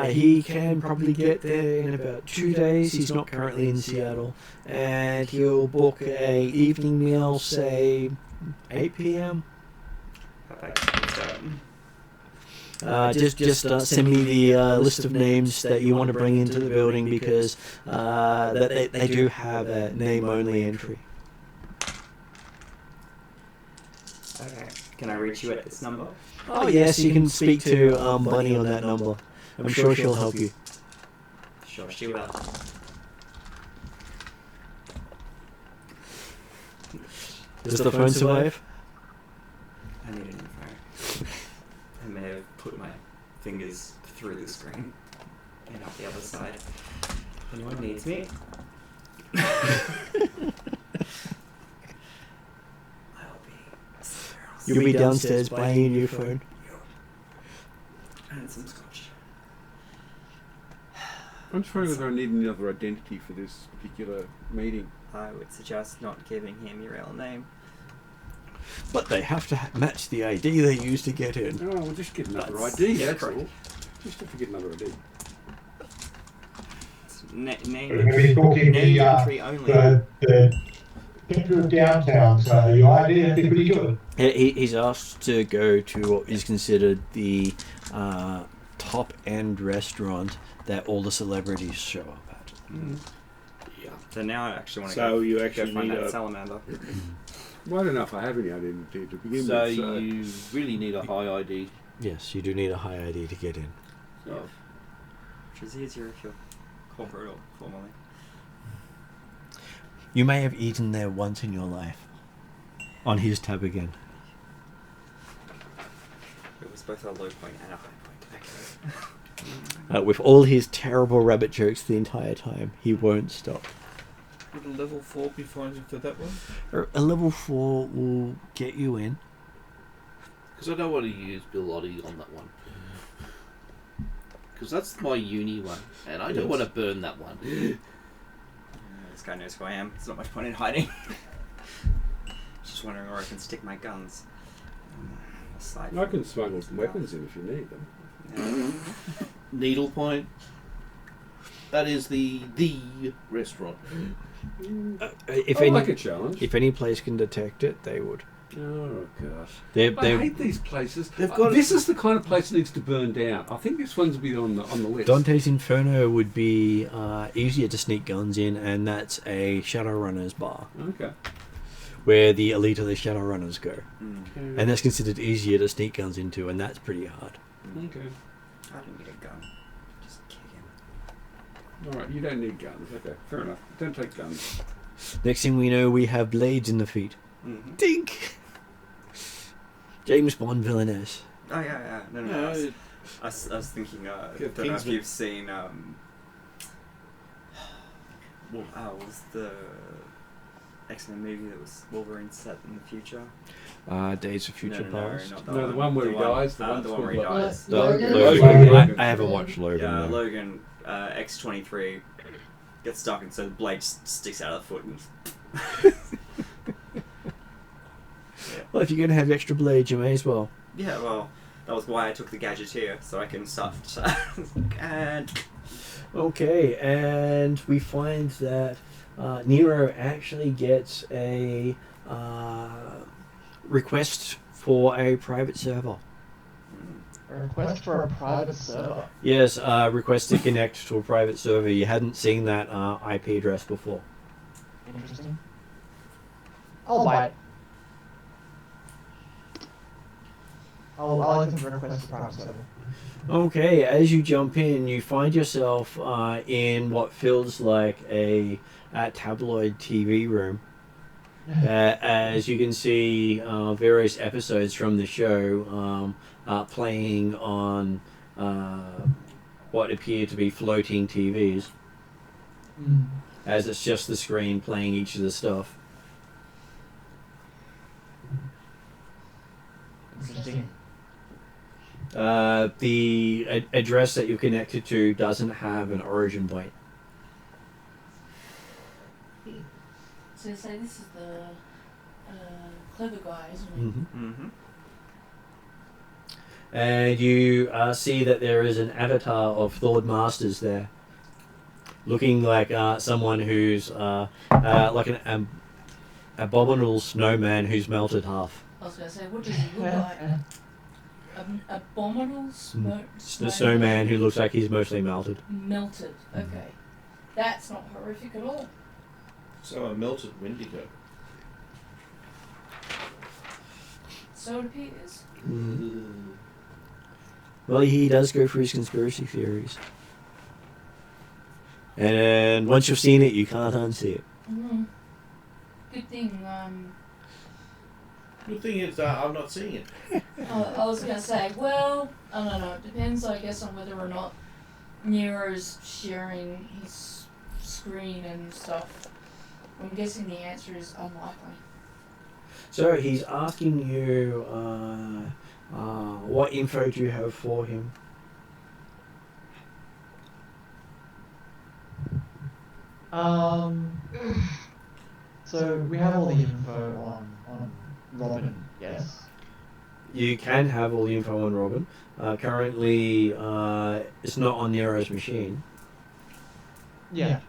He can probably get there in about 2 days. He's not currently in Seattle. And he'll book a evening meal, say, 8 p.m. Perfect. Just send me the list of names that you want to bring into the building, because they do have a name-only entry. Okay. Can I reach you at this number? Oh yes, you can speak to Bunny on that number. I'm sure she'll help you. Sure, she will. Does the phone survive? I need a new phone. I may have put my fingers through the screen and out the other side. If anyone needs me. You'll be downstairs buying a new phone. And some scotch. I'm just wondering whether I need another identity for this particular meeting. I would suggest not giving him your real name. But they have to match the ID they use to get in. Oh, we'll just get another That's- ID, yeah, that's correct. all. Just have to get another ID. Name We're going to be talking name the entry only. picture of downtown, so your idea would be pretty good. He's asked to go to what is considered the top-end restaurant that all the celebrities show up at. Yeah. So now I actually want to So you go actually find need that a salamander. Well, I don't know if I have any identity to begin So with. So you really need a high ID. Yes, you do need a high ID to get in. Yeah. Which is easier if you're corporate or formally. You may have eaten there once in your life. On his tab again. It was both a low point and a high point. Okay. With all his terrible rabbit jokes the entire time, he won't stop. Would a level 4 be fine for that one? A level 4 will get you in. Because I don't want to use Bilotti on that one. Because that's my uni one, and I don't want to burn that one. This guy knows who I am. There's not much point in hiding. Just wondering where I can stick my guns. Aside I from- can smuggle some weapons in if you need them. Yeah. Needle Point. That is the restaurant. If I any, like a challenge. if any place can detect it, they would. Oh gosh. They I hate these places. they've got- This is the kind of place that needs to burn down. I think this one's be on the list. Dante's Inferno would be easier to sneak guns in, and that's a Shadowrunners bar, Okay. where the elite of the Shadowrunners go. Mm. And that's considered easier to sneak guns into, and that's pretty hard. Okay. I don't need a gun. Just kick him. All right. You don't need guns. Okay. Fair enough. Don't take guns. Next thing we know, we have blades in the feet. Mm-hmm. Dink! James Bond villainess. Oh yeah. No. No, I was thinking. Yeah, Don't know if Kingsman. you've seen. What was the X-Men movie that was Wolverine set in the future? Days of Future no, Past. not that No, one. the one where he dies. The The one where he called dies. Logan. Logan. I haven't watched Logan. Yeah, though. Logan, X-23 gets stuck, and so the blade sticks out of the foot. And Well, if you're going to have extra blades, you may as well. yeah, well, that was why I took the Gadgeteer, so I can start. And Okay, and we find that Nero actually gets a request for a private server. A request for a private server. Yes, request to connect to a private server. You hadn't seen that IP address before. Interesting. I'll buy it. I'll listen for a request for private server. Okay, as you jump in, you find yourself in what feels like a tabloid TV room. As you can see, various episodes from the show playing on what appear to be floating TVs, as it's just the screen playing each of the stuff. Interesting. The address that you're connected to doesn't have an origin point. So say this is the clever guy, isn't he? mm-hmm. And you see that there is an avatar of Lord Masters there, looking like someone who's like an abominable snowman who's melted half. I was going to say, what does he look like? Abominable The snowman who looks like he's mostly melted. melted. Okay, that's not horrific at all. So a melted Wendigo. So it appears. Well, he does go for his conspiracy theories. And once you've seen it, you can't unsee it. Good thing. The thing is, I'm not seeing it. I was gonna say, well, I don't know. It depends, I guess, on whether or not Nero's sharing his screen and stuff. I'm guessing the answer is unlikely. So he's asking you, what info do you have for him? So we have all the info on Robin, yes? You can have all the info on Robin. Currently, it's not on Nero's machine. Yeah.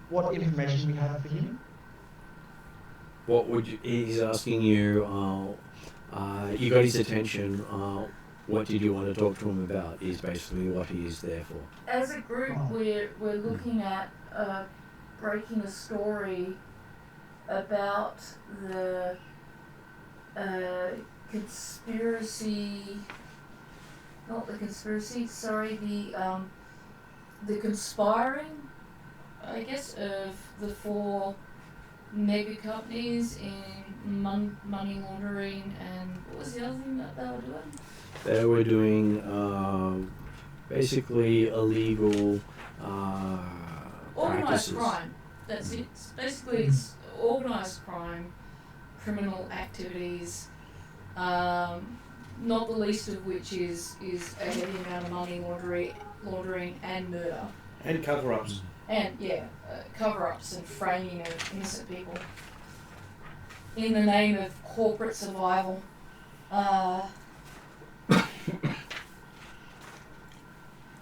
What information we have for him? what would you? He's asking you. You got his attention. What did you want to talk to him about? Is basically what he is there for. As a group, we're looking at breaking a story about the conspiracy. Not the conspiracy. Sorry, the conspiring, I guess, of the 4 mega companies in money laundering and what was the other thing that they were doing? They were doing basically illegal Organised practices. crime. That's it. Basically, it's organised crime, criminal activities. Not the least of which is a heavy amount of money laundering and murder. And cover-ups. And cover-ups and framing of innocent people in the name of corporate survival.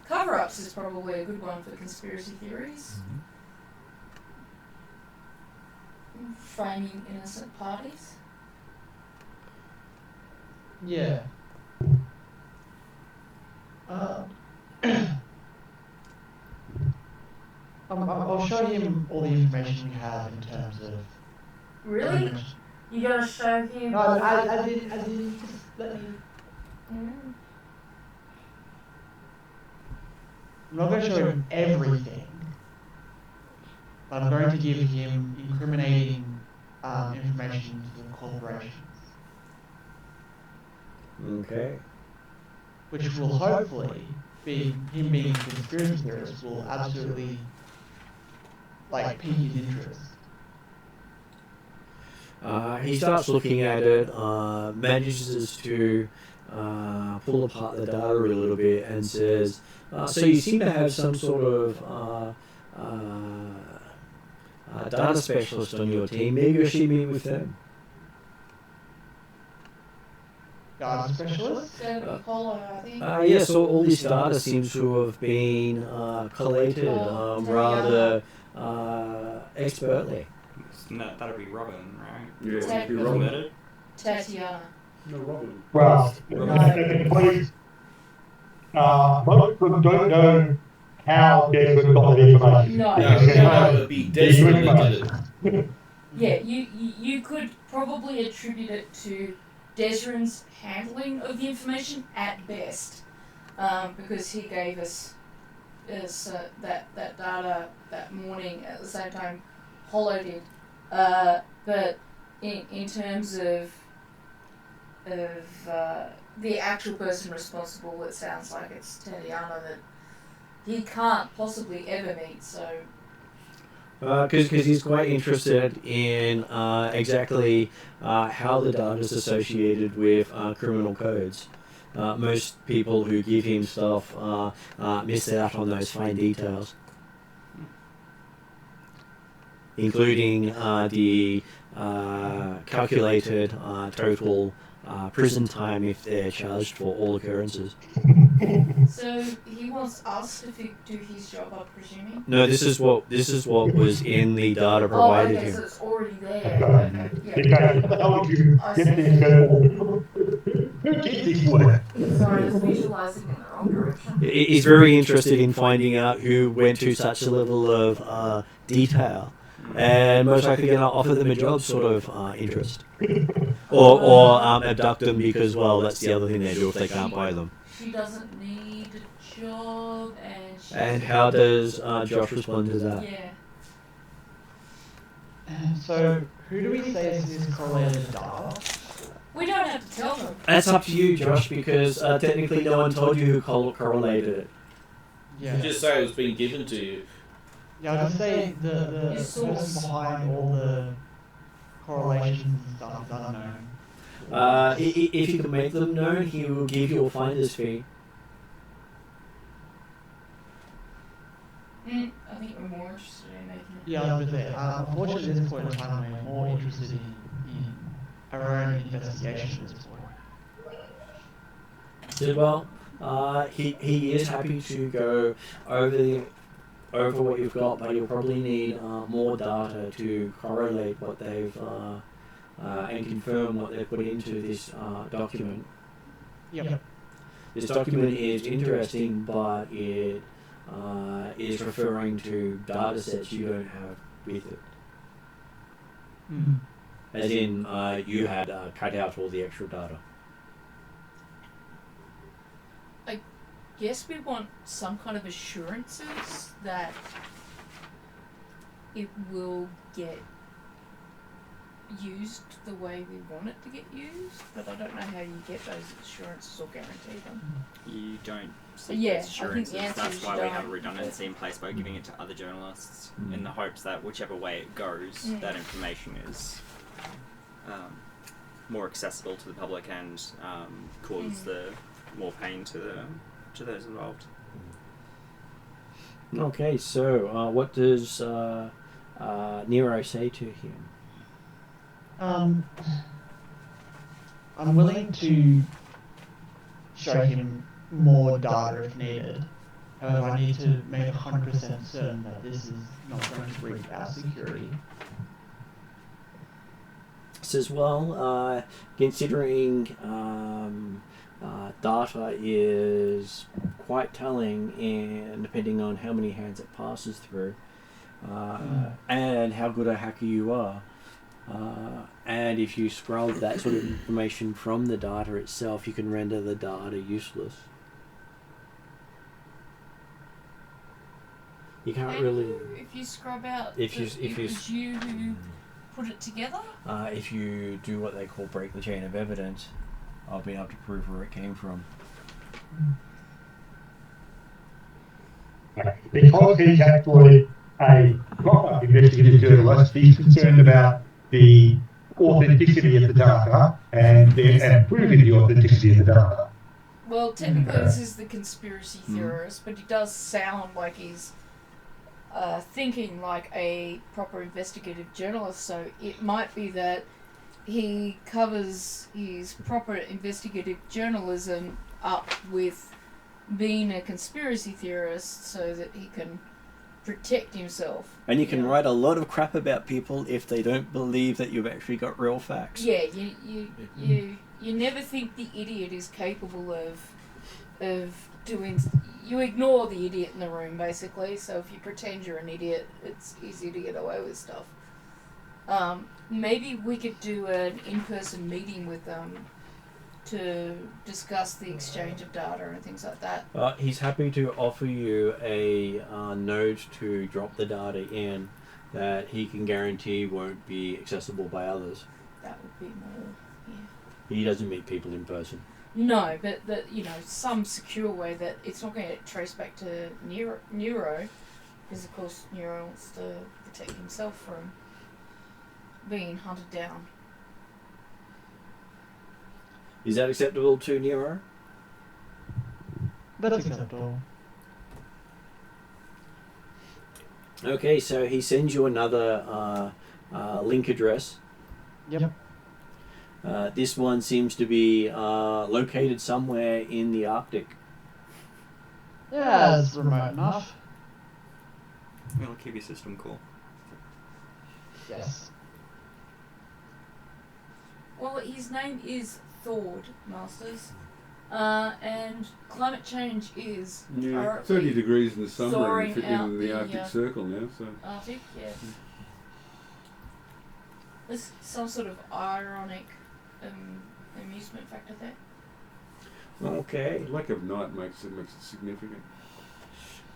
Cover-ups is probably a good one for conspiracy theories. Framing innocent parties. Yeah. I'll show him all the information we have in terms of. Really? You gonna show him? No, I didn't. Just let me. Mm. I'm not going to show him everything, but I'm going to give him incriminating information to the corporations, Okay. which will hopefully be him being a conspiracy theorist will absolutely pique his interest. He starts looking at it, manages to pull apart the data a little bit, and says, "So you seem to have some sort of data specialist on your team. Maybe you should meet with them." Data specialist? Hollow, I think. Yes, all this data seems to have been collated rather expertly. No, that'd be Robin, right? Yeah, Ted- it'd be Was Robin. murdered? Tatiana. No, Robin. Well, please, most of them don't know how Desmond got that information. No. No, it would be Desmond that did it. Yeah, you could probably attribute it to Desmond's handling of the information at best, because he gave us that data that morning at the same time Hollow did. But in terms of the actual person responsible, it sounds like it's Tatiana that he can't possibly ever meet. So. Because he's quite interested in exactly how the data is associated with criminal codes. Most people who give him stuff miss out on those fine details, including the calculated total prison time if they're charged for all occurrences. So he wants us to do his job, I'm presuming. No, this is what was in the data provided okay, him. so it's already there. Okay, Okay, how would you get the info? Who did this work? Sorry, I was visualizing in the wrong direction. He's very interested in finding out who went to such a level of detail, and most likely going to offer them a job sort of interest, or abduct them because, well, that's the other thing they do if they can't buy them. She doesn't need a job, and she. And how does Josh respond to that? Yeah. So, who do we say is this correlated data? We don't have to tell them. That's up to you, Josh, because technically no one told you who correlated it. Yeah. You just say it was being given to you. Yeah, I'll just say the Your source. person behind all the correlations and stuff is unknown. If you can make them known, he will give you a finder's fee. I think we're more interested in making it. Yeah, I was going to say, unfortunately at this point in time we're more interested in our own investigation at this point. Said, well, he is happy to go over what you've got, but you'll probably need more data to correlate what they've and confirm what they put into this document. Yep. This document is interesting, but it is referring to data sets you don't have with it. Mhm. As in, you had cut out all the extra data. Yes, we want some kind of assurances that it will get used the way we want it to get used, but I don't know how you get those assurances or guarantee them. You don't seek Yeah, those I think assurances. the answer That's is why you we have a don't. redundancy in place by giving it to other journalists Mm. in the hopes that whichever way it goes, that information is more accessible to the public and cause the more pain to those involved. Okay, so what does Nero say to him? I'm willing to show him more data if needed. However, I need to make 100% certain that this is not going to breach our security. Says, well, considering data is quite telling, and depending on how many hands it passes through, and how good a hacker you are, and if you scrub that sort of information from the data itself, you can render the data useless. You can't really. If you scrub out If you it was you who put it together? If you do what they call break the chain of evidence, I'll be able to prove where it came from. Because he's actually a proper investigative journalist, he's concerned about the authenticity of the data and proving the authenticity of the data. Well, technically this is the conspiracy theorist, but he does sound like he's thinking like a proper investigative journalist, so it might be that he covers his proper investigative journalism up with being a conspiracy theorist so that he can protect himself. And you can write a lot of crap about people if they don't believe that you've actually got real facts. Yeah, you never think the idiot is capable of doing. You ignore the idiot in the room, basically. So if you pretend you're an idiot, it's easy to get away with stuff. Maybe we could do an in-person meeting with them to discuss the exchange of data and things like that. He's happy to offer you a node to drop the data in that he can guarantee won't be accessible by others. That would be more, yeah. He doesn't meet people in person. No, but some secure way that it's not going to get traced back to Nero, because of course Nero wants to protect himself from being hunted down. Is that acceptable to Nero? That's acceptable. Okay, so he sends you another link address. Yep. This one seems to be located somewhere in the Arctic. Yeah, it's remote enough. It'll keep your system cool. Yes. Well, his name is Thord, Masters, and climate change is Yeah, 30 degrees in the summer thawing and fit out in the the, Arctic Circle now. So Arctic, yeah. There's some sort of ironic amusement factor there. Okay. lack of night makes it significant.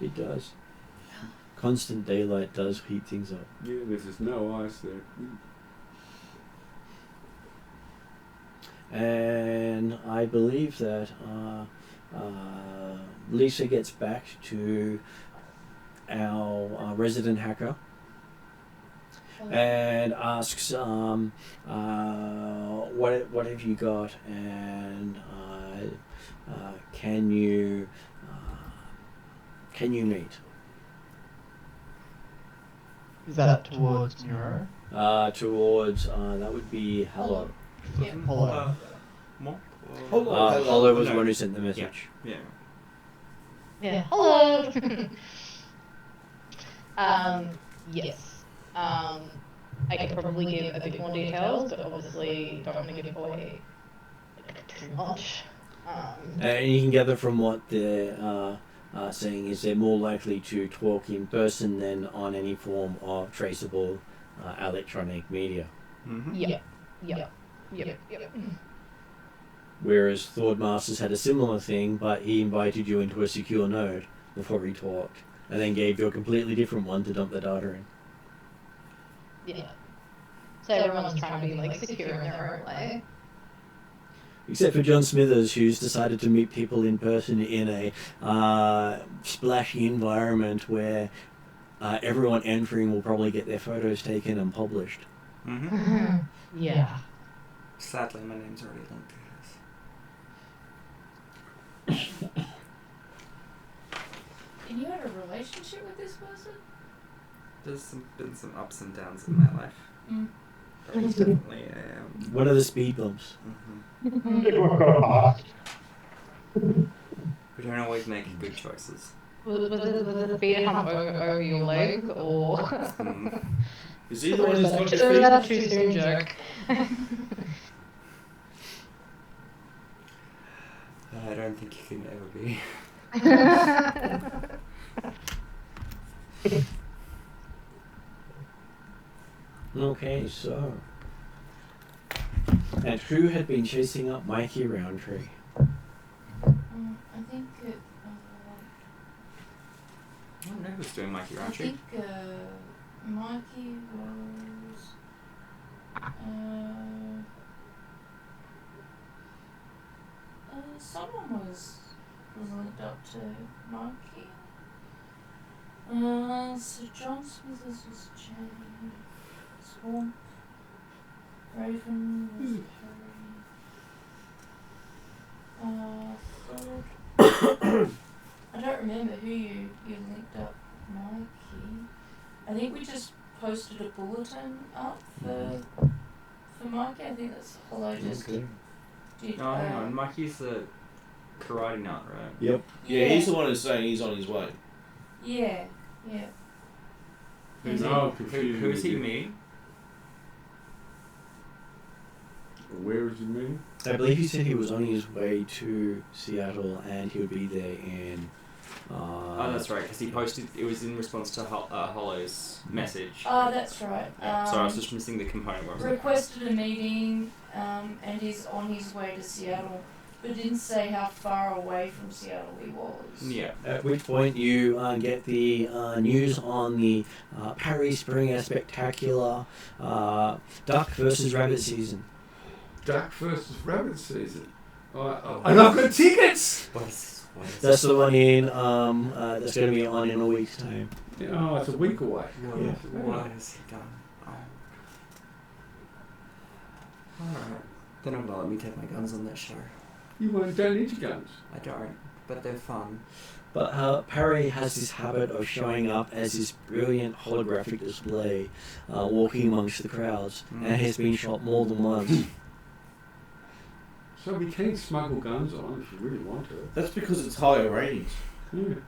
It does. Constant daylight does heat things up. Yeah, there's just no ice there. And I believe that Lisa gets back to our resident hacker and asks, what have you got, and can you meet? Is that towards Nero? Towards that would be Hello. Yeah. Hello. More? Hello was the No. one who sent the message. Yeah. Yeah. Hello. Yes. I could probably give a bit more details, but obviously don't want to give away too much. And you can gather from what they're saying is they're more likely to talk in person than on any form of traceable electronic media. Mm-hmm. Yep. Whereas Thordmasters had a similar thing, but he invited you into a secure node before he talked, and then gave you a completely different one to dump the data in. Yeah. So everyone's trying to be like secure in their own way. Except for John Smithers, who's decided to meet people in person in a splashy environment where everyone entering will probably get their photos taken and published. Mm-hmm. Yeah. Sadly, my name's already linked to his. And you had a relationship with this person? There's been some ups and downs in my life. Mm. But he's definitely One of the speed bumps. mm-hmm. It was got past. We don't always make good choices. Was it a beer hump over your leg, or Mm. Is he the one who's got his is feet? that a too soon joke? I don't think you can ever be. Okay, so. And who had been chasing up Mikey Roundtree? I think it. I don't know who's doing Mikey I Roundtree. think Mikey was. Someone was linked up to Mikey. So John Smithers was Jane. Swamp. Raven was Perry. I don't remember who you linked up Mikey. I think we just posted a bulletin up for Mikey. I think that's Hollow just did. Oh, hang on. Mikey's the karate nut, right? Yep. Yeah, he's the one who's saying he's on his way. Yeah. Who's No, who's he meeting? Where is he meeting? I believe he said he was on his way to Seattle and he would be there in. Oh, that's right, because he posted. It was in response to Hollow's message. Oh, that's right. Sorry, I was just missing the component where I was like, Requested a meeting, and he's on his way to Seattle, but didn't say how far away from Seattle he was. yeah. At which point you get the news on the Parry Springer Spectacular Duck versus Rabbit season. Duck versus Rabbit season. And I've got tickets! What is That's the one in that's going to be on in a week's time. Yeah, oh, it's a week away. Yeah. What has he done? Oh. Alright. They're not gonna let me take my guns on that show. You don't need your guns. I don't, but they're fun. But Parry has this habit of showing up as this brilliant holographic display, walking amongst the crowds, and has been shot more than once. So we can smuggle guns on if you really want to. That's because it's higher ratings. Yeah. More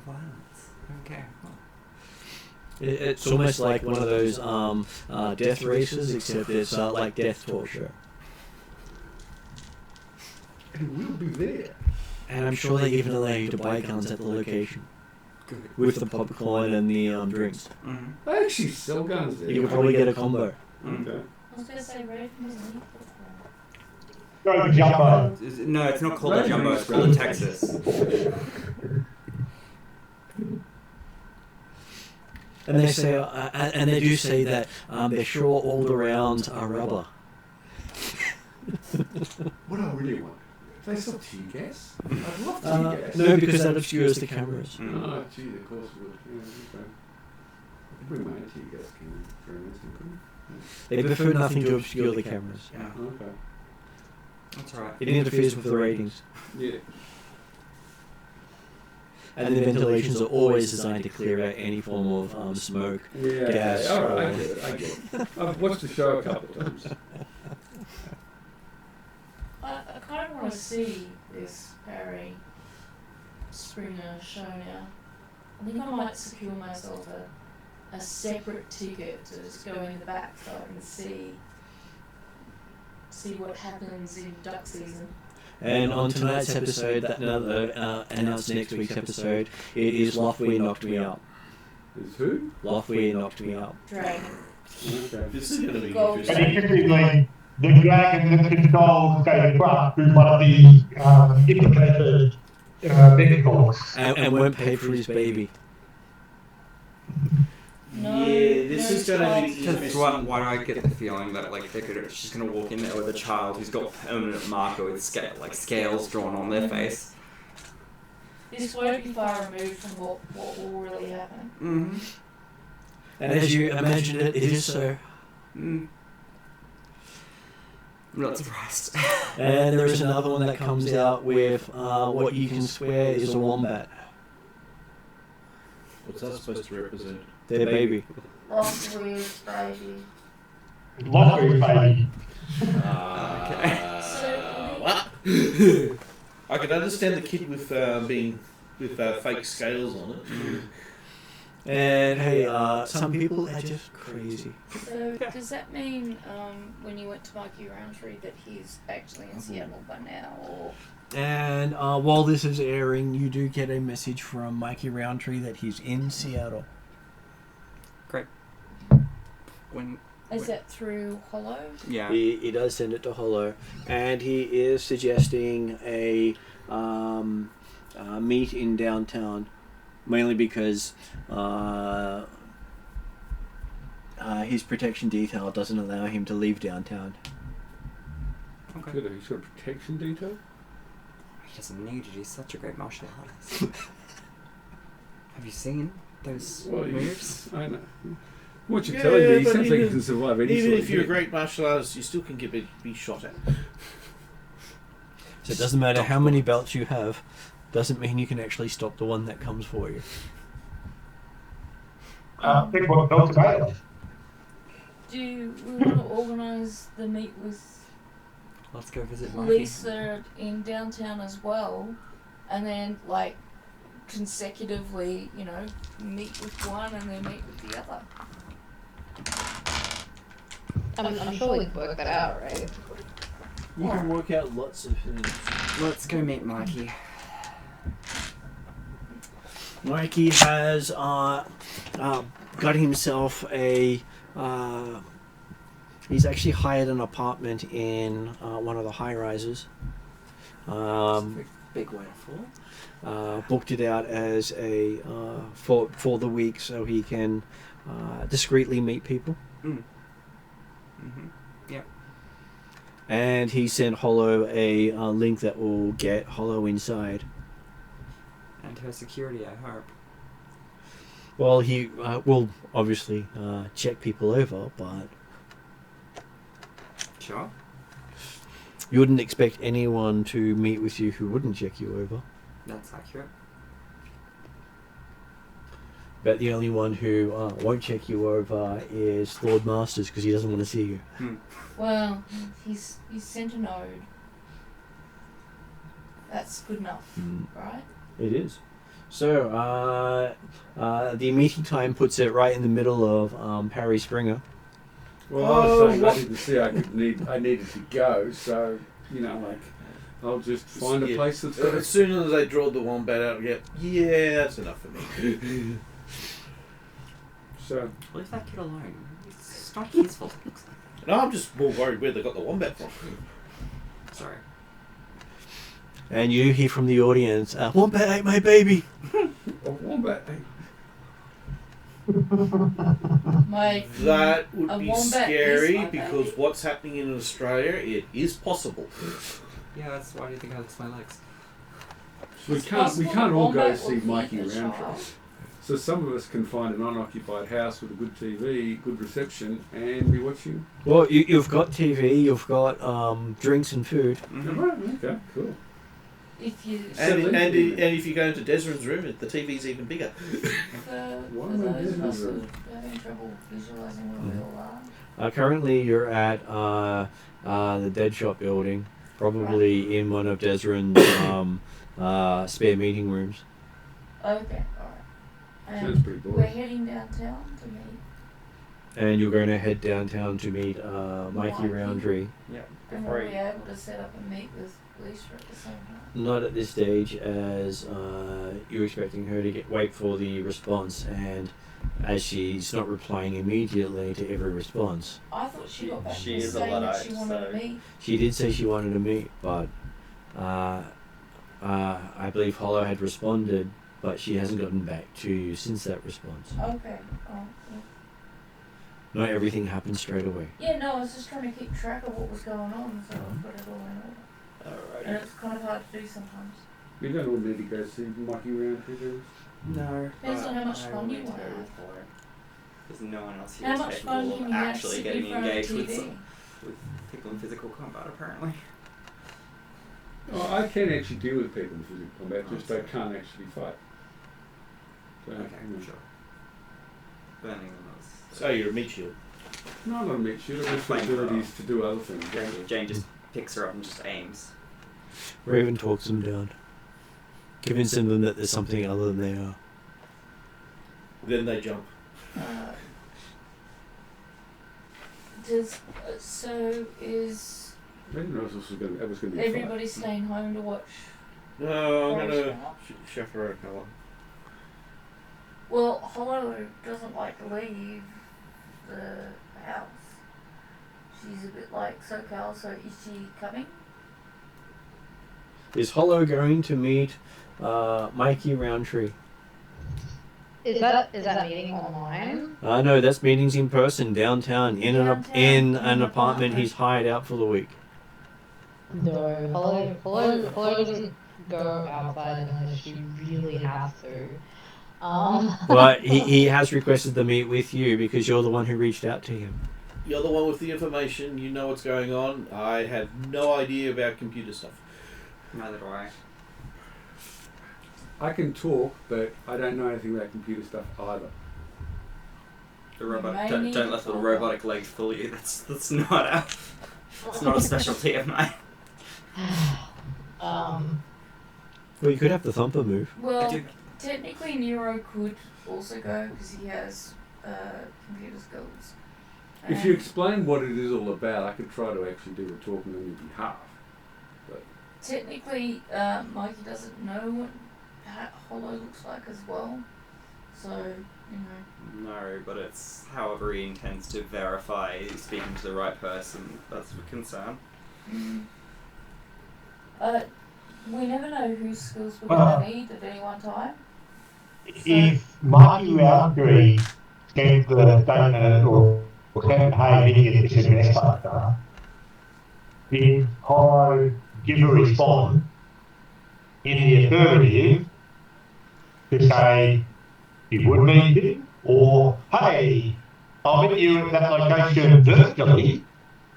violence. Okay. It's almost like one of those death races, except it's like death talk show. And we'll be there. And I'm sure they even allow you to buy guns at the location Good. with the popcorn and the drinks. Mm-hmm. They actually sell guns there. You could probably get a combo. Okay. I was going to say Raven was an equal. Go the jumbo. No, it's not called the Jumbo, it's called the Texas. And they say, and they do say that they're sure all the rounds are rubber. What I really want. They sell tear gas? I'd love tear gas. No, because that obscures the cameras. Oh, gee, of course it would. Yeah, okay. I could bring my own tear gas can for anything, couldn't They prefer nothing to obscure the cameras. Yeah, I? Okay. that's alright. It interferes with the ratings. Yeah. And the ventilations are always designed to clear out any form of smoke. Yeah. Gas. All right, I get it. I get it. I've watched the show a couple of times. I kind of want to see this Parry Springer show now. I think I might secure myself a separate ticket to just go in the back so I can see what happens in duck season. And on tonight's episode, announced next week's episode, it is Lothwey knocked me out. Is who? Lothwey knocked me out. Dragon. Okay. This is going to be Gold. interesting. And interestingly, the dragon that controls Gatecraft is one of the implicated vehicles. And won't pay for his baby. No, This no is going to be child. interesting. Why do I get the feeling that like she's gonna walk in there with a child who's got permanent marker with scales drawn on their face? This won't be far removed from what will really happen. Mm-hmm. And as you imagine it, it is so. I'm not surprised. And there is another one that comes out with what you can swear is a wombat. What's that supposed to represent? Their baby. Lost weird baby. Lottery baby. What? I could understand the kid with fake scales on it. And hey, some people are just crazy. So does that mean when you went to Mikey Roundtree that he's actually in Seattle by now, or? And while this is airing, you do get a message from Mikey Roundtree that he's in Seattle. Great. When? Is that through Hollow? Yeah. He does send it to Hollow, and he is suggesting a meet in downtown, mainly because his protection detail doesn't allow him to leave downtown. Okay. Good. He's got a protection detail. He doesn't need it. He's such a great martial artist. Have you seen those moves? I know. What you're telling me, he but sounds like he even- can survive any Even sort if of you're a hit. great martial artist, you still can be shot at. So it doesn't matter how many belts you have, doesn't mean you can actually stop the one that comes for you. Think what belts available. Do we want to organise the meet with Let's go visit Mikey. police that are in downtown as well, and then like consecutively, meet with one and then meet with the other? I'm sure we can work that out, right? You can work out lots of things. Let's go meet Mikey. Mikey has got himself a. He's actually hired an apartment in one of the high rises. Big way to fall. Booked it out as a for the week so he can discreetly meet people. Mm-hmm. Yep. And he sent Hollow a link that will get Hollow inside. And her security, I hope. Well, he will obviously check people over, but Sure. you wouldn't expect anyone to meet with you who wouldn't check you over. That's accurate. But the only one who won't check you over is Lord Masters because he doesn't want to see you. Well, he's sent a node. That's good enough, right? It is. So, the meeting time puts it right in the middle of Harry Springer. Well, I was saying I didn't see I needed to go, so I'll just find a place that's got As soon as they draw the wombat out, yeah, that's enough for me. So Leave that kid alone. It's not his fault. It looks like. No, I'm just more worried where they got the wombat from. Sorry. And you hear from the audience, Wombat ate my baby! a wombat. That would A be wombat is scary my because baby. what's happening in Australia, it is possible. Yeah, that's why do you think I licked my legs? We It's can't possible all go wombat see will eat Mikey a Roundtree. child. So some of us can find an unoccupied house with a good TV, good reception, and be watching. Well, you've got TV, you've got drinks and food. Right, okay, cool. If you And if you go into Desmond's room, the TV's even bigger. for Why those am I of doing us that? who are having trouble visualising where we all are. Currently, you're at the Dead Shop building, probably in one of Desmond's spare meeting rooms. Okay, alright. Sounds pretty We're boring. heading downtown to meet. And you're going to head downtown to meet Mikey Mikey. Roundtree. Yep. And Before we'll be he, able to set up a meet with Lisa at the same time. Not at this stage, as you're expecting her to wait for the response, and as she's not replying immediately to every response. I thought she got back She to is a saying that Luddite, she wanted so- to meet. She did say she wanted to meet, but I believe Hollow had responded, but she hasn't gotten back to you since that response. Okay. Oh, yeah. Not everything happens straight away. Yeah, no, I was just trying to keep track of what was going on, so I put it all in order. And alrighty. it's kind of hard to do sometimes. We don't all need to go see Mikey Roundtree, do No. Depends on how much I fun will you want to need have for it. There's no one else here How who's much fun capable can of you have actually sitting getting in front of engaged the with, TV? with people in physical combat, apparently. Oh, I can actually deal with people in physical combat, just Oh, I can't actually fight. So, Okay, you know. sure. Burning them was... So you're a meat shield. No, I'm not a meat shooter, I've got abilities to do other things. Jane just picks her up and just aims. Raven talks them down, convincing them that there's something other than they are. Then they jump. So is I didn't realise this was going to be a fight. everybody staying home to watch? No, I'm Forest gonna Gump? chaperone Helen. Well, Hollow doesn't like to leave the house. She's a bit like SoCal, so is she coming? Is Hollow going to meet Mikey Roundtree? Is that meeting online? No, that's meetings in person downtown in Downtown, in in an an apartment apartment. he's hired out for the week. No, Hollow doesn't go outside unless she really has to. But he has requested to meet with you because you're the one who reached out to him. You're the one with the information. You know what's going on. I have no idea about computer stuff. Neither do I. I can talk, but I don't know anything about computer stuff either. The robot. may Don't need let to the follow robotic legs fool you. That's not a. It's not a specialty of mine. Well, you could have the thumper move. Well, I do. technically Nero could also go because he has computer skills. If you And explain what it is all about, I could try to actually do the talking on your behalf. technically, Mikey doesn't know what Hollow looks like as well. So, you know. No, but it's however he intends to verify he's speaking to the right person. That's a concern. We never know whose skills we're Well, going to need at any one time. If Mikey Roundtree sends the statement or sends, hey, Vinny, this is an escalator, then Hollow give a response in the affirmative to say, you would meet him, or, hey, I'll meet you at that location virtually,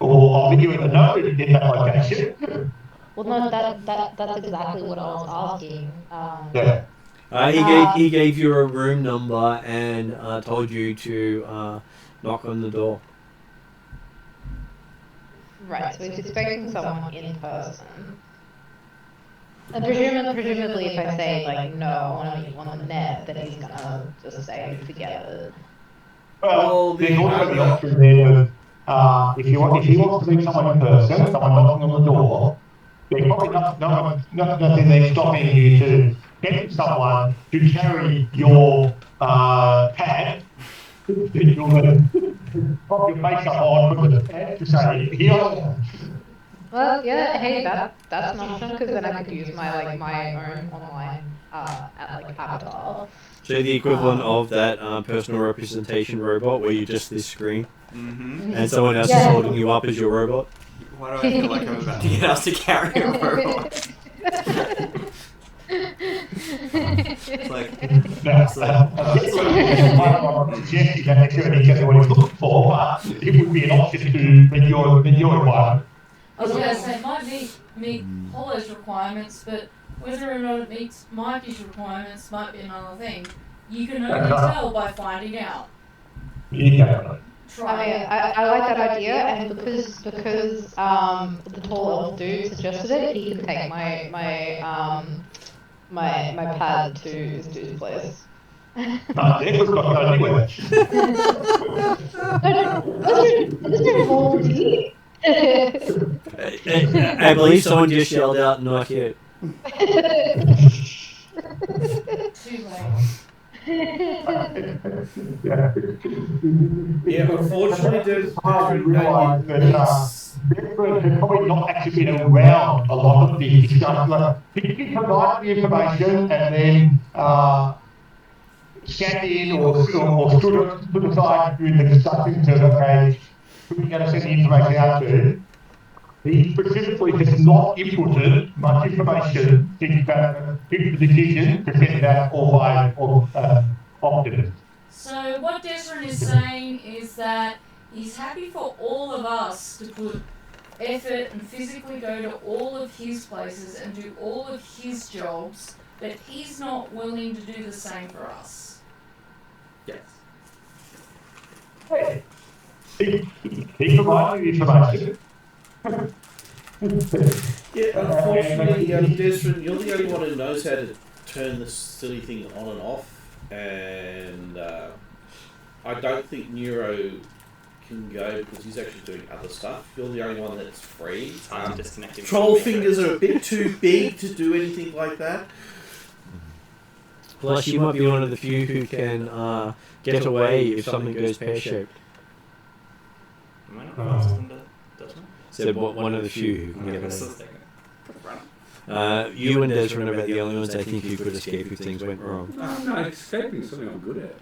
or I'll meet you at the noted in that location. Well, no, that's exactly what I was asking. Yeah. He gave you a room number and told you to knock on the door. Right, so he's expecting someone in person. And presumably if I say, like, no, I want to meet you on the net, then he's gonna just say, forget it. Well, there's also the option there of, if he wants to meet someone in person, someone knocking on the door, there's probably nothing there stopping you to get someone to carry your pad that you're going to pop your face up on with the pad to say, here I am. Well, yeah, hey, that's an option, because then I could use my own online, avatar. So the equivalent of that personal representation robot where you're just this screen Mm-hmm. and someone else is Yeah. holding you up as your robot. Why do I feel like I'm about to get asked to carry a robot? It's like, That's suggesting that necessarily exactly what he's looking for, but it would be an option to meet your environment. I was going to say, it might meet Hollow's requirements, but whether or not it meets Mikey's requirements might be another thing. You can only tell by finding out. Yeah. Try I mean, it. I like that idea, and because the tall elf dude suggested it, he can take my pad to this dude's place. No, Deborah's not going anywhere. Let's do volunteer. I believe someone just yelled out, "Not yet." Too late. Yeah, unfortunately, there's realise that Deborah has probably not actually been around a lot of the discussion. Like, he provided the information and then sat in or stood aside during the discussion to, okay, who are we going to send the information out to? He specifically has not inputted much information into the decision to send it out all by opted. So what Desrin is saying is that he's happy for all of us to put effort and physically go to all of his places and do all of his jobs, but he's not willing to do the same for us. Yes. Hey, he provided the information. Yeah, unfortunately, Desmond, you're the only one who knows how to turn this silly thing on and off, and I don't think Neuro can go because he's actually doing other stuff. You're the only one that's free. Time to disconnect him. Troll fingers are a bit too big to do anything like that. Plus, you might be one of the few who can get away if something goes pear-shaped. Am I not the last one that does it? Said one of the few who can get Okay, away. so it's like- You and Desrin are about the only ones I think you could escape if things went wrong. No, escaping is something I'm good at.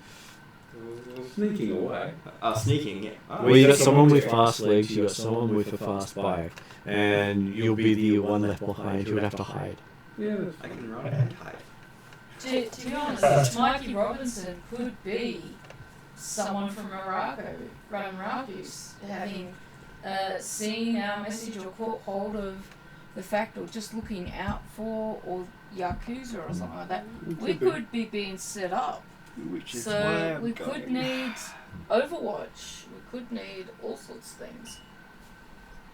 Sneaking away. Sneaking, yeah. Oh, Well, you got someone with fast legs, you got someone with a fast bike, and you'll be the one left behind who would have to hide. Yeah, that's I can run and hide. To be honest, Mikey Robinson could be someone from Morocco, running Rakus, having seen our message or caught hold of the fact or just looking out for, or Yakuza or something like that. We could be being set up. Which is why So I'm we going. could need Overwatch. We could need all sorts of things.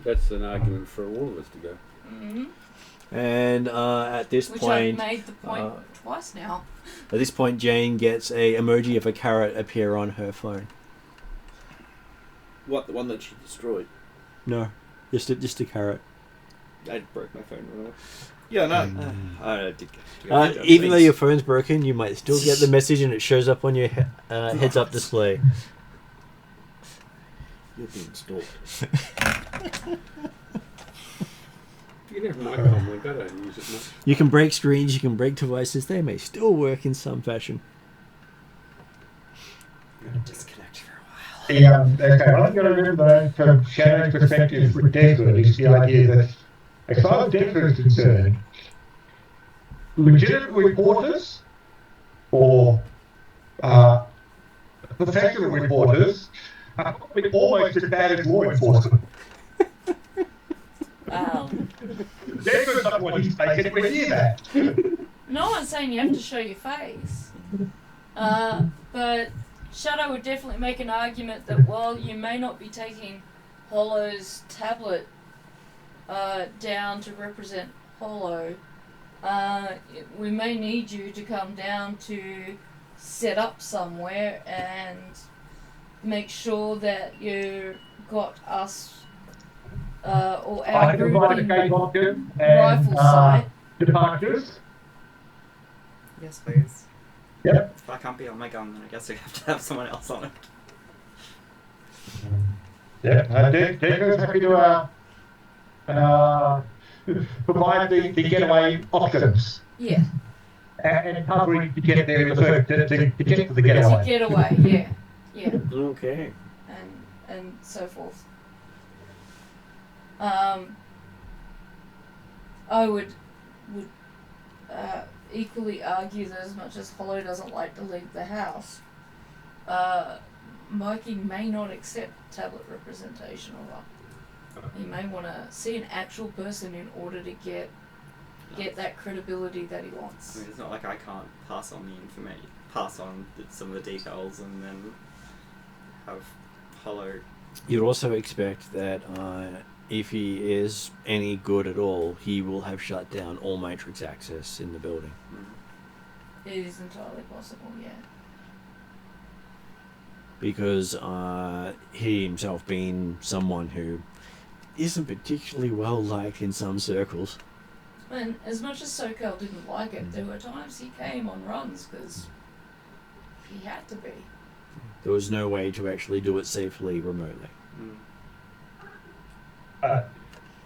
that's an argument for all of us to go. Mm-hmm. And at this Which point, I've made the point twice now. at this point, Jane gets a emoji of a carrot appear on her phone. What, the one that she destroyed? No, just a carrot. I broke my phone. Remember? Yeah, no. I did get Even though your phone's broken, you might still get the message and it shows up on your heads-up display. You're being stalked. You can have my comlink, I don't use it much. You can break screens, you can break devices. They may still work in some fashion. I'm gonna disconnect for a while. Okay, what I'm going to remember from Shadow's perspective with Desmond is the idea that, as far as Desmond is concerned, legitimate reporters or professional reporters are probably almost as bad as law enforcement. Desmond's not what he's making anywhere near that. No one's saying you have to show your face. But Shadow would definitely make an argument that while you may not be taking Hollow's tablet down to represent Hollow, we may need you to come down to set up somewhere and make sure that you got us or I our can group provide a in case option rifle sight. departures. Yes, please. Yep. If I can't be on my gun, then I guess I have to have someone else on it. Yeah, Desmond's happy to provide the getaway options Yeah, and covering to get there in the first, to get to the to getaway. get away, yeah. Okay. And so forth. I would equally argue that as much as Hollow doesn't like to leave the house, Mikey may not accept tablet representation of her. He may want to see an actual person in order to get that credibility that he I wants. mean, it's not like I can't pass on the information, pass on some of the details, and then have Hollow. You'd also expect that if he is any good at all, he will have shut down all Matrix access in the building. It is entirely possible, yeah. because he himself being someone who isn't particularly well liked in some circles. And as much as SoCal didn't like it, there were times he came on runs because he had to be. There was no way to actually do it safely remotely.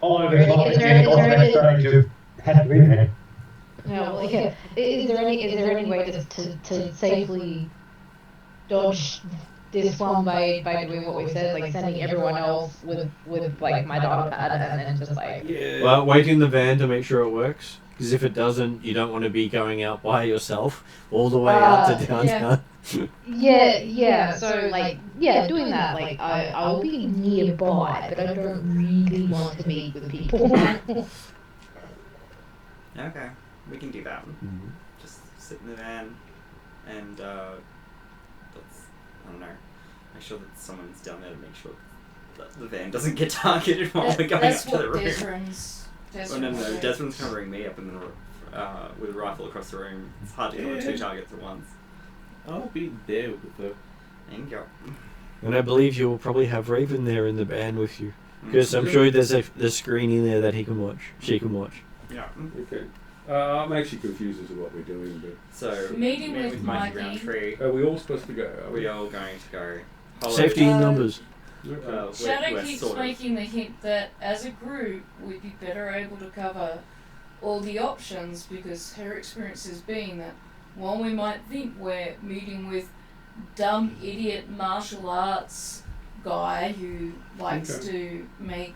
Although there's not many prospects going to have to be there. No, well, yeah. Is there any way to safely dodge this one by doing what we said, like sending everyone else with like my data pad and then just like Well, waiting the van to make sure it works. Because if it doesn't, you don't want to be going out by yourself all the way out to downtown. yeah. So like doing that. Like I'll be nearby, but I don't really want to meet with people. Okay, we can do that. Mhm. Just sit in the van and let's, I don't know, make sure that someone's down there to make sure that the van doesn't get targeted while we're going up That's to what the room. Desmond's Oh no, doing. Desmond's covering me up in the with a rifle across the room. It's hard to cover two targets at once. I'll be there with her. And go. And I believe you'll probably have Raven there in the van with you. Because I'm sure there's a screen in there that he can watch. She can watch. Yeah. Okay. I'm actually confused as to what we're doing, but So Meeting me with Mikey Mikey. Roundtree. are we all supposed to go? Are we all going to go? Hollow- Safety in numbers. Okay. Shadow we're keeps sort of- making the hint that as a group we'd be better able to cover all the options because her experience has been that while we might think we're meeting with dumb idiot martial arts guy who likes to make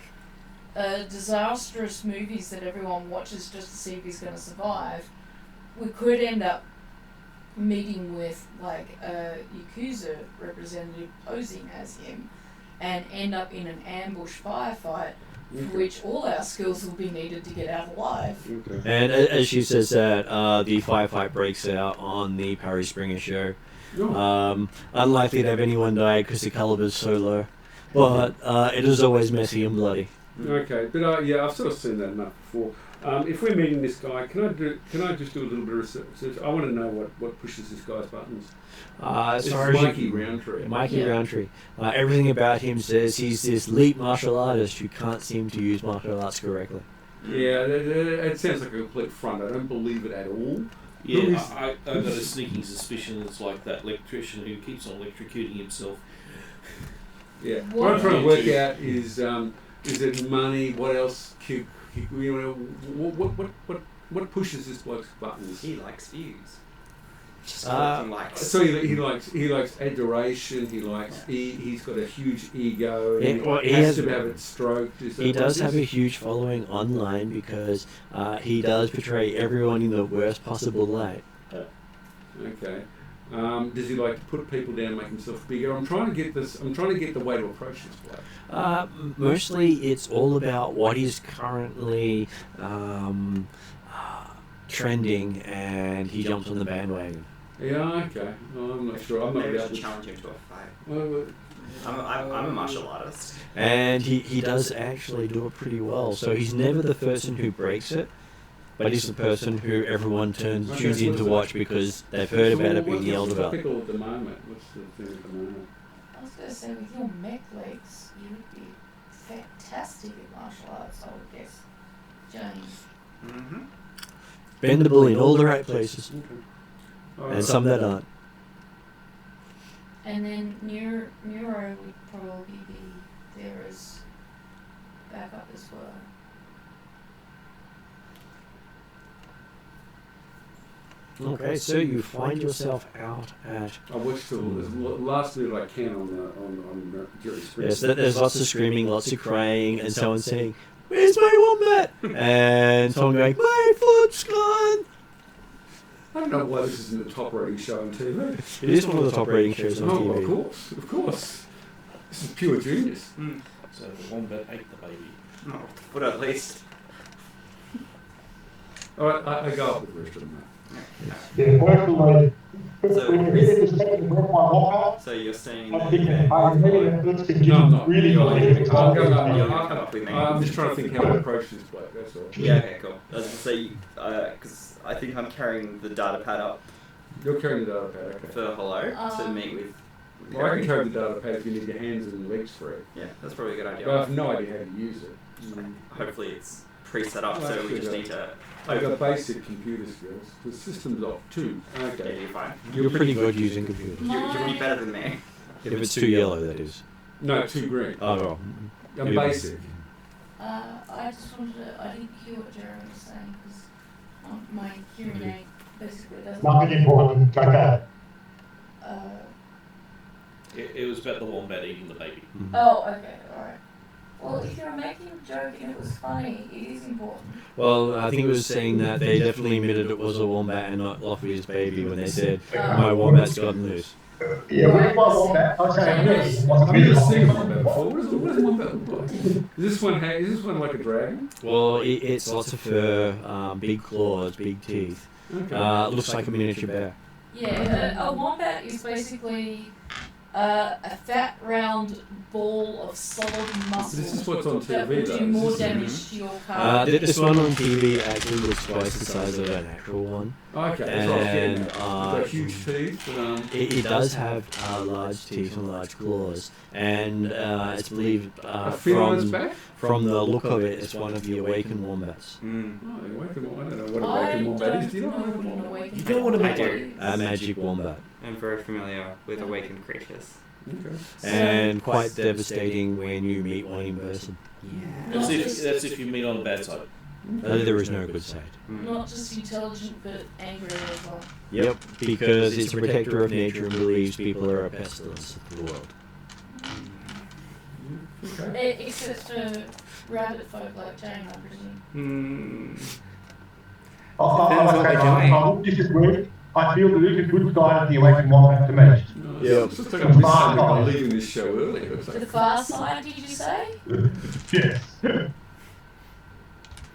disastrous movies that everyone watches just to see if he's going to survive, we could end up meeting with like a Yakuza representative posing as him and end up in an ambush firefight for which all our skills will be needed to get out alive. Okay. And as she says that, the firefight breaks out on the Parry Springer show. Oh. Unlikely to have anyone die because the caliber's so low. But it is always messy and bloody. Okay, but yeah, I've sort of seen that enough before. If we're meeting this guy, can I just do a little bit of research? I want to know what pushes this guy's buttons. As It's far as Mikey Roundtree. Mikey Roundtree. Everything about him says he's this elite martial artist who can't seem to use martial arts correctly. Yeah, it sounds like a complete front. I don't believe it at all. Yeah, Who is- I've got a sneaking suspicion it's like that electrician who keeps on electrocuting himself. Yeah. What- What I'm trying to work out is it money? What else? What pushes this bloke's buttons? He likes views. Just Uh, collecting likes. So he likes adoration. He's got a huge ego. And Yeah, he has to have it stroked. Is that He what does it have a is? huge following online because he does portray everyone in the worst possible light. Okay. Does he like to put people down, make himself bigger? I'm trying to get the way to approach this bloke. Mostly it's all about what is currently trending, and he jumps on the bandwagon. Yeah. Okay. Well, I'm not sure. I'm not Maybe I about should this. challenge him to a fight. Well, I'm a martial artist. And he does actually do it pretty well. So he's never the person who breaks it, but he's the person who everyone tunes in to watch because they've heard about it being yelled about. What's topical at the moment? What's the thing at the moment? I was going to say, with your mech legs, you would be fantastic at martial arts, I would guess. James. Mm-hmm. Bendable in all the right places, Okay. and some that aren't. And then Neuro would probably be there as backup as well. Okay, so you find yourself out at... I watched the last bit I can on Jerry Springer. Yes, there's lots of screaming, lots of crying, and someone saying, "Where's my wombat?" And someone going, "My foot's gone." I don't know why this isn't a top rating show on TV. It is one of the top rating shows on Oh, TV. of course. This is pure genius. Mm. So the wombat ate the baby. Oh, but at least. All right, I go up with the rest of them. Yeah, personally, So- when we did this second with my walkout, So you're saying I that think that I'm really first No, I'm not. really You're like like, it. I'm going you're up. gonna come up with me. I'm just trying to think how to approach this bloke. That's all. Yeah, okay, cool. I was gonna say, because I think I'm carrying the data pad up You're carrying the data pad. Okay. for Hello to meet with Well, I can code the data pad if you need your hands and legs free. Yeah, that's probably a good idea. But I have no idea how to use it. Hopefully it's pre-set up, Well, so we just yeah. need to. I've got basic computer skills. The system's off too. Yeah, Okay. you're fine. You're pretty good using computers. You're be better than me. If it's too yellow, that is. No, too green. Oh, well. I'm Yeah. basic. I just wanted to. I didn't hear what Jeremy was saying because my hearing aid basically doesn't. Nothing important. Okay. Uh, It was about the wombat eating the baby. oh, okay, alright. Well, if you're making a joke and it was funny, it is important. Well, I think it was saying that they definitely admitted it was a wombat and not Lofty's baby when they said, my wombat's gotten loose. Yeah, where's my wombat? I'll say this. I've never seen one before. What does one look like? Is this one like a dragon? Well, it's lots of fur, big claws, big teeth. Okay. Looks like a miniature bear. Yeah, a wombat is basically a fat, round ball of solid muscle. This is what's on that TV will though. do more This is- damage to your car. This one on TV actually looks twice the size of an actual one. Okay, And, it's got huge teeth. It does have large teeth and large claws, and it's believed A fin on its back? from the look of it, it's one of the awakened wombats. Mm. Oh, I don't know what a awakened wombat is. Do you know what a an awakened You don't want to I make do. it. A magic wombat. I'm very familiar with awakened creatures. Okay. And quite devastating when you meet one in person. That's if you meet on the bad side. There is no good side. Not just intelligent, but angry as well. Yep, because it's a protector of nature and believes people are a pestilence of the world. Okay. Except for rabbit folk like Jane, I presume. I won't disagree. I feel there is a good side of the awakened wombat to me. Yeah. Looks like I'm missing by leaving this show early. Looks The like. far side, did you say? Yes.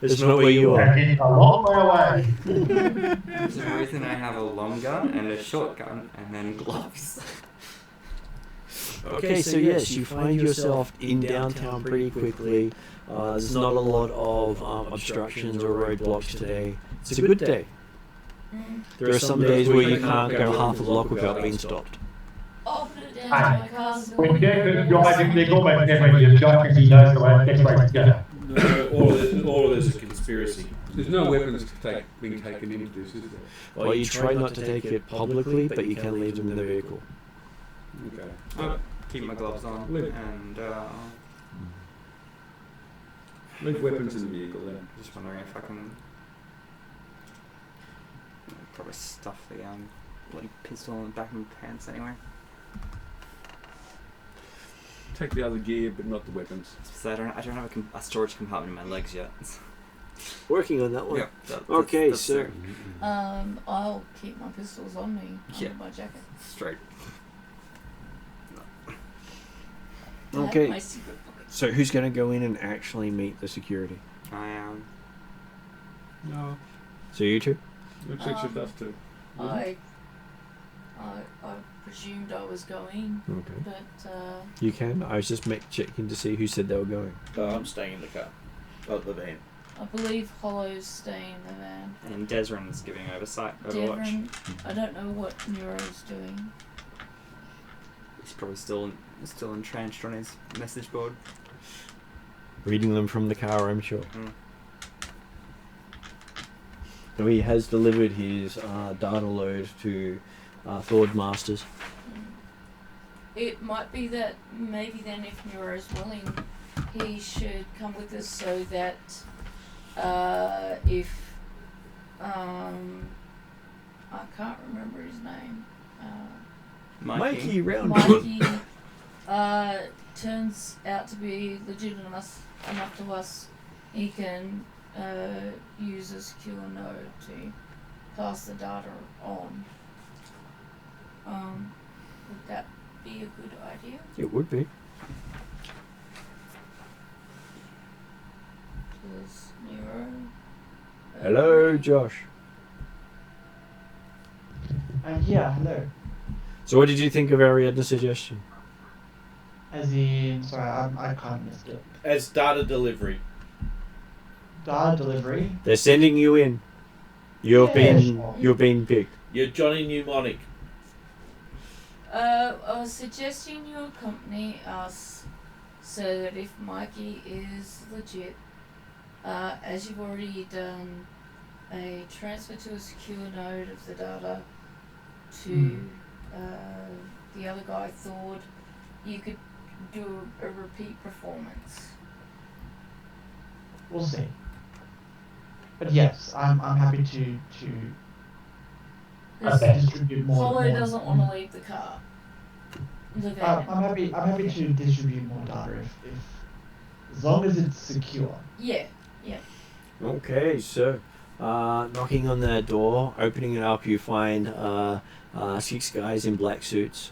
It's not where you are. And it's a long way away. There's a reason I have a long gun and a short gun and then gloves. Okay, so yes, you find yourself in downtown pretty quickly. There's not a lot of obstructions or roadblocks today. It's a good day. There are some days where you can't go half a block without being stopped. I'll put it down to my car's When Jack driving, there's almost never a joke because he knows the next way to go. No, all of this is a conspiracy. There's no weapons being taken into this, is there? Well, you try not to take it publicly, but you can leave them in the vehicle. Okay. I'll keep my gloves on Leave. and Leave weapons in the vehicle then. just wondering if I can probably stuff the bloody pistol in the back of my pants anyway. Take the other gear, but not the weapons. So I don't have a storage compartment in my legs yet. Working on that one. Yeah. Okay, that's so I'll keep my pistols on me Yeah. under my jacket. straight. I have Okay. my secret pocket. So who's going to go in and actually meet the security? I am. No. So you two? Looks like she does too. I presumed I was going, Okay. but You can. I was just checking to see who said they were going. I'm staying in the car. Oh, the van. I believe Hollow's staying in the van. And Desrin's giving overwatch. Devon, I don't know what Nero's doing. He's probably still entrenched on his message board. Reading them from the car, I'm sure. Mm. So he has delivered his data load to Thord Masters. It might be that maybe then if Nero's willing, he should come with us so that if I can't remember his name. Mikey. Mikey turns out to be legitimate enough to us, he can use a secure node to pass the data on. Would that be a good idea? It would be. Does Nero? Hello, Josh. Yeah, hello. So what did you think of Ariadne's suggestion? As in, sorry, I can't miss it. As data delivery. Data delivery. They're sending you in. You've Yeah, been picked. You're Johnny Mnemonic. I was suggesting you accompany us so that if Mikey is legit, as you've already done a transfer to a secure node of the data to the other guy, Thord, you could do a repeat performance. We'll see. But yes, I'm happy to distribute more. Hollow more doesn't want to leave the car. The van. I'm happy to distribute more data if as long as it's secure. Yeah. Okay, so knocking on the door, opening it up, you find 6 guys in black suits,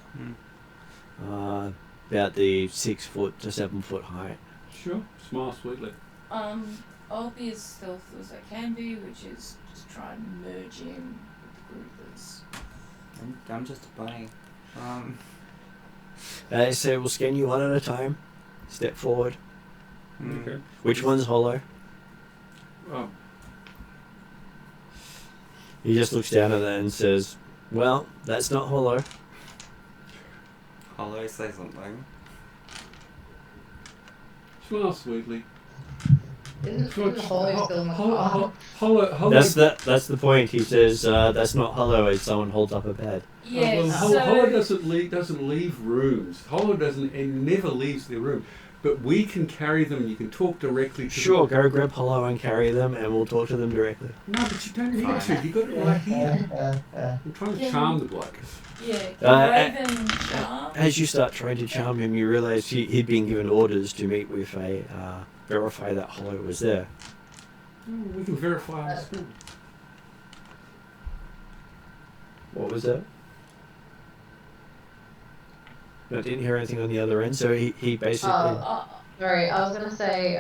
about the 6 foot to 7 foot height. Sure. Smile sweetly. I'll be as stealthy as I can be, which is just try and merge in with the group as... I'm just a bunny. So we'll scan you one at a time. Step forward. Okay. Which one's hollow? Oh, He just looks down at that and says, well, that's not hollow. Hollow, say something. smile sweetly. Isn't Hollow still in the car? Hollow. That's the point. He says, that's not hollow as someone holds up a pad. Yeah, Hollow doesn't leave rooms. Hollow never leaves their room. But we can carry them. You can talk directly to Sure, them. go grab hollow and carry them, and we'll talk to them directly. No, but you don't need to. You got it right here. I'm trying to charm the bloke. Yeah, Raven charm. As you start trying to charm him, you realise he'd been given orders to meet with a verify that hollow was there. We can verify on the screen. What was that? I didn't hear anything on the other end, so he basically... Sorry, I was gonna say,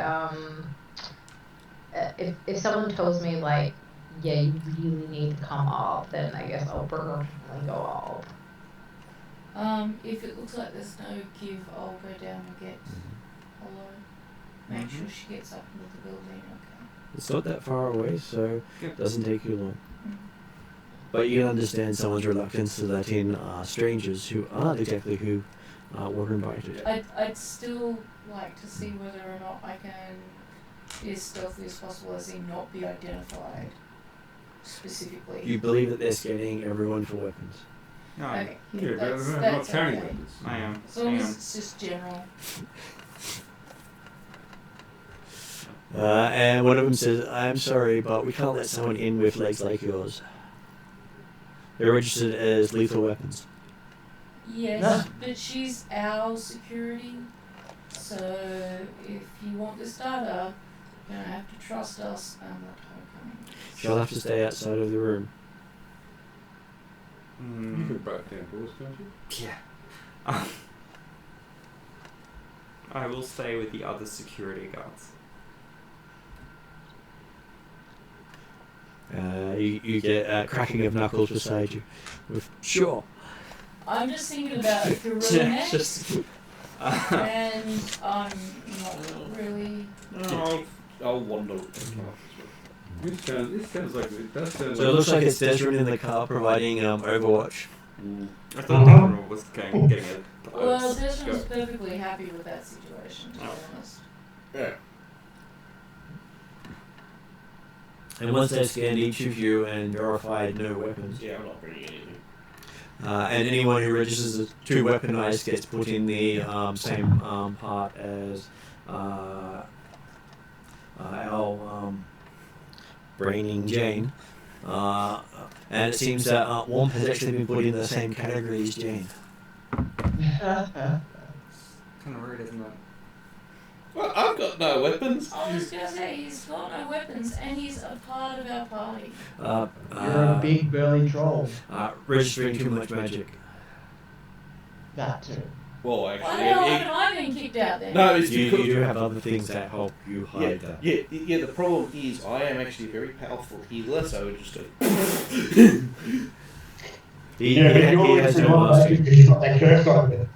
if someone tells me, like, yeah, you really need to come up, then I guess I'll begrudgingly go up. If it looks like there's no give, I'll go down and get Hollow. Make sure she gets up into the building, okay. It's not that far away, so it doesn't take you long. Mm. But you can understand someone's reluctance to let in strangers who aren't exactly who were invited. I'd still like to see whether or not I can be as stealthy as possible, as in not be identified specifically. You believe that they're scanning everyone for weapons. No, Okay, Yeah, but that's they're not carrying okay. weapons. I am. As long as it's just general. And one of them says, I'm sorry, but we can't let someone in with legs like yours. They're registered as lethal weapons. Yes, but she's our security. So if you want this data, you're gonna have to trust us and not homecoming. She'll have to stay outside of the room. You can break down doors, can't you? Yeah. I will stay with the other security guards. You get a cracking of knuckles beside you. Sure. I'm just thinking about gorilla neck, Just. and I'm not really. No, I'll wander. This sounds like it does sound So it looks like it's Desmond in the car providing Overwatch. I thought General was getting it. Well, Desmond was perfectly happy with that situation, to be honest. Yeah. And once they've scanned each of you and verified no weapons, Yeah, I'm not bringing anything. and anyone who registers as 2 weaponized gets put in the same part as our braining Jane. And it seems that Womp has actually been put in the same category as Jane. Kind of weird, isn't it? Well, I've got no weapons. I was gonna say, he's got no weapons, and he's a part of our party. You're a big burly troll. Registering too much magic. That too. Well, Why actually, the hell haven't I been kicked out then? no, it's You because do have other things that help you hide that. yeah. The problem is, I am actually a very powerful healer, so just a He Yeah, but you're has pretty no well mask. because you've got that curse on you.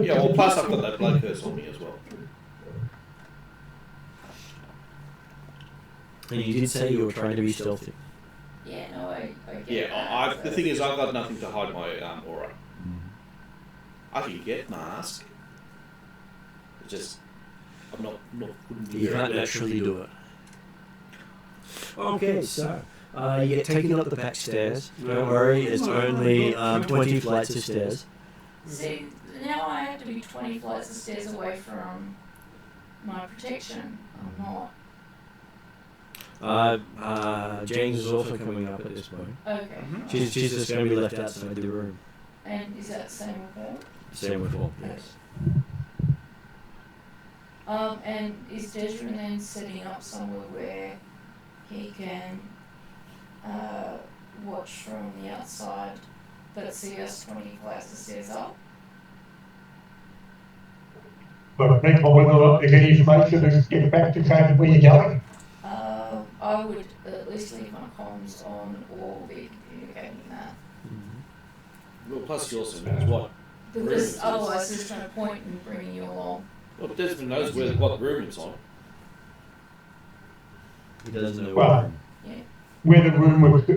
yeah. Well, plus I've got that blood curse on me as well. And you did say you were trying to be stealthy. Yeah, no, I get Yeah, that. the thing is, I've got nothing to hide my aura. I could get mask. It's just I'm not wouldn't be You can't naturally do it. Okay, so you get taken up the back stairs. Don't worry, it's only 20 flights of stairs. See, now I have to be 20 flights of stairs away from my protection. I'm not. James is also coming up at this point. Okay. She's just going to be left outside the room. And is that the same with her? Same with all, yes. And is Desmond then setting up somewhere where he can watch from the outside but see us 20 flights of stairs up? But it depends on whether or not there's any information to get back to kind of where you're going. I would at least leave my comms on or be communicating that. Well, plus he also knows what. Because otherwise there's no point in bringing you along. Well, Desmond knows what room it's on. He doesn't know Well, what. Yeah. where the room was, we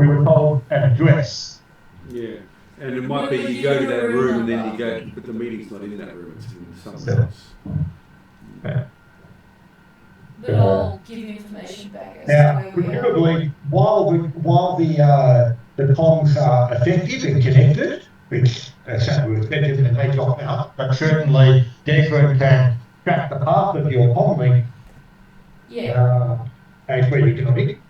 were told an address. Yeah. And it might be you go to that room and then you go, but the meeting's not in that room, it's in somewhere else. Yeah. But I'll give you information back as Now, to where we are. presumably, while the comms are effective and connected, which certainly was effective and they drop out, but certainly Desmond can track the path of your comm link Yeah. as where you're going.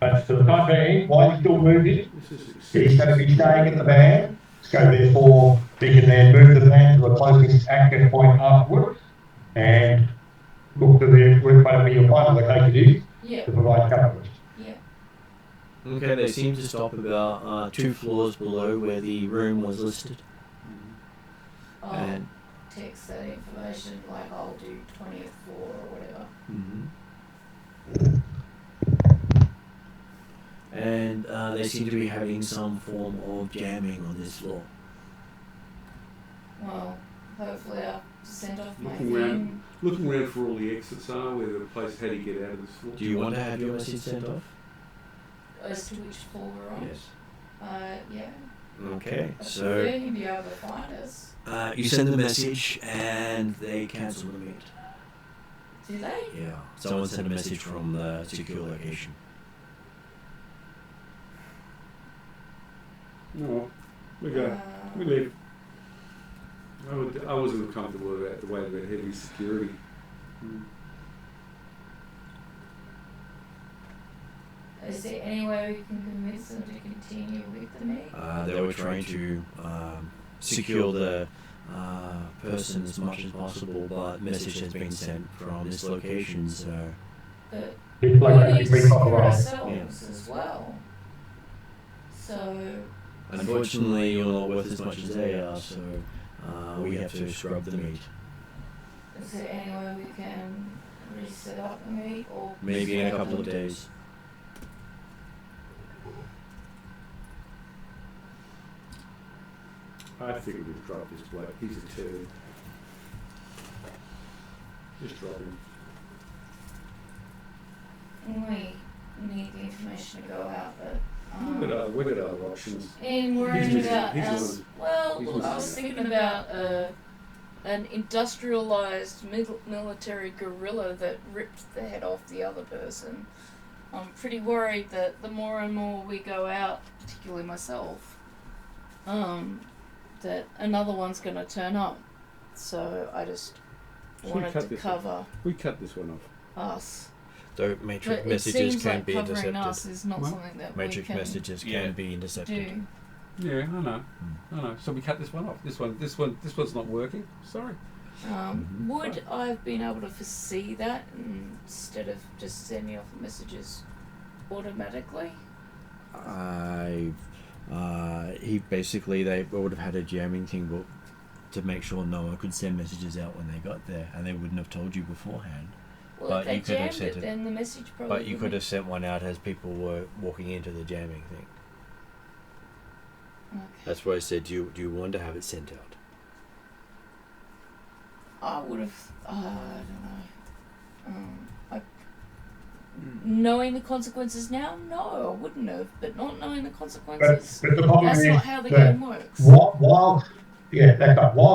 But for the time being, while you're still moving, he's going to be staying at the van, so therefore he can then move the van to the closest access point afterwards and look to the where your final location is Yeah. to provide coverage. Yeah. Okay, they seem to stop about 2 floors below where the room was listed. I'll And text that information, like I'll do 20th floor or whatever. And they seem to be having some form of jamming on this floor. Well, hopefully I'll send off my Looking thing. around for all the exits are, where the place, how do you get out of this floor? Do you want to have your message sent off? As to which floor we're on? Yes. Yeah. Okay, I so prefer him to be able to find us. you send the message and they cancel the meet. Do they? Yeah, someone sent a message from the secure location. No, we go. We leave. I wasn't comfortable about the way they had heavy security. Is there any way we can convince them to continue with the meet? They were trying to secure the person as much as possible, but message has been sent from this location, so... But It's like we a need to big secure rise. ourselves as well. So, Unfortunately, you're not worth as much as they are, so we have to scrub the meat. is there any way we can reset up the meet or... Maybe in a couple of days. I think we just drop this bloke. He's a turd. Just drop him. We need the information to go out, but... We've got other options. And worrying He's about missing- he's us. missing- Well, he's look, I was missing. thinking about an industrialized military guerrilla that ripped the head off the other person. I'm pretty worried that the more and more we go out, particularly myself, that another one's going to turn up. So I just So we wanted cut to this cover We cut this one off. us. Though matrix But it messages seems can like be covering intercepted. us is not What? something that Matrix we can messages Yeah. can be intercepted. do. Yeah, I know. So we cut this one off. This one's not working. Sorry. Would I have been able to foresee that instead of just sending off messages automatically? He basically, they would have had a jamming thing but to make sure no one could send messages out when they got there, and they wouldn't have told you beforehand. Well, But if they you could have jammed sent it, it. then the message probably But you could have sent one out as people were walking into the jamming thing. Okay. That's why I said, do you want to have it sent out? I would have. I don't know. knowing the consequences now, no, I wouldn't have. But not knowing the consequences, But the problem that's is not how the that game works. While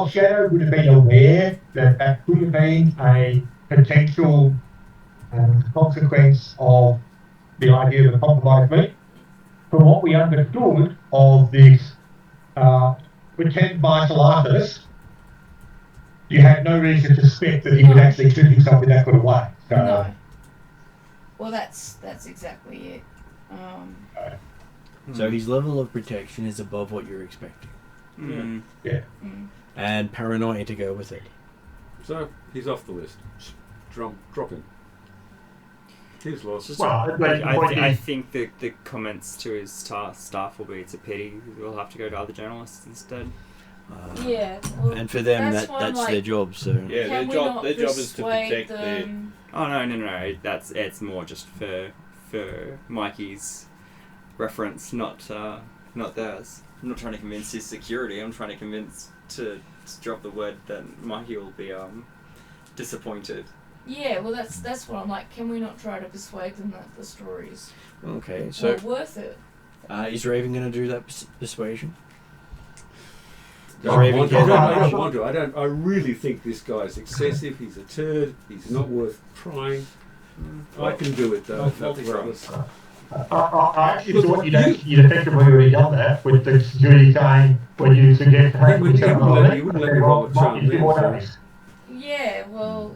Shadow would have been aware that could have been a potential consequence of the idea of a compromised meat, from what we understood of this pretend martial artist, you had no reason to suspect that he would actually treat himself in that good a way. So, No. Well, that's exactly it. So his level of protection is above what you're expecting. yeah. And paranoia to go with it. So he's off the list. Drop him. He's lost. I think the comments to his staff will be, it's a pity, we'll have to go to other journalists instead. Yeah. Well, And for them, that's why I'm that's their job. So Yeah, Can we their not job is to persuade protect their. them? Oh no, it's more just for Mikey's reference, not theirs. I'm not trying to convince his security, I'm trying to convince to drop the word that Mikey will be disappointed. Yeah, well, that's what I'm like. Can we not try to persuade them that the stories okay. So are worth it? is Raven going to do that persuasion? I don't want to. I really think this guy's excessive. He's a turd. He's not worth trying. I can do it though. I actually thought you'd effectively already done that with the security saying when you suggest He wouldn't let me roll a charm then. Yeah, well,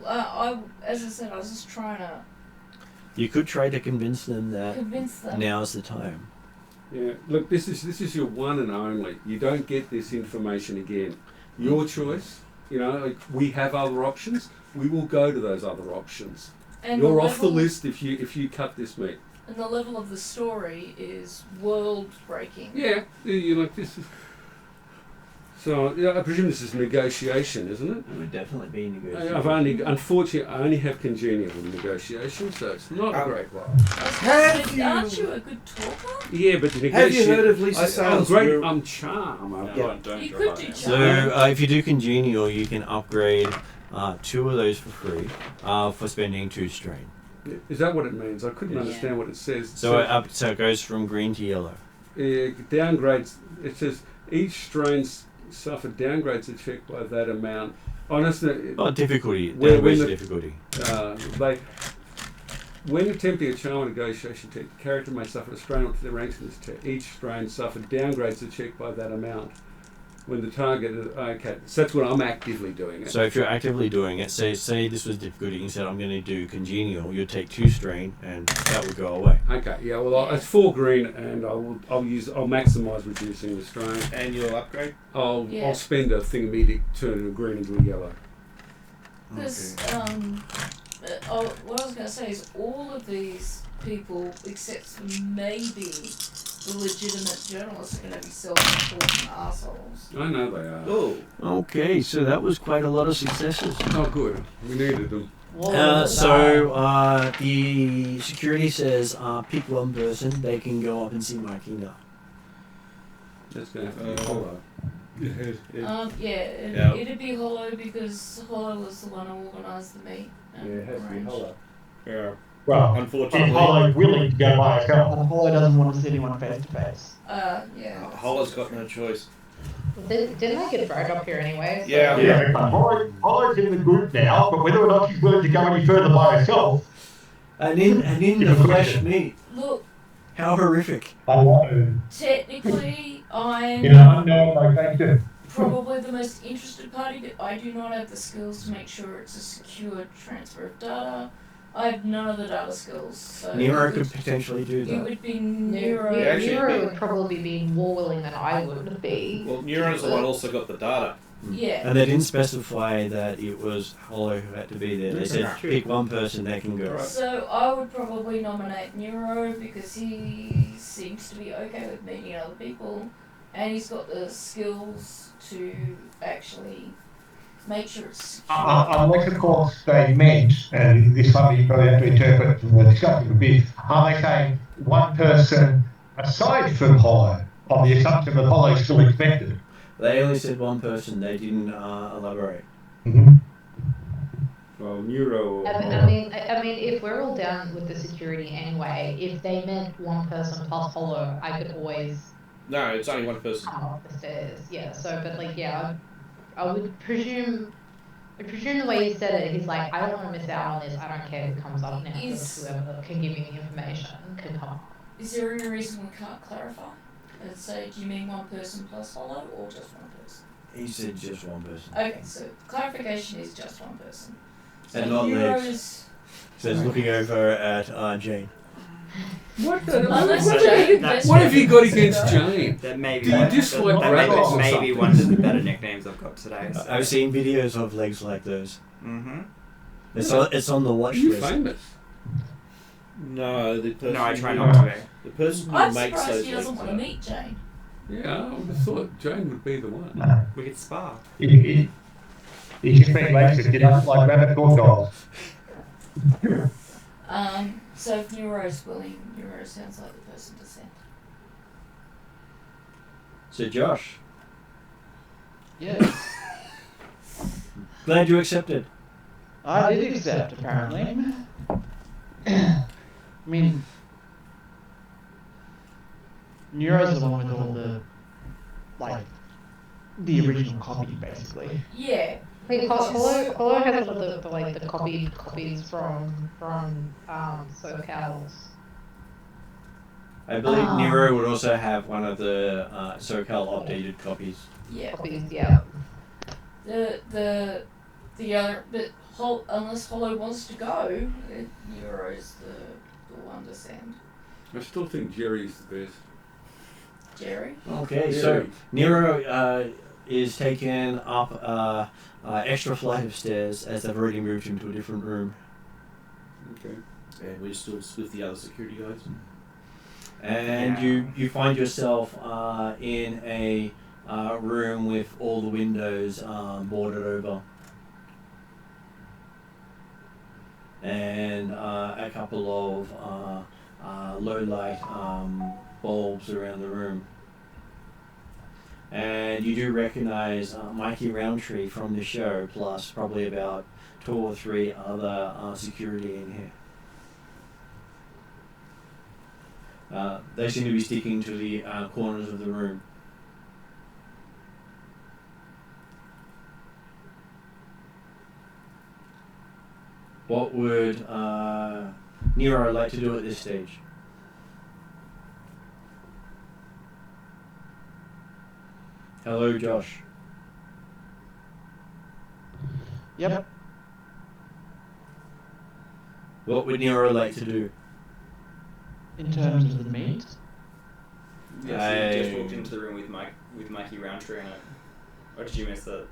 as I said, I was just trying to You could try to convince them that convince them. now's the time. Yeah, look, this is your one and only. You don't get this information again. Your choice. You know, like, we have other options. We will go to those other options. And You're off the list if you cut this meat. And the level of the story is world breaking. Yeah, you like this. So yeah, I presume this is negotiation, isn't it? It would definitely be negotiation. Unfortunately, I only have congenial in negotiation, so it's not a great one. Aren't you a good talker? Yeah, but the Have you negotiation. heard of Lisa Sales? I'm charm. You could do So if you do congenial, you can upgrade 2 of those for free for spending 2 strain. Is that what it means? I couldn't Yeah. understand what it says. So it goes from green to yellow. Downgrades. It says each strain suffered downgrades are checked by that amount. Honestly, Difficulty. When the- Difficulty. When attempting a charm negotiation test, the character may suffer a strain up to the ranks in this test. Each strain suffered downgrades are checked by that amount. When the target is okay, so that's what I'm actively doing. It. So if you're actively doing it, say this was difficulty, you said I'm going to do congenial, you'll take 2 strain and that will go away. Okay, yeah, well, it's 4 green, and I'll maximise reducing the strain. And you'll upgrade? I'll spend a thingamedic, turn a green into a yellow. Because what I was going to say is all of these people, except for maybe the legitimate journalists, are going to be self-important assholes. I know they are. Oh. Okay, so that was quite a lot of successes. Oh, good. We needed them. The security says pick one person, they can go up and see Mikey now. That's going to have to be hollow. It'd be Hollow because Hollow was the one who organised the meet. It has to be hollow. Yeah. Well, Unfortunately. Hollow's willing to go by itself. Apollo doesn't want to see anyone face to face. Hollow's got no choice. Didn't I get dragged up here anyway? Yeah. Yeah, Hollow's in the group now, but whether or not she's willing to go any further by herself. And in the flesh meat. Look, How horrific. technically, I'm In an unknown location. probably the most interested party, but I do not have the skills to make sure it's a secure transfer of data. I have none of the data skills. So Nero could potentially do it that. would be Nero. Nero would probably be more willing than I would be. Well, Neuron's the one also got the data. Yeah. And they didn't specify that it was Hollow who had to be there. They said pick one person, they can go. So I would probably nominate Nero because he seems to be okay with meeting other people, and he's got the skills to actually make sure it's secure. Unless, of course, they meant, and this one you probably have to interpret from the discussion a bit, are they saying one person aside from Hollow, on the assumption that Hollow's still expected? They only said one person, they didn't elaborate. Mm-hmm. Well, Neuro. I mean, if we're all down with the security anyway, if they meant one person plus Hollow, I could always No, it's only one person. come up the stairs. Yeah. So, but like, yeah, I would presume. I presume the way he said it, he's like, I don't want to miss out on this. I don't care who comes up next. Whoever can give me the information can come up. Is there any reason we can't clarify? And say, do you mean one person plus Hollow or just one person? He said just one person. Okay, so clarification is just one person. So And not Neuro legs. is- Says looking over at Jane. What the? Unless What, Jane what, best what have you got friend against wants to go. Jane? That may be Do you one, dislike that rabbits or may be something? one of the better nicknames I've got today. So. I've seen videos of legs like those. Mm-hmm. It's on the watch Are you list. famous? No, the person. No, I try who- not to be. The person who I'm makes surprised those he doesn't legs want to up. meet Jane. Yeah, I would have thought Jane would be the one. We could spar. You can make legs that get up like rabbit or dogs. So if Neuro's willing, Neuro sounds like the person to send. So Josh, Yes. glad you accepted. I did accept, apparently. I mean, Neuro's the one with all the, like, the original copy, basically. Yeah. Wait, Hollow has all the like the copies from SoCal's. I believe Ah. Nero would also have one of the SoCal updated copies. Yeah. Copies, yeah. The other, but unless Hollow wants to go, Neuro's the one to send. I still think Jerry's the best. Jerry? Okay, Jerry. so Nero is taken up extra flight of stairs as they've already moved him to a different room. Okay. And we're still with the other security guards. And Yeah. you find yourself in a room with all the windows boarded over. And a couple of low light bulbs around the room. And you do recognize Mikey Roundtree from the show, plus probably about 2 or 3 other security in here. They seem to be sticking to the corners of the room. What would Nero like to do at this stage? Hello, Josh. Yep. What would Nero like to do? In terms of the meat. Yeah, so you just I- walked into the room with Mikey Roundtree in it. Or did you miss that?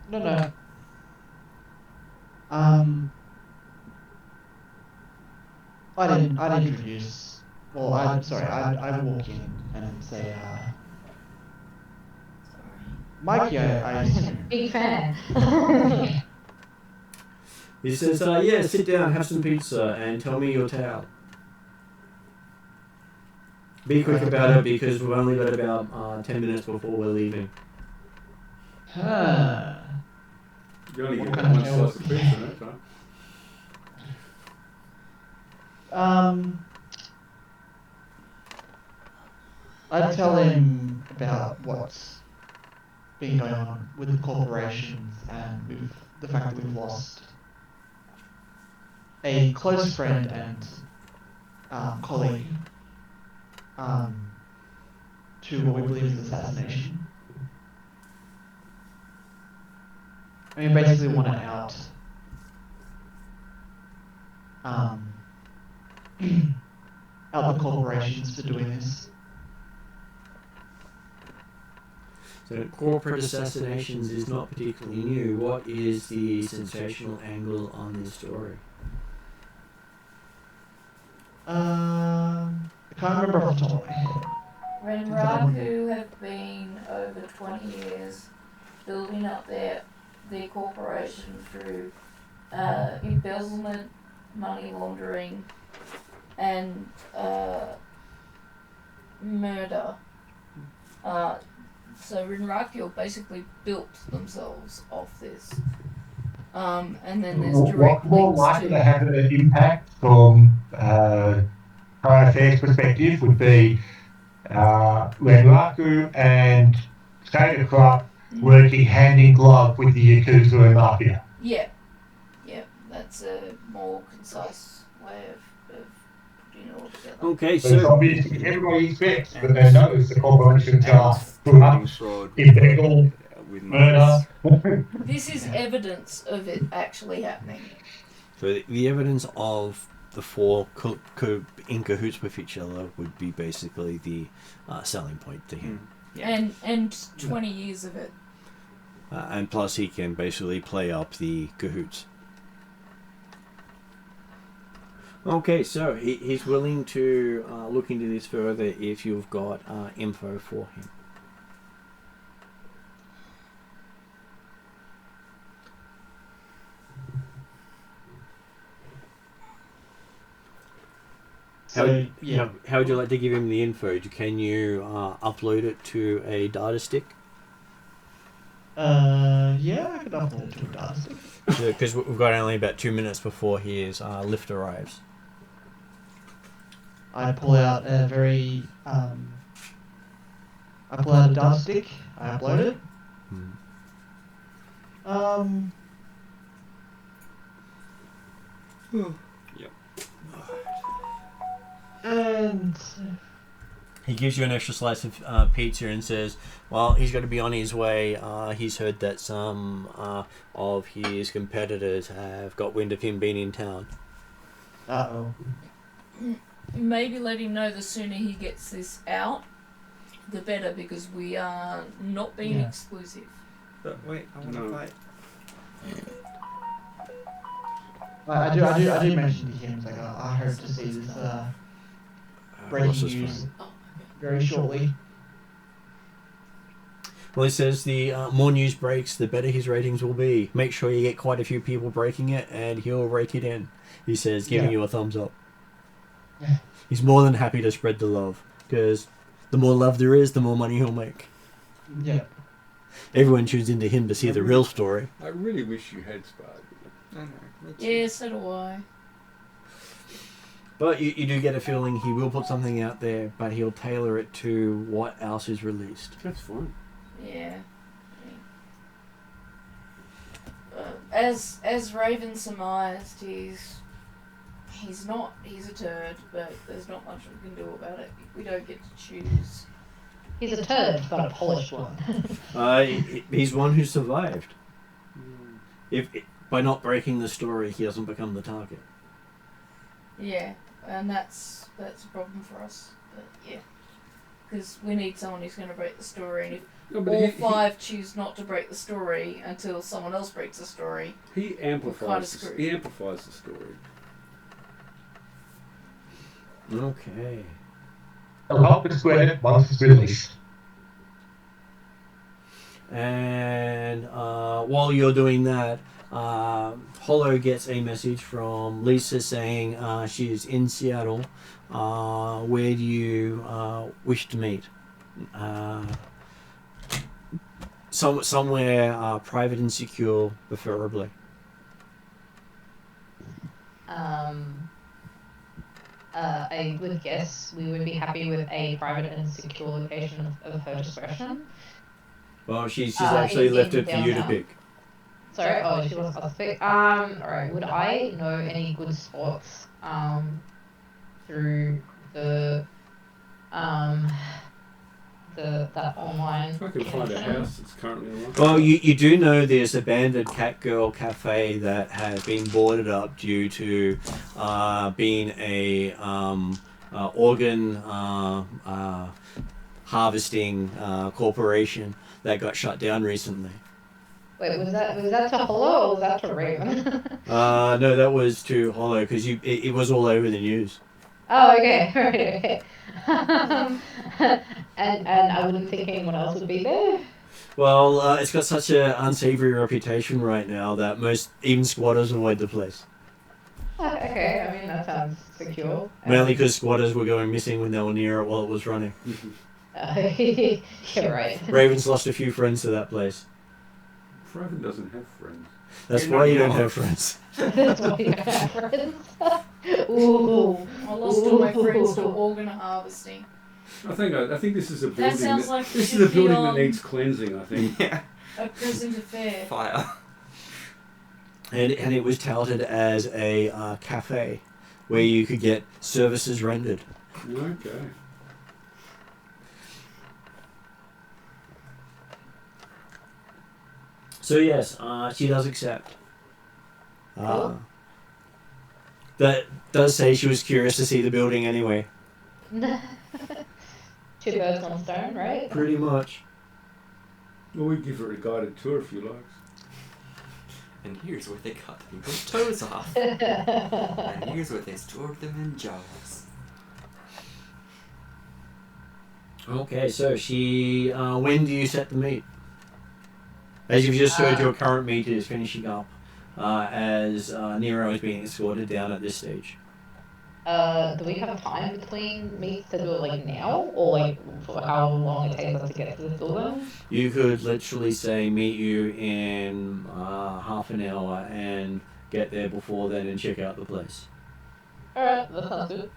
No. I'd introduce. Well, I'd walk in and say, Mikey, I assume. Big fan. He says, yeah, sit down, have some pizza, and tell me your tale. Be quick about it because we've only got about 10 minutes before we're leaving. Huh. You only What get kind of one tale? slice of pizza, no? I'd tell him about what's been going on with the corporations and with the fact that we've lost a close friend and colleague to what we believe is assassination. I mean, basically want to out out the corporations for doing this. So corporate assassinations is not particularly new. What is the sensational angle on this story? I can't remember off the top of my head. Renraku have been over 20 years building up their corporation through embezzlement, money laundering, and murder. So Renraku basically built themselves off this. And then there's What's direct more links likely to to. have an impact from current affairs perspective would be Renraku and Shadowrun working hand in glove with the Yakuza and Mafia. Yeah, that's a more concise way of putting it all together. Okay, But it's so obvious everybody expects that they know the corporations are Funding corrupt, fraud impeccable, with murder. This is evidence of it actually happening. so the evidence of the four in cahoots with each other would be basically the selling point to him. And 20 years of it. And plus he can basically play up the cahoots. Okay, so he's willing to look into this further if you've got info for him. How would you like to give him the info? Can you upload it to a data stick? Yeah, I could upload it to a data stick. Because we've got only about 2 minutes before his lift arrives. I pull out a data stick. I upload it. And He gives you an extra slice of pizza and says, well, he's got to be on his way. He's heard that some of his competitors have got wind of him being in town. uh-oh. Maybe let him know the sooner he gets this out, the better, because we are not being exclusive. But wait, I want to fight. I do mention to him, like, I hope to see this breaking news very shortly. Well, he says the more news breaks, the better his ratings will be. Make sure you get quite a few people breaking it, and he'll rake it in. He says, giving you a thumbs up. Yeah. He's more than happy to spread the love, because the more love there is, the more money he'll make. Yeah. Everyone tunes into him to see the real story. I really wish you had sparred with him. I know. Yeah, so do I. But you do get a feeling he will put something out there, but he'll tailor it to what else is released. That's fine. Yeah. As Raven surmised, he's a turd, but there's not much we can do about it. We don't get to choose. He's a turd, but a polished one. He's one who survived. If by not breaking the story, he doesn't become the target. Yeah, and that's a problem for us. But yeah, because we need someone who's going to break the story, and if all five choose not to break the story until someone else breaks the story, he amplifies the story. Okay. I'll help explain it once it's released. And while you're doing that, Hollow gets a message from Lisa saying she's in Seattle. Where do you wish to meet? Somewhere private and secure, preferably. I would guess we would be happy with a private and secure location of her discretion. Well, she's actually left it for you to pick. Sorry, oh, she wants us to pick. Alright, would I know any good spots through that online? I can find a house that's currently alive. Well, you do know there's a abandoned Catgirl cafe that has been boarded up due to being a organ harvesting corporation that got shut down recently. Wait, was that to Hollow or was that to Raven? No, that was to Hollow because it was all over the news. Oh, okay, right, okay. and I wouldn't think anyone else would be there. Well, it's got such an unsavory reputation right now that even squatters avoid the place. Okay, I mean that sounds secure. Mainly because squatters were going missing when they were near it while it was running. You're right. Raven's lost a few friends to that place. Raven doesn't have friends. That's You're why not you don't wrong. have friends. That's why you have friends. Ooh. I lost all my friends to organ harvesting. I think this is a building. That sounds like it this is should a building be that on needs cleansing. I think. Yeah. a present affair. Fire. And it was touted as a cafe where you could get services rendered. Okay. So yes, she does accept. That does say she was curious to see the building anyway. 2 birds, 1 stone, right? Pretty much. Well, we give her a guided tour if you like. And here's where they cut people's toes off. And here's where they stored them in jars. Okay, so she. When do you set the meet? As you've just heard, your current meet is finishing up. As Nero is being escorted down at this stage. Do we have time between meets to do it like now? Or like for how long it takes us to get to this building? You could literally say meet you in half an hour and get there before then and check out the place. Alright, that sounds good.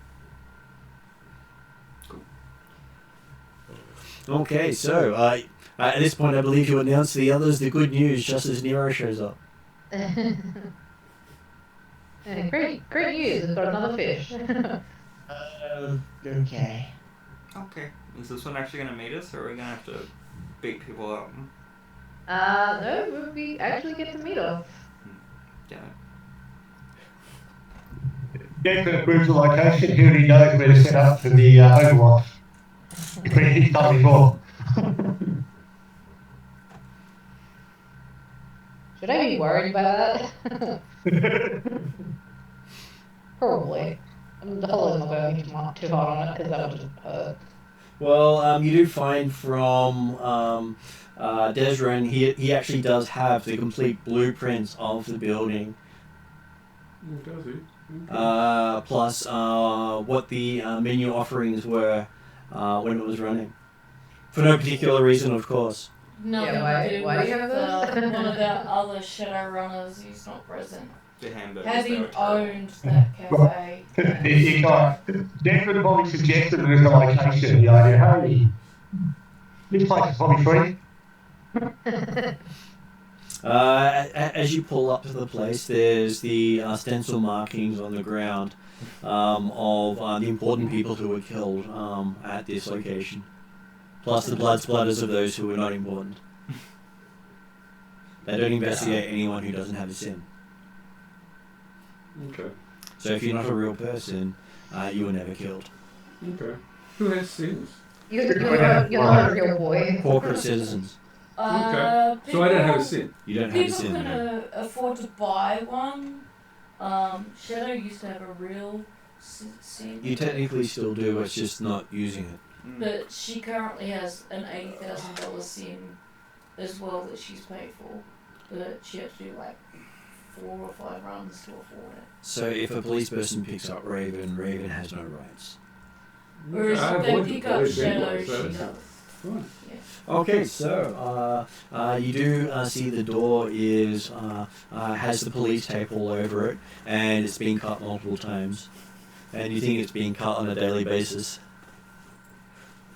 Okay, so at this point I believe you announce to the others the good news just as Nero shows up. Yeah, great news, we've got another fish. Okay. Okay. Is this one actually gonna meet us, or are we gonna have to beat people up? No, we actually get to meet her. Yeah. Jason approves the location. He already knows where to set up for the Overwatch. He's done before. Should I be worried about that? Probably. I'm totally not going too hard on it because that would just hurt. Well, you do find from Desron, he actually does have the complete blueprints of the building. Oh, does he? Okay. Plus what the menu offerings were when it was running. For no particular reason, of course. Nothing why- to do why do with you have those? one of our other Shadowrunners who's not present. The hamburgers. they Having were terrible. owned that cafe. He got Denver probably suggested it as a location. The idea, hey, this place is probably free. As you pull up to the place, there's the stencil markings on the ground of the important people who were killed at this location. Plus the blood splatters of those who were not important. They don't investigate anyone who doesn't have a sin. Okay. So if you're not a real person, you were never killed. Okay. Who has sins? You're not a real boy. Corporate citizens. Okay. So I don't have a sin. You don't have a People sin. can No. afford to buy one. Shadow used to have a real sin. You technically still do, it's just not using it. But she currently has an $80,000 sin as well that she's paid for. But she had to do like 4 or 5 runs to afford it. So if a police person picks up Raven, Raven has no rights. Whereas I if they avoid the pick up police Shadow, anyway, so she it's does. fine. Yeah. Okay, so you do see the door is has the police tape all over it, and it's been cut multiple times, and you think it's being cut on a daily basis.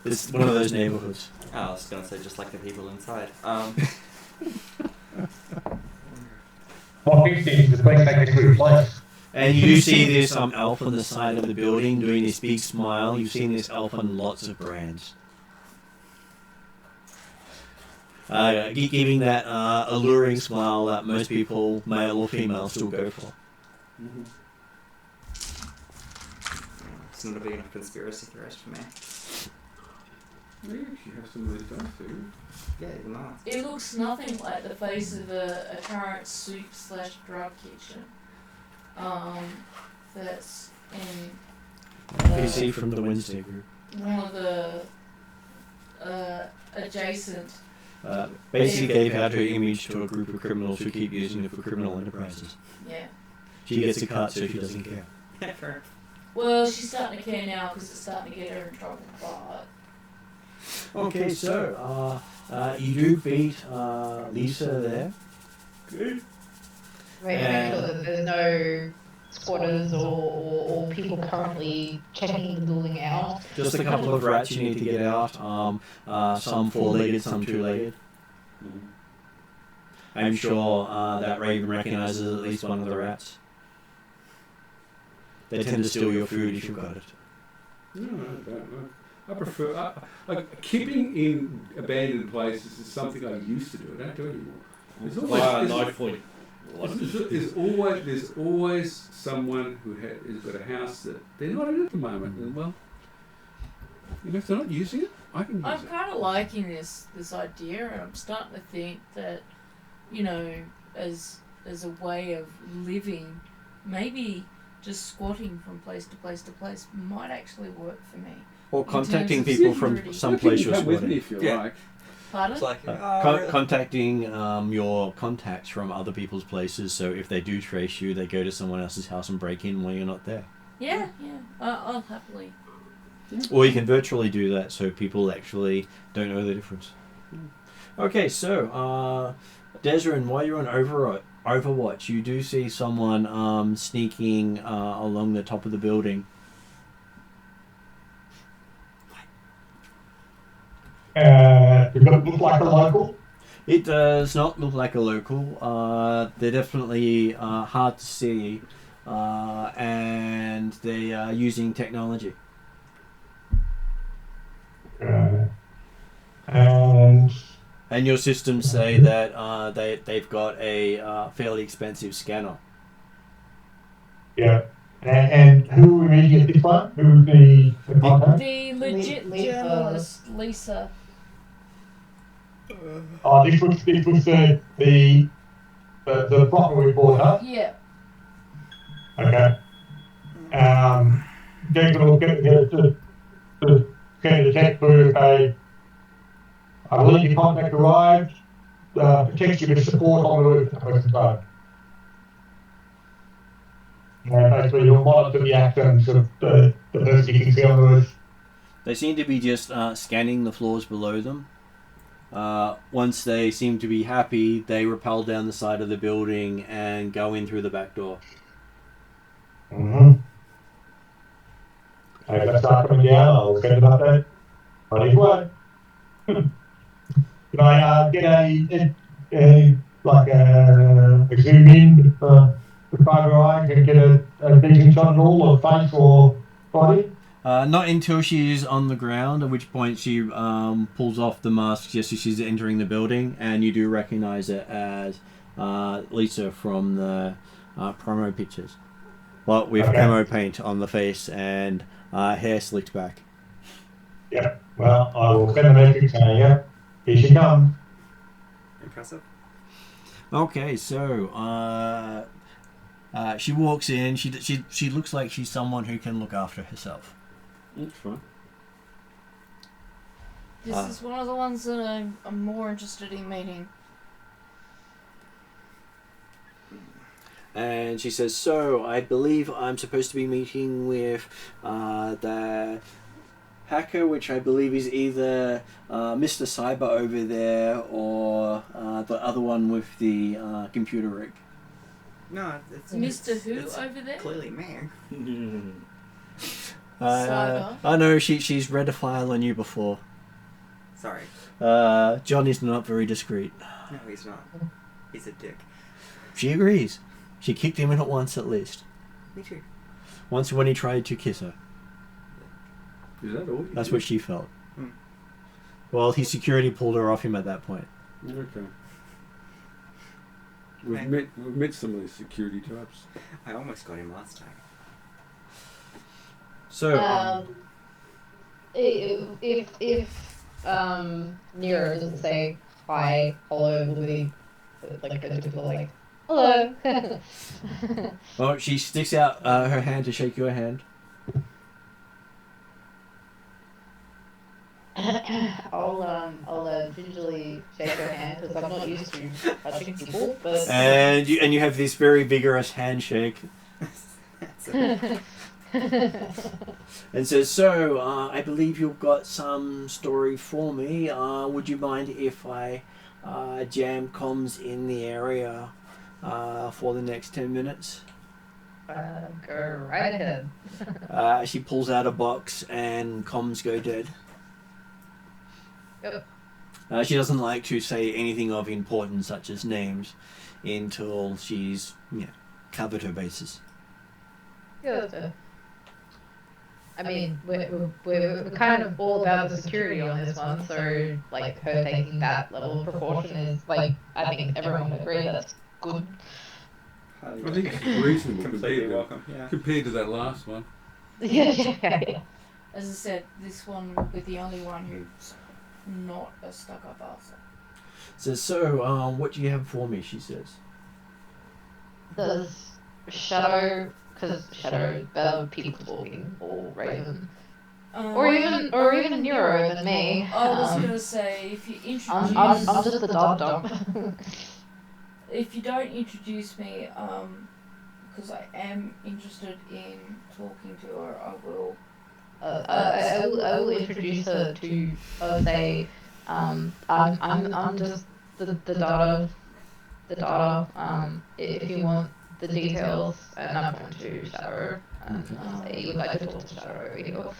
It's one of those neighborhoods. Oh, I was gonna say just like the people inside. What big thing is the place take us to a place. And you do see this elf on the side of the building doing this big smile. You've seen this elf on lots of brands. Giving that alluring smile that most people, male or female, still go for. Mm-hmm. It's not a big enough conspiracy theorist for me. You actually have some of these does too. Yeah, even that. It looks nothing like the face of a current soup/drug kitchen. That's in PC from the Wednesday group. one of the adjacent. Basically gave out her image to a group of criminals who keep using it for criminal enterprises. Yeah. She gets a cut, so she doesn't care. Yeah, fair. Well, she's starting to care now because it's starting to get her in trouble. But Okay, so you do beat Lisa there. Good. Make sure that there's no squatters or people currently checking the building out. Just a couple of rats you need to get out. Some four-legged, some two-legged. I'm sure that Raven recognises at least one of the rats. They tend to steal your food if you've got it. No, I don't know. I prefer like keeping in abandoned places is something I used to do. I don't do anymore. There's there's always someone who has got a house that they're not in at the moment. And well, if they're not using it, I can use I'm it. kind of liking this idea, and I'm starting to think that, as a way of living, maybe just squatting from place to place to place might actually work for me. Or contacting of people security. from some place you're Come with me squatting. if you Yeah. like. Pardon? It's like, Contacting your contacts from other people's places, so if they do trace you, they go to someone else's house and break in while you're not there. Yeah. I'll happily. Or you can virtually do that, so people actually don't know the difference. Okay, so Desrin, while you're on Overwatch, you do see someone sneaking along the top of the building. Does it look like a local? It does not look like a local. They're definitely hard to see, and they are using technology. And And your systems say that they've got a fairly expensive scanner. yeah. And who are we meeting at this one? Who's the contact? The legit Lisa. journalist, Lisa. Oh, this was the proper report, huh? Yeah. Okay. They're going to look at the send a text through, okay, I believe your contact arrived, protects you with support on the roof. And basically you'll monitor the actions of the person you can see on the roof. They seem to be just scanning the floors below them. Once they seem to be happy, they rappel down the side of the building and go in through the back door. Mm-hmm. Okay, let's start coming down. I'll send an update. On his way. Can I get a zoom in with private eye and get a decent shot at all of face or body? Not until she's on the ground, at which point she pulls off the mask just as she's entering the building, and you do recognize it as Lisa from the promo pictures. But with camo paint on the face and hair slicked back. Yeah, well, I will send a message saying, yeah, here she comes. Impressive. Okay, so she walks in. She looks like she's someone who can look after herself. That's fine. This is one of the ones that I'm more interested in meeting. And she says, so I believe I'm supposed to be meeting with the hacker, which I believe is either Mr. Cyber over there or the other one with the computer rig. No, it's Mr. Who it's over there? clearly me. Cyber. I know she's read a file on you before. Sorry. John is not very discreet. No, he's not. He's a dick. She agrees. She kicked him in it once at least. Me too. Once when he tried to kiss her. Is that all? That's what she felt. Well, his security pulled her off him at that point. Okay. We've met some of these security types. I almost got him last time. So, If Nero doesn't say hi, hello, will be like a typical like hello. well, she sticks out her hand to shake your hand. I'll gingerly shake her hand because I'm not used to touching people. But And you have this very vigorous handshake. And says, so, I believe you've got some story for me. Would you mind if I jam comms in the area for the next 10 minutes. Go right ahead. She pulls out a box and comms go dead. Yep. She doesn't like to say anything of importance, such as names, until she's covered her bases. Yeah, that's fair. I mean, we're kind of all about the security on this one, so like her taking that level of precaution is like I think everyone would agree that's good. I think it's reasonable Completely welcome. Yeah. compared to that last one. Yeah. As I said, this one will be the only one who's not a stuck-up arsehole. So, what do you have for me? She says. Does Shadow, because Shadow is better with people talking, or Raven, or even Nero than me. I was gonna say if you introduce, I'm just the dum-dum. if you don't introduce me, because I am interested in talking to her, I will. I will introduce her to say, I'm just the data. If you want the details, and I'm going to Shadow, and say you would like to talk to Shadow over here.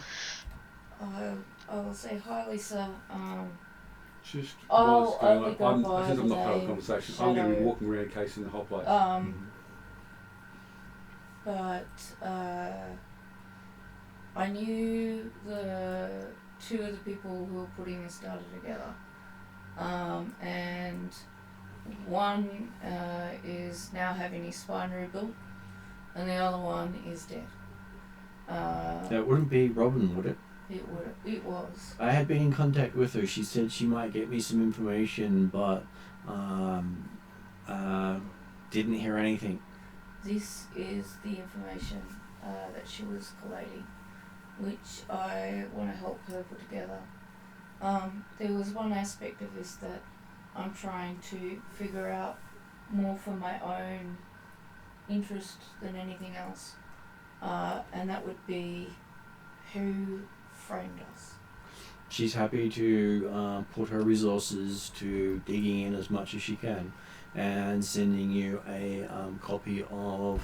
I will say hi, Lisa. Just I'll what's going only on. go I'm by not the part of the name conversation. I'm going to be Shadow. walking around casing the whole place. But I knew the two of the people who were putting this data together, and one is now having his spine rebuilt, and the other one is dead. That wouldn't be Robin, would it? It was. I had been in contact with her. She said she might get me some information, but didn't hear anything. This is the information that she was collating, which I want to help her put together. There was one aspect of this that I'm trying to figure out more for my own interest than anything else, and that would be who framed us. She's happy to put her resources to digging in as much as she can and sending you a copy of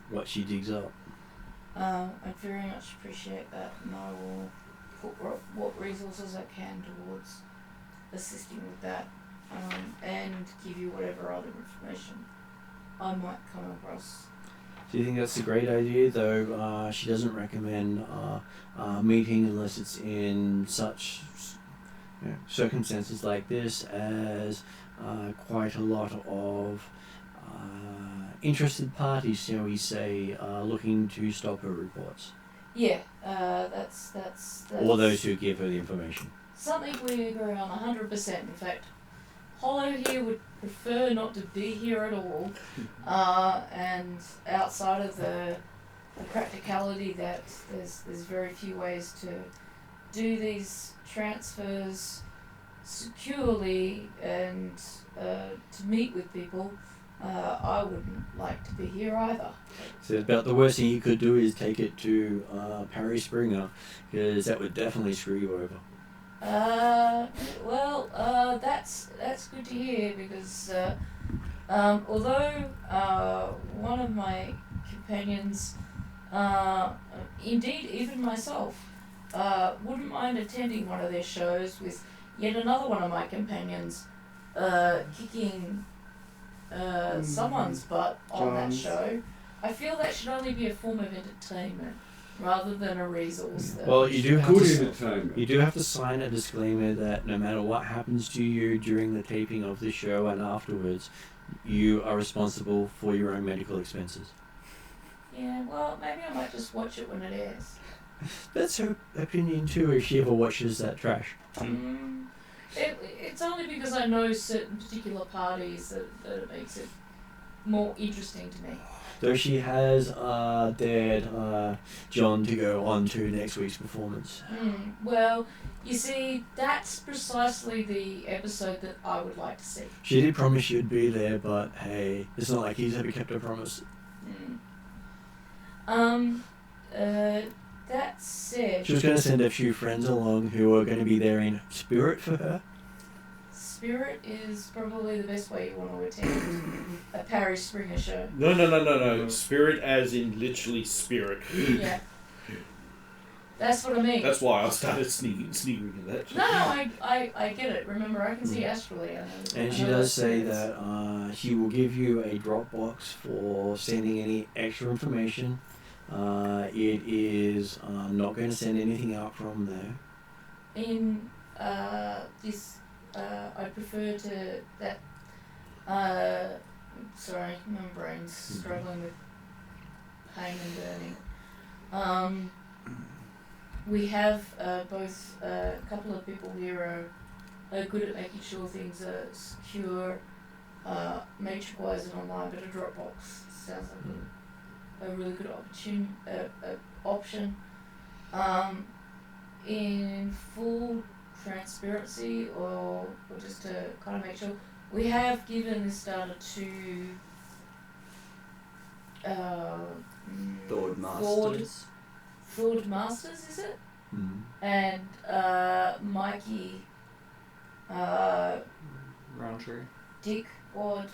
what she digs up. I'd very much appreciate that, and I will put what resources I can towards assisting with that, and give you whatever other information I might come across. Do you think that's a great idea, though? She doesn't recommend meeting unless it's in such circumstances like this, as quite a lot of interested parties, shall we say, looking to stop her reports. Yeah, that's Or those who give her the information. something we agree on 100%. In fact, Hollow here would prefer not to be here at all, and outside of the practicality that there's very few ways to do these transfers securely and to meet with people, I wouldn't like to be here either. So about the worst thing you could do is take it to Parry Springer, because that would definitely screw you over. That's good to hear, because although one of my companions, indeed even myself, wouldn't mind attending one of their shows with yet another one of my companions kicking someone's butt on that show, I feel that should only be a form of entertainment rather than a resource. Well, you do have Good to. entertainment. You do have to sign a disclaimer that no matter what happens to you during the taping of the show and afterwards, you are responsible for your own medical expenses. Yeah, well, maybe I might just watch it when it airs. That's her opinion too, if she ever watches that trash. It's only because I know certain particular parties that it makes it more interesting to me. Though she has dared John to go on to next week's performance. Well, you see, that's precisely the episode that I would like to see. She did promise she'd be there, but hey, it's not like he's ever kept her promise. That said... She was going to send a few friends along who are going to be there in spirit for her. spirit is probably the best way you want to attend a parish Springer show. No. Spirit as in literally spirit. Yeah. That's what I mean. That's why I started sneaking at that. No, I get it. Remember, I can see astrally. And she does say that she will give you a Dropbox for sending any extra information. It is not going to send anything out from there. In this, I prefer to that. Sorry, my brain's struggling with pain and burning. We have both a couple of people here are good at making sure things are secure, matrix-wise and online, but a Dropbox sounds like a really good option. In full transparency, or just to kind of make sure, we have given this data to Thord Masters. Thord Masters, is it? And Mikey, Roundtree. Dick Wad,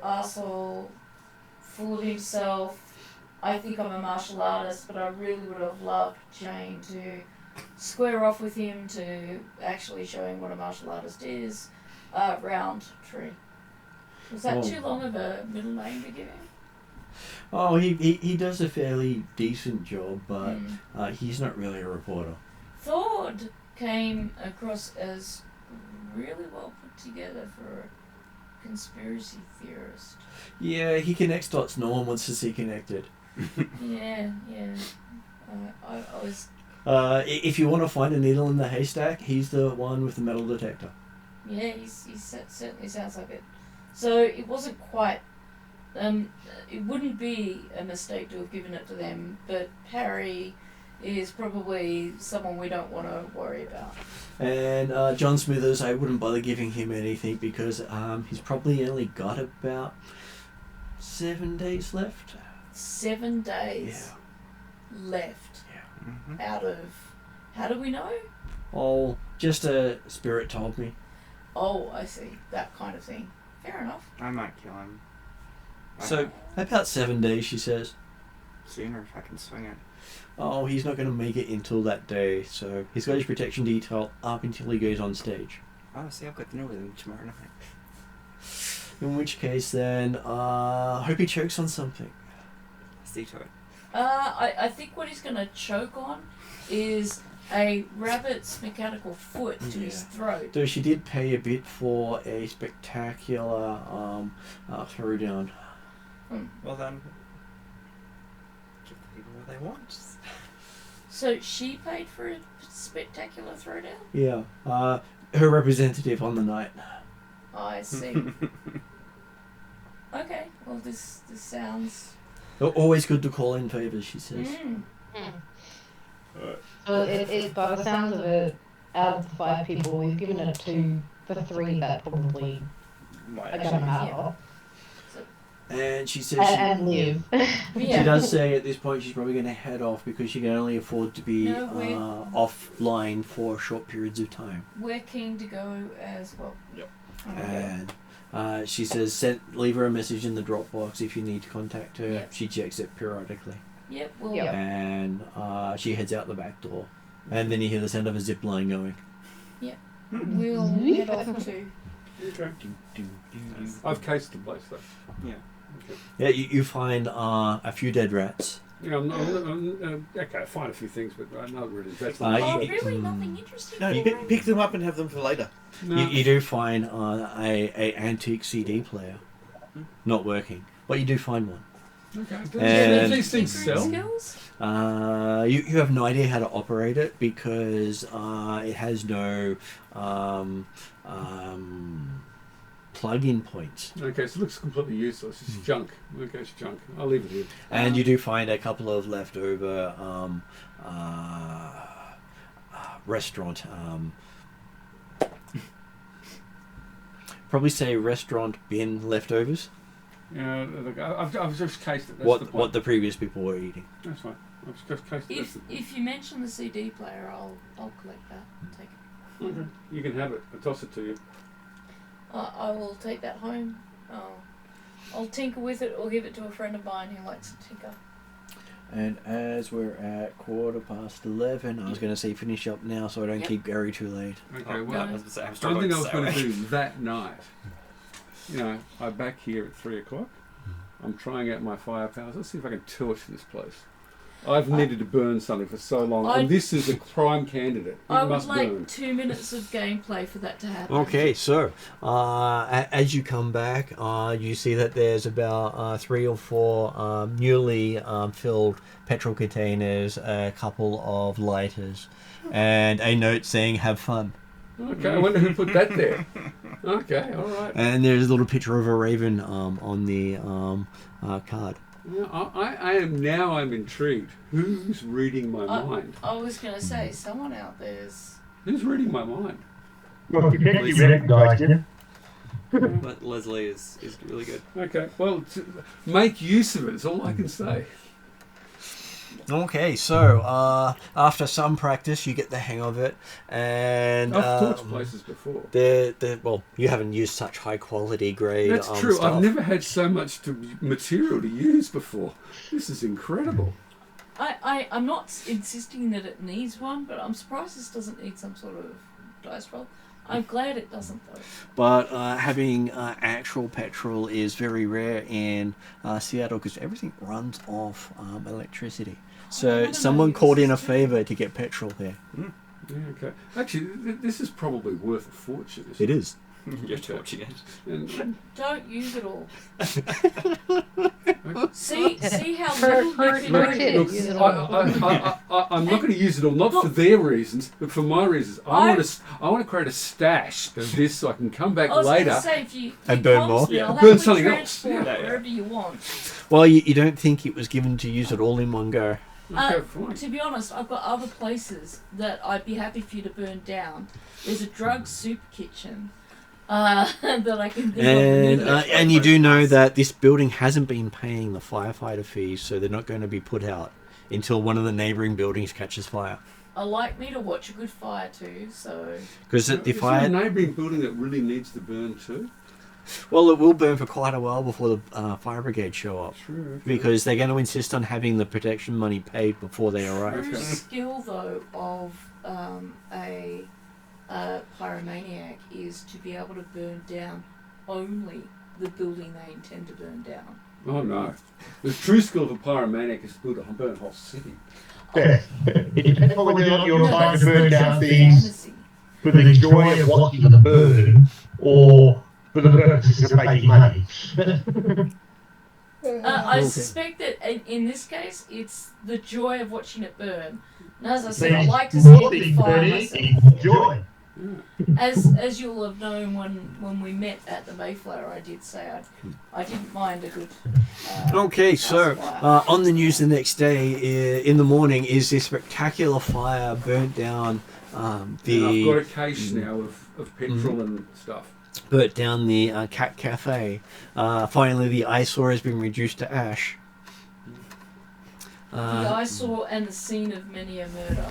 arsehole, full of himself. I think I'm a martial artist, but I really would have loved Jane to square off with him to actually show him what a martial artist is. Roundtree. Was that too long of a middle name to give him? Oh, he does a fairly decent job, but he's not really a reporter. Thord came across as really well put together for a conspiracy theorist. Yeah, he connects dots no one wants to see connected. Yeah. I was... if you want to find a needle in the haystack, he's the one with the metal detector. Yeah, he certainly sounds like it. So it wasn't quite... it wouldn't be a mistake to have given it to them, but Harry is probably someone we don't want to worry about. And John Smithers, I wouldn't bother giving him anything because he's probably only got about 7 days left. 7 days left. Yeah. Out of... How do we know? Oh, just a spirit told me. Oh, I see. That kind of thing. Fair enough. I might kill him. So, about 7 days, she says. Sooner if I can swing it. Oh, he's not going to make it until that day, so he's got his protection detail up until he goes on stage. Oh, see, I've got dinner with him tomorrow night. In which case, then, hope he chokes on something. See to it. I think what he's going to choke on is a rabbit's mechanical foot to his throat. Though she did pay a bit for a spectacular throwdown. Well then, give the people what they want. So she paid for a spectacular throwdown? Yeah, her representative on the night. I see. Okay, well this sounds... Always good to call in favours, she says. So it, by the sounds of it, out of the 5 people, we've given it to the 3 that probably are going to matter. And she says And live. she does say at this point she's probably going to head off because she can only afford to be offline for short periods of time. We're keen to go as well. Yep. And she says leave her a message in the Dropbox if you need to contact her. Yep. She checks it periodically. Yep, we'll... Yep. And she heads out the back door. And then you hear the sound of a zip line going. Yep. We'll head off too. Okay. I've cased the place though. Yeah. Okay. Yeah, you find a few dead rats. Yeah, okay, I find a few things, but I'm not really invested. Really? Nothing interesting? No, you pick them up and have them for later. No. You do find a antique CD player not working, but you do find one. Okay. And- Do these things sell? Skills? You have no idea how to operate it because it has no plug-in points. Okay, so it looks completely useless. It's junk. Okay, it's junk. I'll leave it here. And you do find a couple of leftover restaurant. Probably say restaurant bin leftovers. Yeah, look, I've just cased it. That's the point. What the previous people were eating. That's fine. I've just cased it. If you mention the CD player, I'll collect that and take it. Okay. You can have it. I'll toss it to you. I will take that home. I'll tinker with it or give it to a friend of mine who likes to tinker. And as we're at 11:15, I was going to say finish up now so I don't keep Gary too late. Okay, well, I was gonna say, I'm one struggling thing I was to going to stay awake. do that night, I'm back here at 3 o'clock. I'm trying out my firepower. Let's see if I can torch this place. I've needed to burn something for so long, and this is a prime candidate. I It would must like burn. 2 minutes of gameplay for that to happen. Okay, so as you come back, you see that there's about 3 or 4 newly filled petrol containers, a couple of lighters, and a note saying "Have fun." Okay, I wonder who put that there. Okay, all right. And there's a little picture of a raven on the card. Yeah, I'm intrigued. Who's reading my mind? I was going to say, someone out there's... Who's reading my mind? Well, detective recognised him. But Leslie is really good. Okay, well, make use of it is all I can say. Okay, so after some practice, you get the hang of it, and I've torched places before. well, you haven't used such high quality grade. That's true. Stuff. I've never had so much material to use before. This is incredible. I'm not insisting that it needs one, but I'm surprised this doesn't need some sort of dice roll. I'm glad it doesn't, though. But having actual petrol is very rare in Seattle because everything runs off electricity. So someone called in a favour to get petrol there. Yeah, okay. Actually, this is probably worth a fortune. It is. You're torching it. And, Don't use it all. see how little you can Look, do. look, use it all. I'm not going to use it all, not for their reasons, but for my reasons. I want to create a stash of this so I can come back I was later. going to say, if you And burn more? Yeah. I'll Burn happily something else. transport Yeah. wherever you want. Well, you don't think it was given to use it all in one go. Okay, fine. To be honest, I've got other places that I'd be happy for you to burn down. There's a drug soup kitchen that I can think And you do know that this building hasn't been paying the firefighter fees, so they're not going to be put out until one of the neighbouring buildings catches fire. I like me to watch a good fire too, so... Because the Is there a fire, neighbouring building that really needs to burn too? well, it will burn for quite a while before the fire brigade show up. True. Okay. Because they're going to insist on having the protection money paid before they arrive. True skill, though, of a pyromaniac is to be able to burn down only the building they intend to burn down. Oh no. The true skill of a pyromaniac is to burn a whole city. Yeah. It depends on whether or not you're No, trying that's to burn down that's things fantasy. for the joy of watching them burn, or for the purposes of making money. I suspect that in this case, it's the joy of watching it burn. And as I said, I There's like to see a more good things fire burning myself. in joy. As you'll have known when we met at the Mayflower, I did say I didn't mind a good. Okay, so house fire. on the news the next day in the morning is this spectacular fire burnt down And I've got a the cache now of petrol and stuff. Cat Cafe. Finally, the eyesore has been reduced to ash. The eyesore and the scene of many a murder.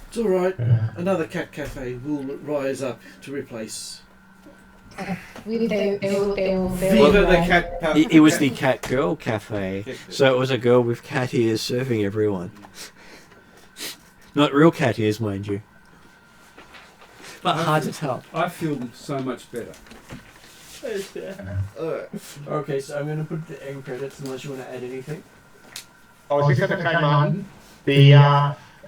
It's all right. Another cat cafe will rise up to replace. They will Viva the cat. It was the Cat Girl Cafe, so it was a girl with cat ears serving everyone. Not real cat ears, mind you. But hard to tell. I feel so much better. Okay, so I'm going to put the end credits unless you want to add anything. I was just going to say, Martin,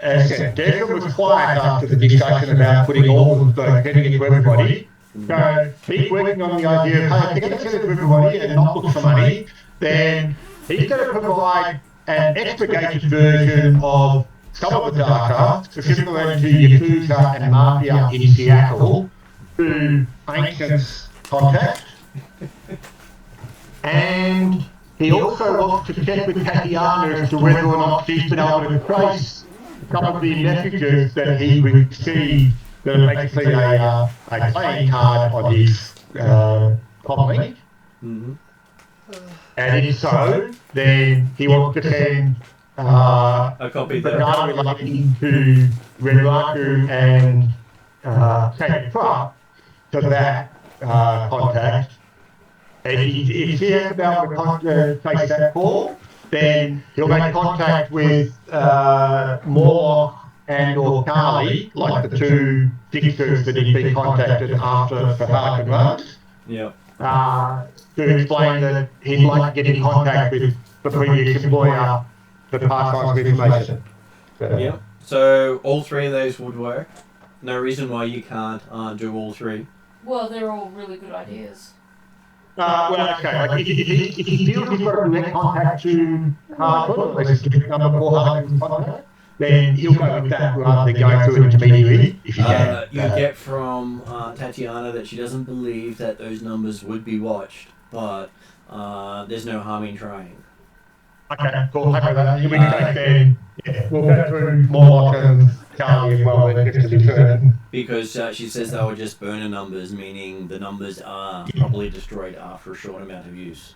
Desmond was quiet after the discussion about putting all of the getting it to everybody. So he's working on the idea of, hey, if they're going to send it to everybody and not look for money, then he's going to provide an expurgated version of some of the data, similar to Yakuza and Mafia in Seattle, to Ancient's contact. And he also wants to check with Tatiana as to whether or not she's been able to trace some of the messages that he received that are basically a playing card on his comlink. Mm-hmm. And if so, then he wants to send A copy the there. data relating to Renraku and Saint Truck so that contact. And if he has about to face that call, then he'll make contact with Morlock and or Carly, like the two fixers that he'd been contacted after for Harkin runs. Yep. To explain that he'd like to get in contact with the previous employer to pass on some information. Yep. So all three of those would work. No reason why you can't do all three. Well, they're all really good ideas. Well, okay. Like if he feels he's got a direct contact to Harkin, or at least a direct number for Harkin's contact, then he'll go with that rather than going through an intermediary. If he can. You get from Tatiana that she doesn't believe that those numbers would be watched, but there's no harm in trying. Okay, cool. Happy with that. In which case, then we'll go through Morlock and Carly as well, then just to be certain. Because she says they were just burner numbers, meaning the numbers are probably destroyed after a short amount of use.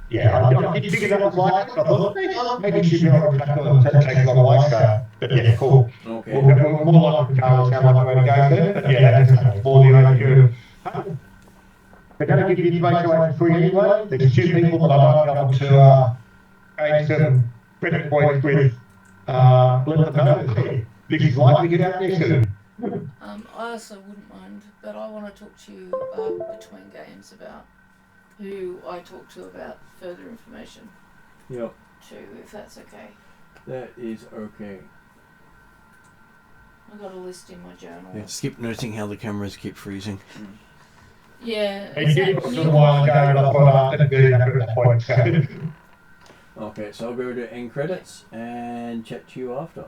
Yeah, I did figure that was like it. I thought maybe she'd be able to tackle and take it on the way scale. But yeah, cool. Okay. We'll go more like Carly sound like the way to go there. But yeah, that just explore the overview. They're going to give you information away for free anyway. There's two people that I might be able to gain some credit points with. Let them know that this is likely to get out there soon. I also wouldn't mind, but I want to talk to you between games about who I talk to about further information. Yep. Too, if that's okay. That is okay. I've got a list in my journal. Yeah, just keep noticing how the cameras keep freezing. Yeah. He did it a little while ago, and I thought I'd do that at that point. So. Okay, so I'll go to end credits and chat to you after.